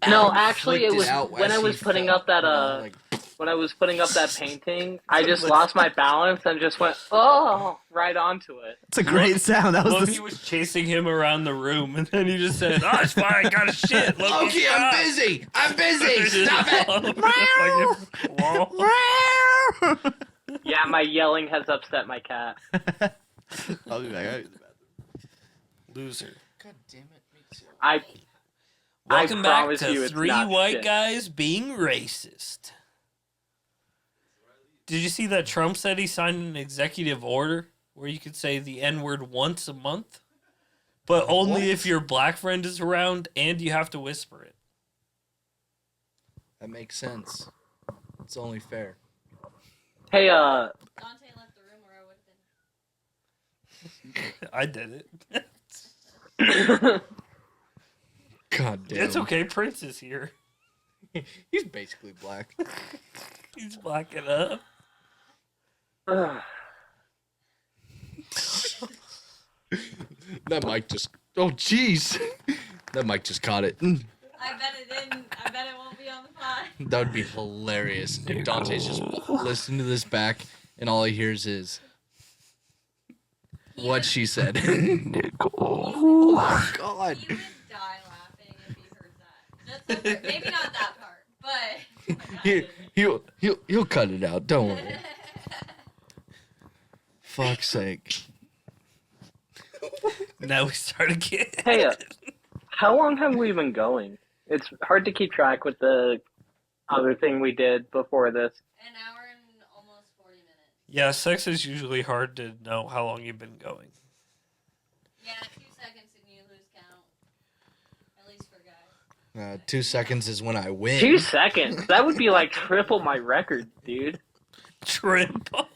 Speaker 3: No, actually, it
Speaker 4: flicked
Speaker 3: was
Speaker 4: out
Speaker 3: when
Speaker 4: as
Speaker 3: I
Speaker 4: he
Speaker 3: was putting
Speaker 4: fell,
Speaker 3: up that
Speaker 4: you know, like,
Speaker 3: when I was putting up that painting, I just lost my balance and just went right onto it.
Speaker 2: It's a great sound. That was
Speaker 1: Loki
Speaker 2: the
Speaker 1: was chasing him around the room, and then he just said, "Oh, it's fine. I got a shit." Loki,
Speaker 4: Loki, I'm
Speaker 1: stop."
Speaker 4: busy. I'm busy. Stop it.
Speaker 1: Wall.
Speaker 3: Yeah, my yelling has upset my cat.
Speaker 2: I'll be back.
Speaker 1: Loser.
Speaker 4: God damn it. Me too.
Speaker 1: Welcome back
Speaker 3: promise
Speaker 1: to
Speaker 3: you it's
Speaker 1: 3
Speaker 3: not
Speaker 1: white
Speaker 3: shit.
Speaker 1: guys being racist. Did you see that Trump said he signed an executive order where you could say the N-word once a month? But only
Speaker 4: What?
Speaker 1: if your black friend is around and you have to whisper it.
Speaker 4: That makes sense. It's only fair.
Speaker 3: Hey,
Speaker 5: Dante left the room, or I would have been.
Speaker 1: I did it.
Speaker 4: God damn.
Speaker 1: It's okay. Prince is here.
Speaker 4: He's basically black.
Speaker 1: He's blacking up.
Speaker 4: That mic just. Oh, jeez. That mic just caught it.
Speaker 5: I bet it didn't. I bet it won't be on the pod.
Speaker 4: That would be hilarious if Dante's just listening to this back and all he hears is what she said. Oh, God.
Speaker 5: He would die laughing if he heard that. That's the part. Maybe not that part, but.
Speaker 4: He'll cut it out. Don't worry. Fuck's sake.
Speaker 1: Now we start again.
Speaker 3: hey, how long have we been going? It's hard to keep track with the other thing we did before this.
Speaker 5: An hour and almost 40 minutes.
Speaker 1: Yeah, sex is usually hard to know how long you've been going.
Speaker 5: Yeah, 2 seconds and you lose count. At least for guys.
Speaker 4: 2 seconds is when I win.
Speaker 3: 2 seconds. That would be like triple my record, dude.
Speaker 1: Triple.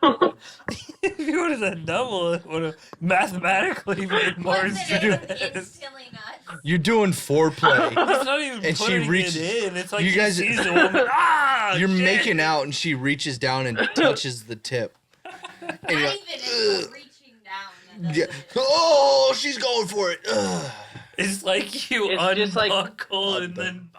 Speaker 1: If you would have said double, it would have mathematically made more
Speaker 5: Wasn't it?
Speaker 1: sense.
Speaker 5: It's silly nuts.
Speaker 4: You're doing foreplay.
Speaker 1: It's not even
Speaker 4: And she
Speaker 1: putting
Speaker 4: reaches-
Speaker 1: it in. It's like
Speaker 4: you
Speaker 1: you
Speaker 4: guys-
Speaker 1: sees a woman. Ah,
Speaker 4: You're
Speaker 1: shit.
Speaker 4: making out and she reaches down and touches the tip.
Speaker 5: Not
Speaker 4: And
Speaker 5: even.
Speaker 4: you're like,
Speaker 5: It's reaching down. That
Speaker 4: yeah.
Speaker 5: does it.
Speaker 4: Oh, she's going for it. Ugh.
Speaker 1: It's like you
Speaker 3: It's just like-
Speaker 1: unbuckle and then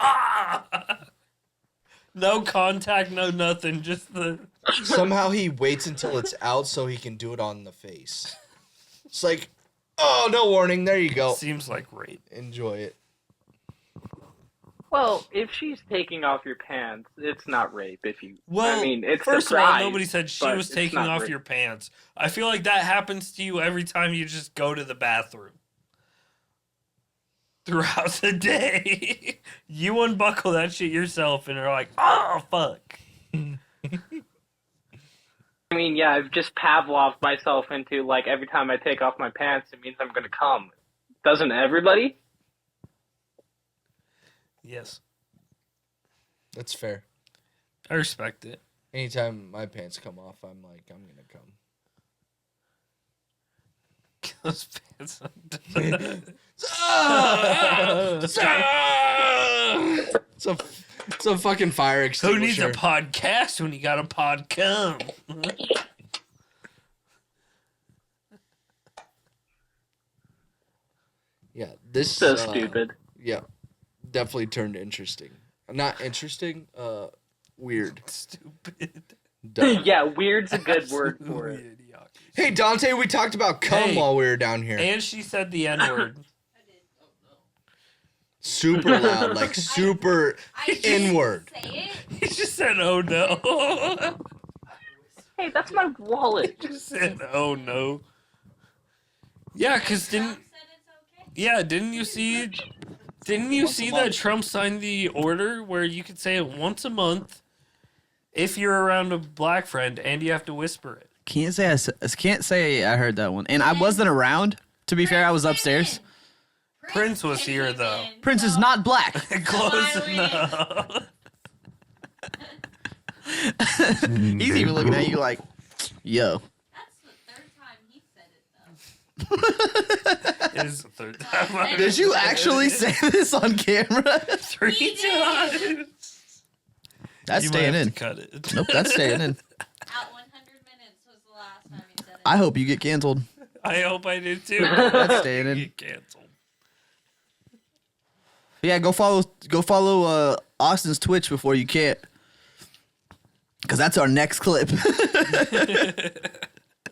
Speaker 1: no contact, no nothing, just the.
Speaker 4: Somehow he waits until it's out so he can do it on the face. It's like, oh, no warning. There you go.
Speaker 1: Seems like rape.
Speaker 4: Enjoy it.
Speaker 3: Well, if she's taking off your pants, it's not rape. If you,
Speaker 1: Well,
Speaker 3: I mean, it's
Speaker 1: first of all,
Speaker 3: surprise,
Speaker 1: nobody said she
Speaker 3: but
Speaker 1: was
Speaker 3: it's
Speaker 1: taking
Speaker 3: not
Speaker 1: off
Speaker 3: rape.
Speaker 1: your pants. I feel like that happens to you every time you just go to the bathroom. throughout the day. You unbuckle that shit yourself and are like, oh, fuck.
Speaker 3: I mean, yeah, I've just Pavloved myself into, like, every time I take off my pants, it means I'm gonna come. Doesn't everybody?
Speaker 1: Yes.
Speaker 4: That's fair.
Speaker 1: I respect it.
Speaker 4: Anytime my pants come off, I'm like, I'm gonna come.
Speaker 1: Those pants.
Speaker 4: It's a fucking fire
Speaker 1: Who
Speaker 4: extinguisher.
Speaker 1: needs a podcast when you got a pod come?
Speaker 4: Yeah, this
Speaker 3: So stupid.
Speaker 4: Yeah, definitely turned interesting. Not interesting. Weird.
Speaker 1: Stupid.
Speaker 4: Dumb.
Speaker 3: Yeah, weird's a good word for it.
Speaker 1: Absolutely idiotic.
Speaker 4: Hey Dante, we talked about cum
Speaker 1: Hey.
Speaker 4: while we were down here.
Speaker 1: And she said the N word.
Speaker 4: Super loud, like super
Speaker 5: I didn't
Speaker 4: inward.
Speaker 5: say it.
Speaker 1: He just said, oh no.
Speaker 3: Hey, that's my wallet.
Speaker 1: He just said, oh no. Yeah, because
Speaker 5: Trump said it's okay.
Speaker 1: yeah, didn't you see that Trump signed the order where you could say it once a month if you're around a black friend and you have to whisper it?
Speaker 2: Can't say I heard that one, and I wasn't around. To be fair, I was upstairs.
Speaker 1: Prince was
Speaker 5: came
Speaker 1: here,
Speaker 5: in,
Speaker 1: though.
Speaker 2: Prince is not black.
Speaker 1: Close
Speaker 5: Finally.
Speaker 1: enough.
Speaker 2: He's even looking at you like, yo.
Speaker 5: That's the third time he said it, though.
Speaker 1: It is the third time. I
Speaker 2: Did you actually say this on camera?
Speaker 1: 3
Speaker 5: He did.
Speaker 1: times?
Speaker 2: That's
Speaker 1: You might
Speaker 2: staying
Speaker 1: have
Speaker 2: in.
Speaker 1: to cut it.
Speaker 2: Nope, that's staying in.
Speaker 5: At 100 minutes was the last time he said it.
Speaker 2: I hope you get canceled.
Speaker 1: I hope I did too.
Speaker 2: That's staying in.
Speaker 1: Get canceled.
Speaker 2: Yeah, go follow Austin's Twitch before you can't. Cause that's our next clip.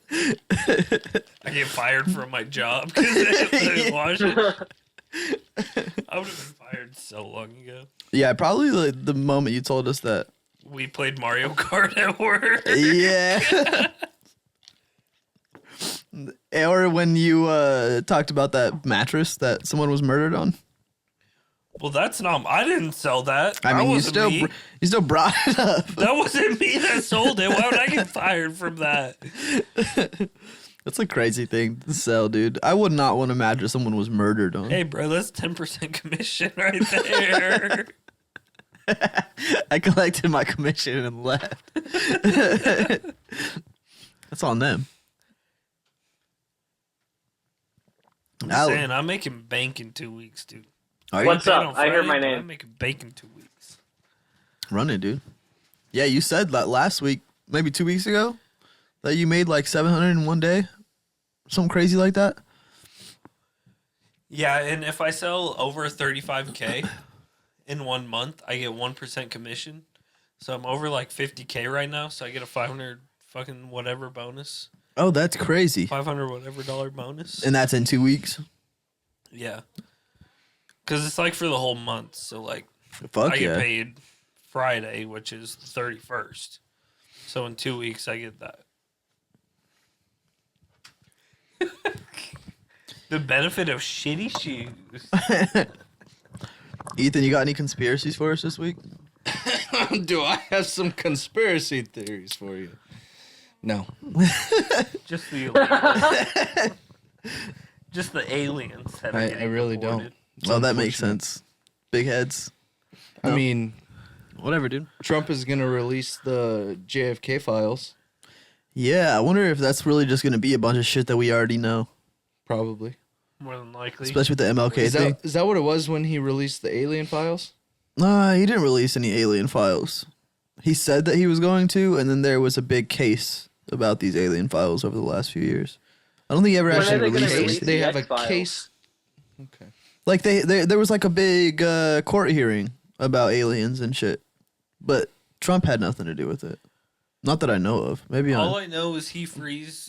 Speaker 1: I get fired from my job because I didn't watch it. I would have been fired so long ago.
Speaker 2: Yeah, probably like the moment you told us that.
Speaker 1: We played Mario Kart at work.
Speaker 2: Yeah. Or when you talked about that mattress that someone was murdered on.
Speaker 1: Well, that's not. I didn't sell that.
Speaker 2: I mean,
Speaker 1: that
Speaker 2: you
Speaker 1: wasn't
Speaker 2: still
Speaker 1: me.
Speaker 2: you still brought it up.
Speaker 1: That wasn't me that sold it. Why would I get fired from that?
Speaker 2: That's a crazy thing to sell, dude. I would not want a mattress someone was murdered on.
Speaker 1: Hey, bro, that's 10% commission right there.
Speaker 2: I collected my commission and left. That's on them.
Speaker 1: I'm saying I'm making bank in 2 weeks, dude.
Speaker 2: Are you
Speaker 3: What's
Speaker 1: Paid
Speaker 3: up?
Speaker 1: on
Speaker 3: I heard
Speaker 1: Friday,
Speaker 3: my
Speaker 1: but
Speaker 3: name.
Speaker 1: I'm making bank in 2 weeks.
Speaker 2: running, dude? Yeah, you said that last week, maybe 2 weeks ago, that you made like 700 in one day, something crazy like that.
Speaker 1: Yeah, and if I sell over 35K in 1 month, I get 1% commission. So I'm over like 50K right now, so I get a 500 fucking whatever bonus.
Speaker 2: Oh, that's crazy.
Speaker 1: 500 whatever dollar bonus.
Speaker 2: And that's in 2 weeks.
Speaker 1: Yeah. Because it's like for the whole month. So like
Speaker 2: Fuck
Speaker 1: I
Speaker 2: yeah.
Speaker 1: get paid Friday, which is the 31st. So in 2 weeks, I get that. The benefit of shitty shoes.
Speaker 2: Ethan, you got any conspiracies for us this week?
Speaker 4: Do I have some conspiracy theories for you? No.
Speaker 1: Just the aliens. Just the aliens. That are
Speaker 4: I
Speaker 1: getting
Speaker 4: really
Speaker 1: deported.
Speaker 4: don't.
Speaker 2: Well, that makes
Speaker 4: unfortunate.
Speaker 2: sense. Big heads.
Speaker 4: I mean,
Speaker 2: Whatever, dude.
Speaker 4: Trump is going to release the JFK files,
Speaker 2: Yeah, I wonder if that's really just going to be a bunch of shit that we already know.
Speaker 4: probably.
Speaker 1: More than likely.
Speaker 2: Especially with the MLK
Speaker 4: Is
Speaker 2: thing.
Speaker 4: that what it was when he released the alien files?
Speaker 2: Nah, he didn't release any alien files. He said that he was going to, and then there was a big case about these alien files over the last few years. I don't think he ever
Speaker 3: When are
Speaker 2: actually
Speaker 3: they gonna
Speaker 2: released
Speaker 3: release
Speaker 2: it.
Speaker 3: the
Speaker 4: They have a
Speaker 3: X-Files?
Speaker 4: case. Okay.
Speaker 2: Like there was like a big court hearing about aliens and shit, but Trump had nothing to do with it. Not that I know of. Maybe
Speaker 1: All
Speaker 2: on.
Speaker 1: I know is he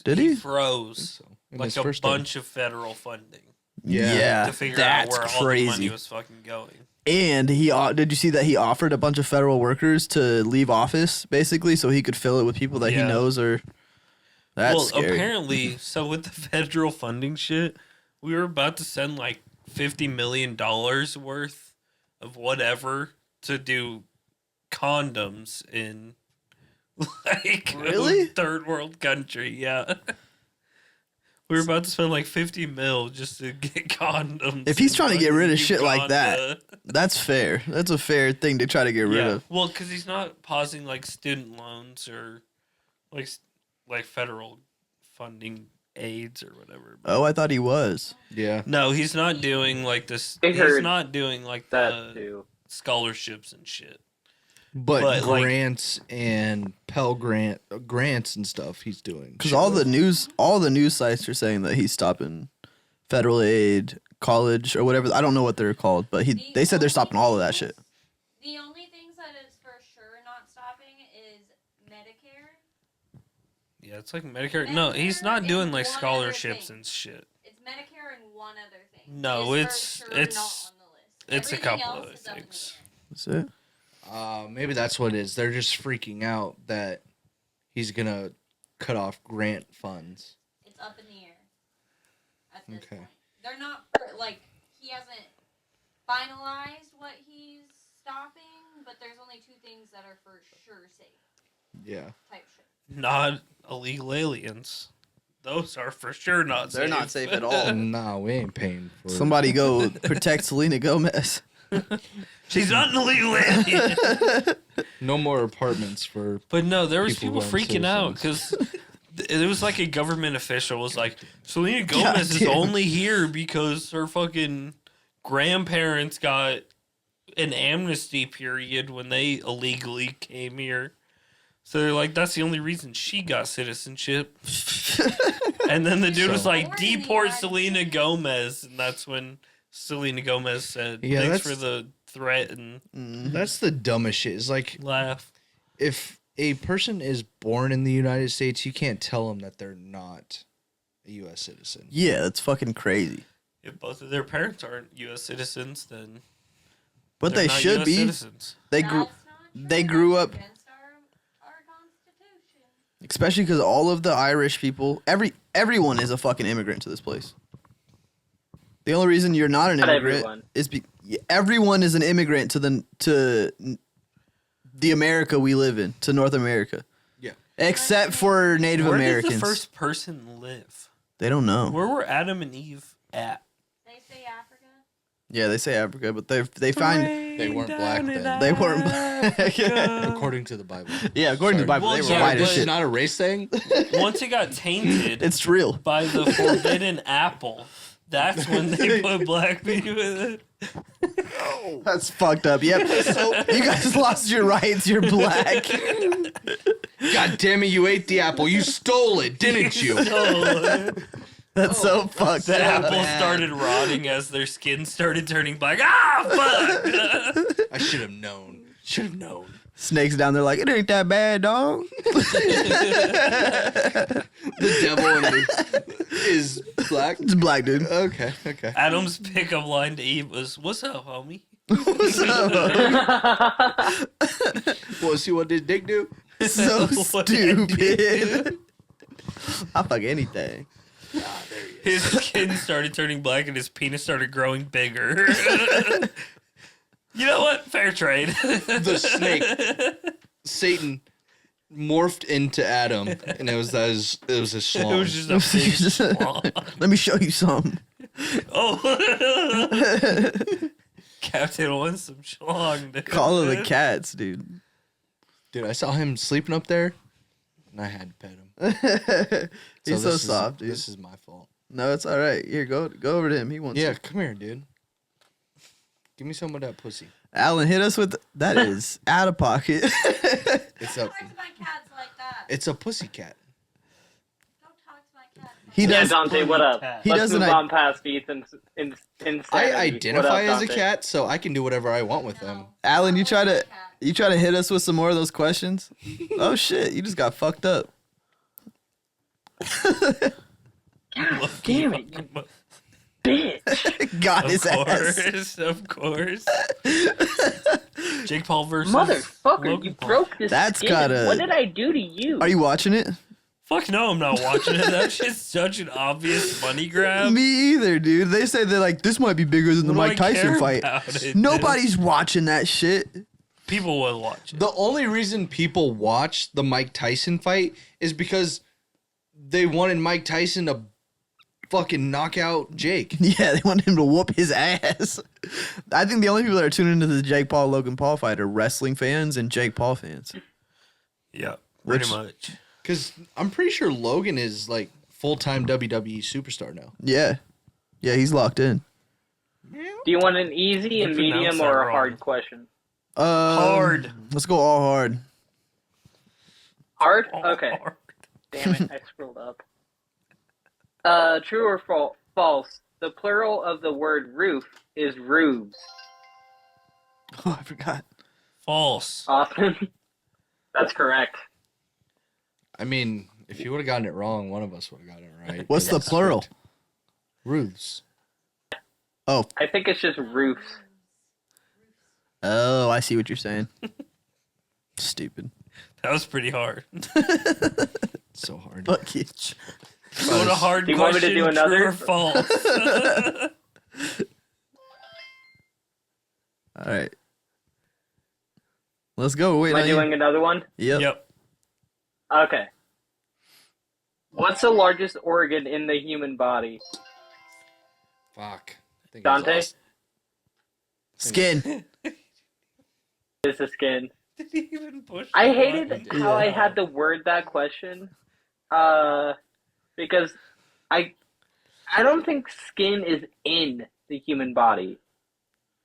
Speaker 2: Did he?
Speaker 1: froze
Speaker 4: So, in
Speaker 1: like
Speaker 4: his
Speaker 1: a
Speaker 4: first term.
Speaker 1: bunch of federal funding
Speaker 2: Yeah,
Speaker 1: to figure out
Speaker 2: that's
Speaker 1: where all the
Speaker 2: crazy.
Speaker 1: money was fucking going.
Speaker 2: And he did you see that he offered a bunch of federal workers to leave office basically so he could fill it with people that he
Speaker 1: Yeah.
Speaker 2: knows are. That's
Speaker 1: Well,
Speaker 2: scary.
Speaker 1: apparently, so with the federal funding shit, we were about to send like $50 million worth of whatever to do condoms in like
Speaker 2: Really?
Speaker 1: a third world country. Yeah. We were about to spend like 50 mil just to get condoms.
Speaker 2: If he's
Speaker 1: in
Speaker 2: trying to get rid of
Speaker 1: fucking
Speaker 2: shit like that,
Speaker 1: Uganda.
Speaker 2: that's fair. That's a fair thing to try to get rid
Speaker 1: Yeah.
Speaker 2: of.
Speaker 1: Well, because he's not pausing like student loans or like federal funding aids or whatever.
Speaker 2: Oh, I thought he was.
Speaker 4: Yeah.
Speaker 1: No, he's not doing like this.
Speaker 3: I
Speaker 1: He's
Speaker 3: heard
Speaker 1: not doing like
Speaker 3: That
Speaker 1: the
Speaker 3: too.
Speaker 1: scholarships and shit.
Speaker 4: But,
Speaker 1: But, like-
Speaker 4: grants and Pell grants and stuff he's doing.
Speaker 2: Because all the news sites are saying that he's stopping federal aid, college, or whatever. I don't know what they're called, but they said they're stopping all of that shit.
Speaker 5: The only things that is for sure not stopping is Medicare.
Speaker 1: Yeah, it's like Medicare. No, he's not
Speaker 5: Medicare
Speaker 1: doing
Speaker 5: and
Speaker 1: like
Speaker 5: one other
Speaker 1: scholarships
Speaker 5: thing.
Speaker 1: and shit.
Speaker 5: It's Medicare and one other thing.
Speaker 1: No,
Speaker 5: Is
Speaker 1: it's-
Speaker 5: for sure
Speaker 1: it's-
Speaker 5: not on the list.
Speaker 1: it's a
Speaker 5: Everything
Speaker 1: couple
Speaker 5: else
Speaker 1: other
Speaker 5: is up in the
Speaker 1: things.
Speaker 5: air.
Speaker 2: That's it.
Speaker 4: Maybe that's what it is. They're just freaking out that he's gonna cut off grant funds.
Speaker 5: It's up in the air at this
Speaker 4: Okay.
Speaker 5: point. They're not like he hasn't finalized what he's stopping, but there's only two things that are for sure safe
Speaker 4: Yeah.
Speaker 5: type shit.
Speaker 1: Not illegal aliens. Those are for sure not safe.
Speaker 2: They're not safe at all.
Speaker 4: Nah, we ain't paying for
Speaker 2: Somebody go protect Selena Gomez.
Speaker 1: She's not an illegal alien.
Speaker 4: No more apartments for.
Speaker 1: But no, there was
Speaker 4: People
Speaker 1: people
Speaker 4: who aren't
Speaker 1: freaking out because it was like a government official was like, Selena Gomez is
Speaker 2: Goddamn.
Speaker 1: only here because her fucking grandparents got an amnesty period when they illegally came here. So they're like, that's the only reason she got citizenship. And then the dude was
Speaker 4: So-
Speaker 1: like, deport Selena Gomez. And that's when Selena Gomez said,
Speaker 4: Yeah,
Speaker 1: thanks
Speaker 4: that's-
Speaker 1: for the threat and
Speaker 4: That's the dumbest shit. It's like
Speaker 1: laugh.
Speaker 4: if a person is born in the United States, you can't tell them that they're not a U.S. citizen.
Speaker 2: Yeah, that's fucking crazy.
Speaker 1: If both of their parents aren't U.S. citizens, then
Speaker 2: But
Speaker 1: they're
Speaker 2: they
Speaker 1: not
Speaker 2: should
Speaker 1: US
Speaker 2: be.
Speaker 1: citizens.
Speaker 2: They
Speaker 5: That's
Speaker 2: grew,
Speaker 5: not true.
Speaker 2: they grew
Speaker 5: That's
Speaker 2: up-
Speaker 5: against our Constitution.
Speaker 2: especially because all of the Irish people, everyone is a fucking immigrant to this place. The only reason you're not an
Speaker 3: Not
Speaker 2: immigrant
Speaker 3: everyone.
Speaker 2: is everyone is an immigrant to the America we live in, to North America.
Speaker 4: Yeah.
Speaker 2: Except for Native
Speaker 1: Where
Speaker 2: Americans.
Speaker 1: did the first person live?
Speaker 2: They don't know.
Speaker 1: Where were Adam and Eve at?
Speaker 5: They say Africa.
Speaker 2: Yeah, they say Africa, but they find
Speaker 4: They weren't black then.
Speaker 2: they weren't black.
Speaker 4: According to the Bible.
Speaker 2: Yeah, according to the Bible,
Speaker 1: Well,
Speaker 2: they were
Speaker 1: yeah,
Speaker 2: white
Speaker 1: but-
Speaker 2: as
Speaker 4: This is
Speaker 2: shit.
Speaker 4: not a race thing.
Speaker 1: Once it got tainted
Speaker 2: It's real.
Speaker 1: by the forbidden apple, that's when they put black people in it.
Speaker 2: That's fucked up. Yep. You guys lost your rights. You're black.
Speaker 4: God damn it! You ate the apple. You stole it, didn't you?
Speaker 1: So,
Speaker 2: That's so fucked
Speaker 1: the
Speaker 2: up.
Speaker 1: apple started rotting as their skin started turning black. Ah, fuck!
Speaker 4: I should have known. Should have known.
Speaker 2: Snakes down there like, it ain't that bad, dog.
Speaker 4: The devil is black.
Speaker 2: It's black, dude.
Speaker 4: Okay. Okay.
Speaker 1: Adam's pickup line to Eve was, "What's up, homie?"
Speaker 2: What's up?
Speaker 4: Well, see what this dick do?
Speaker 2: So
Speaker 1: What did
Speaker 2: stupid. I'll fuck anything.
Speaker 1: His skin started turning black and his penis started growing bigger. You know what? Fair trade.
Speaker 4: The snake, Satan, morphed into Adam, and it was his
Speaker 1: It
Speaker 4: schlong.
Speaker 1: was just a big schlong.
Speaker 2: Let me show you something.
Speaker 1: Oh. Captain wants some schlong. Dude.
Speaker 2: Call of the cats, dude.
Speaker 4: Dude, I saw him sleeping up there, and I had to pet him.
Speaker 2: He's so
Speaker 4: this
Speaker 2: soft, dude.
Speaker 4: This is my fault.
Speaker 2: No, it's all right. Here, go over to him. He wants.
Speaker 4: Yeah,
Speaker 2: it.
Speaker 4: come here, dude. Give me some of that pussy.
Speaker 2: Alan, hit us with that. Is out of pocket.
Speaker 4: It's
Speaker 5: Don't
Speaker 4: a,
Speaker 5: talk to my cats like that.
Speaker 4: it's a pussy cat.
Speaker 5: Don't talk to my cats.
Speaker 2: He
Speaker 3: Yeah,
Speaker 2: does.
Speaker 3: Dante, what up?
Speaker 2: He
Speaker 3: Let's
Speaker 2: doesn't
Speaker 3: move
Speaker 2: I-
Speaker 3: on past Ethan's insanity.
Speaker 4: I
Speaker 3: What
Speaker 4: identify
Speaker 3: up,
Speaker 4: as a
Speaker 3: Dante?
Speaker 4: cat, so I can do whatever I want with them.
Speaker 2: Alan, you try to
Speaker 5: Cat.
Speaker 2: hit us with some more of those questions. Oh shit, you just got fucked up.
Speaker 3: God damn it, you bitch.
Speaker 2: Got
Speaker 1: Of
Speaker 2: his ass.
Speaker 1: course, of course. Jake Paul versus
Speaker 3: Motherfucker,
Speaker 1: Logan
Speaker 3: you
Speaker 1: Paul.
Speaker 3: broke this
Speaker 2: That's
Speaker 3: skin.
Speaker 2: gotta-
Speaker 3: What did I do to you?
Speaker 2: Are you watching it?
Speaker 1: Fuck no, I'm not watching it. That shit's such an obvious money grab.
Speaker 2: Me either, dude. They say they're like, this might be bigger than the
Speaker 1: What do
Speaker 2: Mike
Speaker 1: I
Speaker 2: Tyson
Speaker 1: care
Speaker 2: fight.
Speaker 1: about it,
Speaker 2: Nobody's watching that shit.
Speaker 1: People will watch it.
Speaker 4: The only reason people watch the Mike Tyson fight is because they wanted Mike Tyson to fucking knock out Jake.
Speaker 2: Yeah, they want him to whoop his ass. I think the only people that are tuning into the Jake Paul Logan Paul fight are wrestling fans and Jake Paul fans.
Speaker 1: Yeah, pretty
Speaker 2: Which-
Speaker 1: much.
Speaker 4: Because I'm pretty sure Logan is like full-time WWE superstar now.
Speaker 2: Yeah. Yeah, he's locked in.
Speaker 3: Do you want an easy, a
Speaker 1: You
Speaker 3: medium,
Speaker 1: pronounced
Speaker 3: or
Speaker 1: that
Speaker 3: a
Speaker 1: wrong.
Speaker 3: hard question?
Speaker 1: Hard.
Speaker 2: Let's go all hard.
Speaker 3: Hard?
Speaker 1: Oh,
Speaker 3: Okay.
Speaker 1: hard.
Speaker 3: Damn it, I scrolled up. True or false? The plural of the word roof is roofs.
Speaker 2: Oh, I forgot.
Speaker 1: False.
Speaker 3: Austin? That's correct.
Speaker 4: I mean, if you would have gotten it wrong, one of us would have gotten it right.
Speaker 2: What's the
Speaker 4: That's
Speaker 2: plural?
Speaker 4: correct. Roofs.
Speaker 2: Oh,
Speaker 3: I think it's just roofs.
Speaker 2: oh, I see what you're saying. Stupid.
Speaker 1: That was pretty hard.
Speaker 4: So hard.
Speaker 2: Fuck you.
Speaker 1: What a hard
Speaker 3: Do you want me
Speaker 1: question.
Speaker 3: to do another?
Speaker 1: True or false?
Speaker 2: All right. Let's go. Wait,
Speaker 3: Am I
Speaker 2: no, you-
Speaker 3: doing another one?
Speaker 2: Yep.
Speaker 1: Yep.
Speaker 3: Okay. What's the largest organ in the human body?
Speaker 4: Fuck. I think
Speaker 3: Dante?
Speaker 4: it's
Speaker 2: Skin.
Speaker 3: It's the skin.
Speaker 1: Did he even push
Speaker 3: I
Speaker 1: the
Speaker 3: hated
Speaker 1: button?
Speaker 3: how I had to word that question, because I don't think skin is in the human body.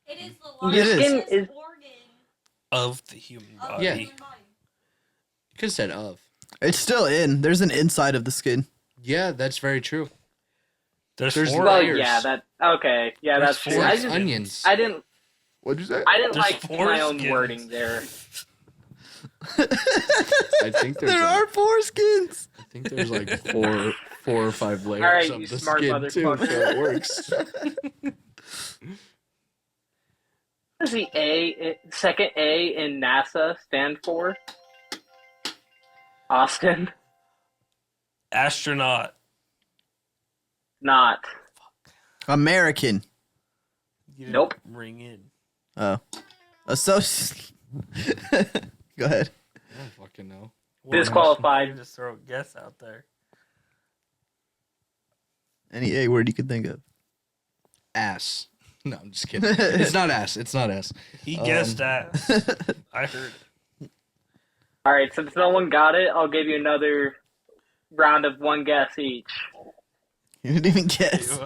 Speaker 5: It is the
Speaker 2: Your
Speaker 5: largest
Speaker 3: skin is-
Speaker 5: organ
Speaker 1: Of the human
Speaker 5: of
Speaker 1: body.
Speaker 5: the
Speaker 4: Yeah.
Speaker 5: human body.
Speaker 4: You could have said of.
Speaker 2: It's still in. There's an inside of the skin.
Speaker 4: Yeah, that's very true.
Speaker 1: There's
Speaker 4: There's
Speaker 1: four
Speaker 3: Well,
Speaker 4: layers.
Speaker 3: yeah, that okay. Yeah,
Speaker 1: There's
Speaker 3: that's true.
Speaker 1: four
Speaker 3: I
Speaker 4: Like
Speaker 3: just,
Speaker 4: onions.
Speaker 3: I didn't,
Speaker 2: What'd you say?
Speaker 3: I didn't
Speaker 1: There's
Speaker 3: like
Speaker 1: four
Speaker 3: my own
Speaker 1: skins.
Speaker 3: wording there.
Speaker 4: I think there's
Speaker 2: There
Speaker 4: like,
Speaker 2: are four skins.
Speaker 4: I think there's like four or five layers
Speaker 3: Alright,
Speaker 4: of
Speaker 3: you
Speaker 4: the
Speaker 3: smart
Speaker 4: skin too, so
Speaker 3: motherfucker.
Speaker 4: it works.
Speaker 3: What does the second A in NASA stand for? Austin?
Speaker 1: astronaut.
Speaker 3: Not.
Speaker 2: American.
Speaker 1: You didn't
Speaker 3: Nope.
Speaker 1: Ring in.
Speaker 2: Oh. Associate. Go ahead.
Speaker 4: I don't fucking know.
Speaker 3: Disqualified.
Speaker 1: You just throw a guess out there.
Speaker 2: Any A word you could think of.
Speaker 4: Ass. No, I'm just kidding. It's not ass. It's not ass.
Speaker 1: He guessed ass. I heard it.
Speaker 3: Alright, since no one got it, I'll give you another round of one guess each.
Speaker 2: You didn't even guess.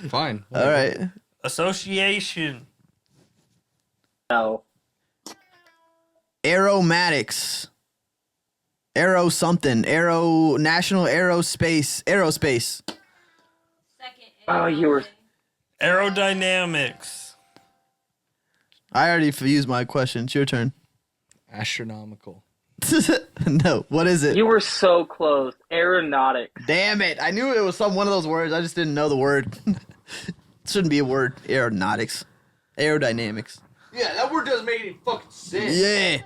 Speaker 4: Fine.
Speaker 2: All right.
Speaker 1: Association.
Speaker 3: No.
Speaker 2: Aromatics. Aero something. Aero National Aerospace. Aerospace.
Speaker 5: Second.
Speaker 3: Oh, you were-
Speaker 1: Aerodynamics.
Speaker 2: I already used my question. It's your turn.
Speaker 4: Astronomical.
Speaker 2: No. What is it?
Speaker 3: You were so close. Aeronautics.
Speaker 2: Damn it. I knew it was one of those words. I just didn't know the word. Shouldn't be a word. Aeronautics. Aerodynamics.
Speaker 4: Yeah, that word doesn't make any fucking sense.
Speaker 2: Yeah.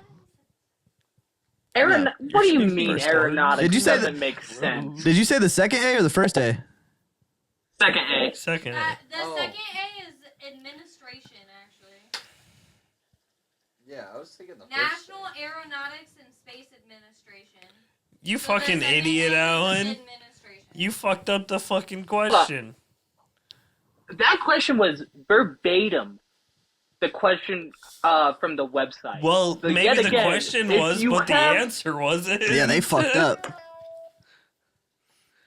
Speaker 3: What do you
Speaker 1: You're
Speaker 3: mean
Speaker 1: first
Speaker 3: aeronautics
Speaker 2: Did you say
Speaker 3: doesn't
Speaker 2: that-
Speaker 3: make sense?
Speaker 2: Did you say the second A or the first A?
Speaker 3: Second A.
Speaker 1: Second.
Speaker 5: The second A is administration, actually.
Speaker 4: Yeah, I was thinking the
Speaker 5: National Aeronautics and Space Administration.
Speaker 1: You
Speaker 5: So the
Speaker 1: fucking
Speaker 5: second
Speaker 1: idiot,
Speaker 5: A is
Speaker 1: Alan.
Speaker 5: Administration.
Speaker 1: You fucked up the fucking question.
Speaker 3: That question was verbatim the question from the website.
Speaker 1: Well,
Speaker 3: So
Speaker 1: maybe
Speaker 3: yet
Speaker 1: the
Speaker 3: again,
Speaker 1: question
Speaker 3: if
Speaker 1: was,
Speaker 3: you
Speaker 1: but the
Speaker 3: have-
Speaker 1: answer wasn't.
Speaker 2: Yeah, they fucked up.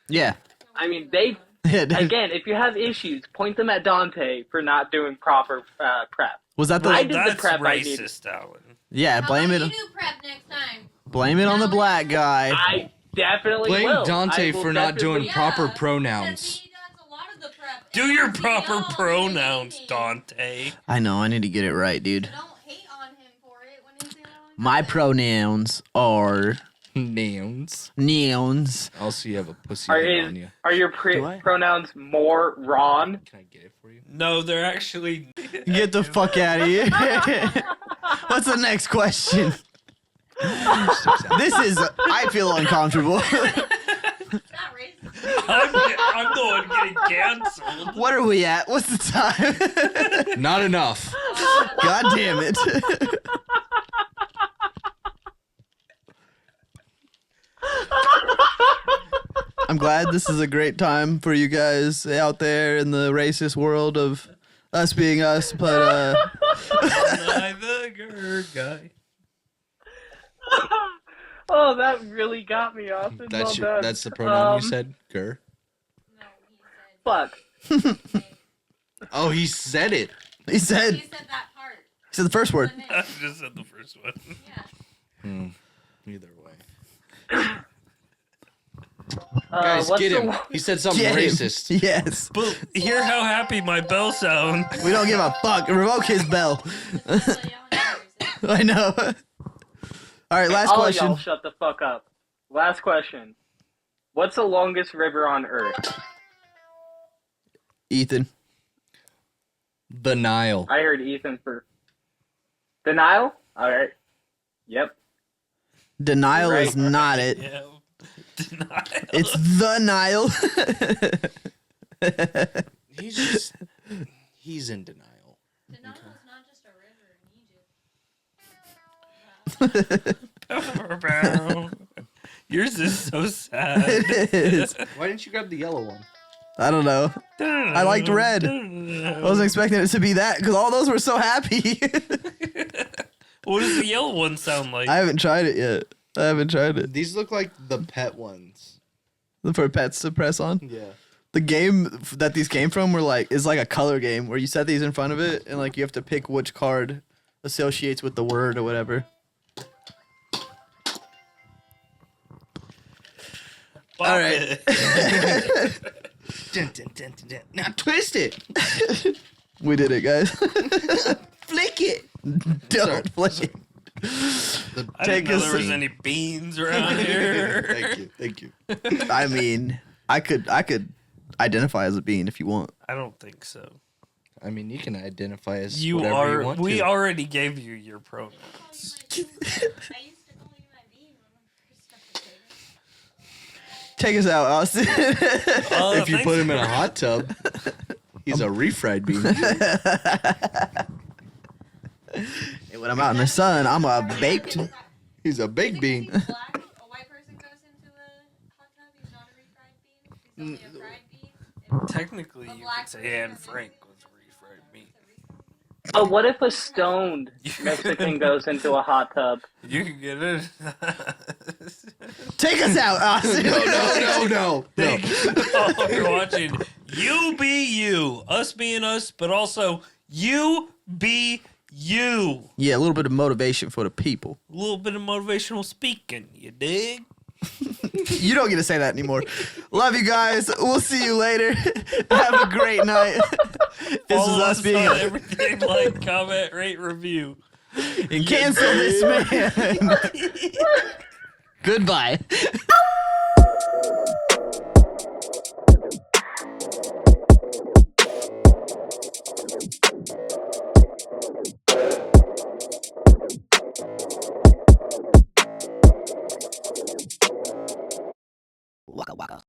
Speaker 2: Yeah.
Speaker 3: I mean, they
Speaker 2: Yeah, dude.
Speaker 3: again, if you have issues, point them at Dante for not doing proper prep.
Speaker 2: Was that the?
Speaker 3: I did the
Speaker 1: That's
Speaker 3: prep I did.
Speaker 1: racist, Alan.
Speaker 2: Yeah,
Speaker 5: How
Speaker 2: blame
Speaker 5: about
Speaker 2: it.
Speaker 5: you do prep next time?
Speaker 2: Blame it on the black guy.
Speaker 3: I definitely
Speaker 4: Blame
Speaker 3: will.
Speaker 4: Dante
Speaker 3: I will
Speaker 4: for not doing
Speaker 3: definitely-
Speaker 4: proper
Speaker 5: because
Speaker 4: pronouns.
Speaker 5: he does a lot of the prep.
Speaker 1: Do
Speaker 5: and
Speaker 1: your
Speaker 5: he
Speaker 1: proper
Speaker 5: knows
Speaker 1: pronouns,
Speaker 5: anything.
Speaker 1: Dante.
Speaker 2: I know. I need to get it right, dude.
Speaker 5: Don't hate on him for it when he's the only one
Speaker 2: My
Speaker 5: doing it.
Speaker 2: pronouns are
Speaker 4: Nouns.
Speaker 2: nouns.
Speaker 4: Also, you have a pussy
Speaker 3: Are,
Speaker 4: head on
Speaker 3: is,
Speaker 4: you.
Speaker 3: are your
Speaker 2: Do I?
Speaker 3: pronouns more Ron?
Speaker 4: Can I get it for you?
Speaker 1: No, they're actually.
Speaker 2: Get the fuck out of here. What's the next question? This is. I feel uncomfortable.
Speaker 5: It's not racist.
Speaker 1: I'm the one getting canceled.
Speaker 2: What are we at? What's the time?
Speaker 4: Not enough.
Speaker 2: God damn it. I'm glad this is a great time for you guys out there in the racist world of us being us, but
Speaker 1: I'm the girl guy.
Speaker 3: Oh, that really got me, Austin.
Speaker 4: That's
Speaker 3: Well done.
Speaker 4: that's the pronoun you said, Gur.
Speaker 5: No, he
Speaker 3: Fuck.
Speaker 5: said.
Speaker 4: Oh, he said it.
Speaker 2: he said
Speaker 5: He said that part.
Speaker 2: the first word.
Speaker 5: The
Speaker 1: I
Speaker 5: name.
Speaker 1: just said the first one.
Speaker 5: Yeah.
Speaker 4: Either way. Guys,
Speaker 3: what's
Speaker 4: get
Speaker 3: the
Speaker 4: him.
Speaker 3: one-
Speaker 4: He said something
Speaker 2: Get him.
Speaker 4: racist.
Speaker 2: Yes.
Speaker 1: But hear how happy my bell sounds.
Speaker 2: We don't give a fuck. Revoke his bell.
Speaker 5: This is what y'all know.
Speaker 2: I know. All right, last
Speaker 3: All
Speaker 2: question.
Speaker 3: y'all shut the fuck up. Last question. What's the longest river on Earth?
Speaker 2: Ethan.
Speaker 4: The Nile.
Speaker 3: I heard Ethan for... The Nile? Alright. Yep.
Speaker 2: Denial
Speaker 3: Right.
Speaker 2: is not it.
Speaker 1: Yeah. Denial.
Speaker 2: It's the Nile.
Speaker 4: He's in denial.
Speaker 5: The Nile is not just a river in Egypt.
Speaker 1: Yours is so sad.
Speaker 2: It is.
Speaker 4: Why didn't you grab the yellow one?
Speaker 2: I don't know. I liked red. I wasn't expecting it to be that because all those were so happy.
Speaker 1: What does the yellow one sound like?
Speaker 2: I haven't tried it yet. I haven't tried it.
Speaker 4: These look like the pet ones.
Speaker 2: For pets to press on.
Speaker 4: Yeah.
Speaker 2: The game that these came from is like a color game where you set these in front of it and like you have to pick which card associates with the word or whatever.
Speaker 1: Bop
Speaker 2: all right.
Speaker 1: it.
Speaker 4: Dun, dun, dun, dun, dun. Now twist it.
Speaker 2: We did it, guys.
Speaker 4: Flick it.
Speaker 2: Don't flick it.
Speaker 1: I
Speaker 2: Take
Speaker 1: didn't know
Speaker 2: a
Speaker 1: there was
Speaker 2: seat.
Speaker 1: any beans around here.
Speaker 4: Thank you.
Speaker 2: I mean, I could identify as a bean if you want.
Speaker 1: I don't think so.
Speaker 4: I mean, you can identify as
Speaker 1: You
Speaker 4: whatever
Speaker 1: are.
Speaker 4: you want
Speaker 1: We
Speaker 4: to.
Speaker 1: already gave you your pronouns.
Speaker 5: I used to call you my bean when I first started dating.
Speaker 2: Take us out, Austin.
Speaker 4: If you put him in a hot tub, he's a refried bean.
Speaker 2: And when I'm out in the sun, I'm a baked.
Speaker 4: He's a baked bean.
Speaker 5: Black, a white person goes into a hot tub. He's not a refried bean. He's only a fried bean.
Speaker 1: Technically,
Speaker 5: A
Speaker 1: you
Speaker 5: black
Speaker 1: could say
Speaker 5: person
Speaker 1: Anne
Speaker 5: goes
Speaker 1: Frank
Speaker 5: into
Speaker 1: was refried meat.
Speaker 3: But what if a stoned Mexican goes into a hot tub?
Speaker 1: You can get it.
Speaker 2: Take us out, Austin.
Speaker 4: No.
Speaker 1: Thank you all for watching. You be you. Us being us, but also you be you.
Speaker 2: Yeah, a little bit of motivation for the people.
Speaker 1: A little bit of motivational speaking. You dig?
Speaker 2: You don't get to say that anymore. Love you guys. We'll see you later. Have a great night. This
Speaker 1: Follow
Speaker 2: is us being
Speaker 1: on everything. Like, comment, rate, review.
Speaker 2: and cancel this man. Goodbye. Waka waka.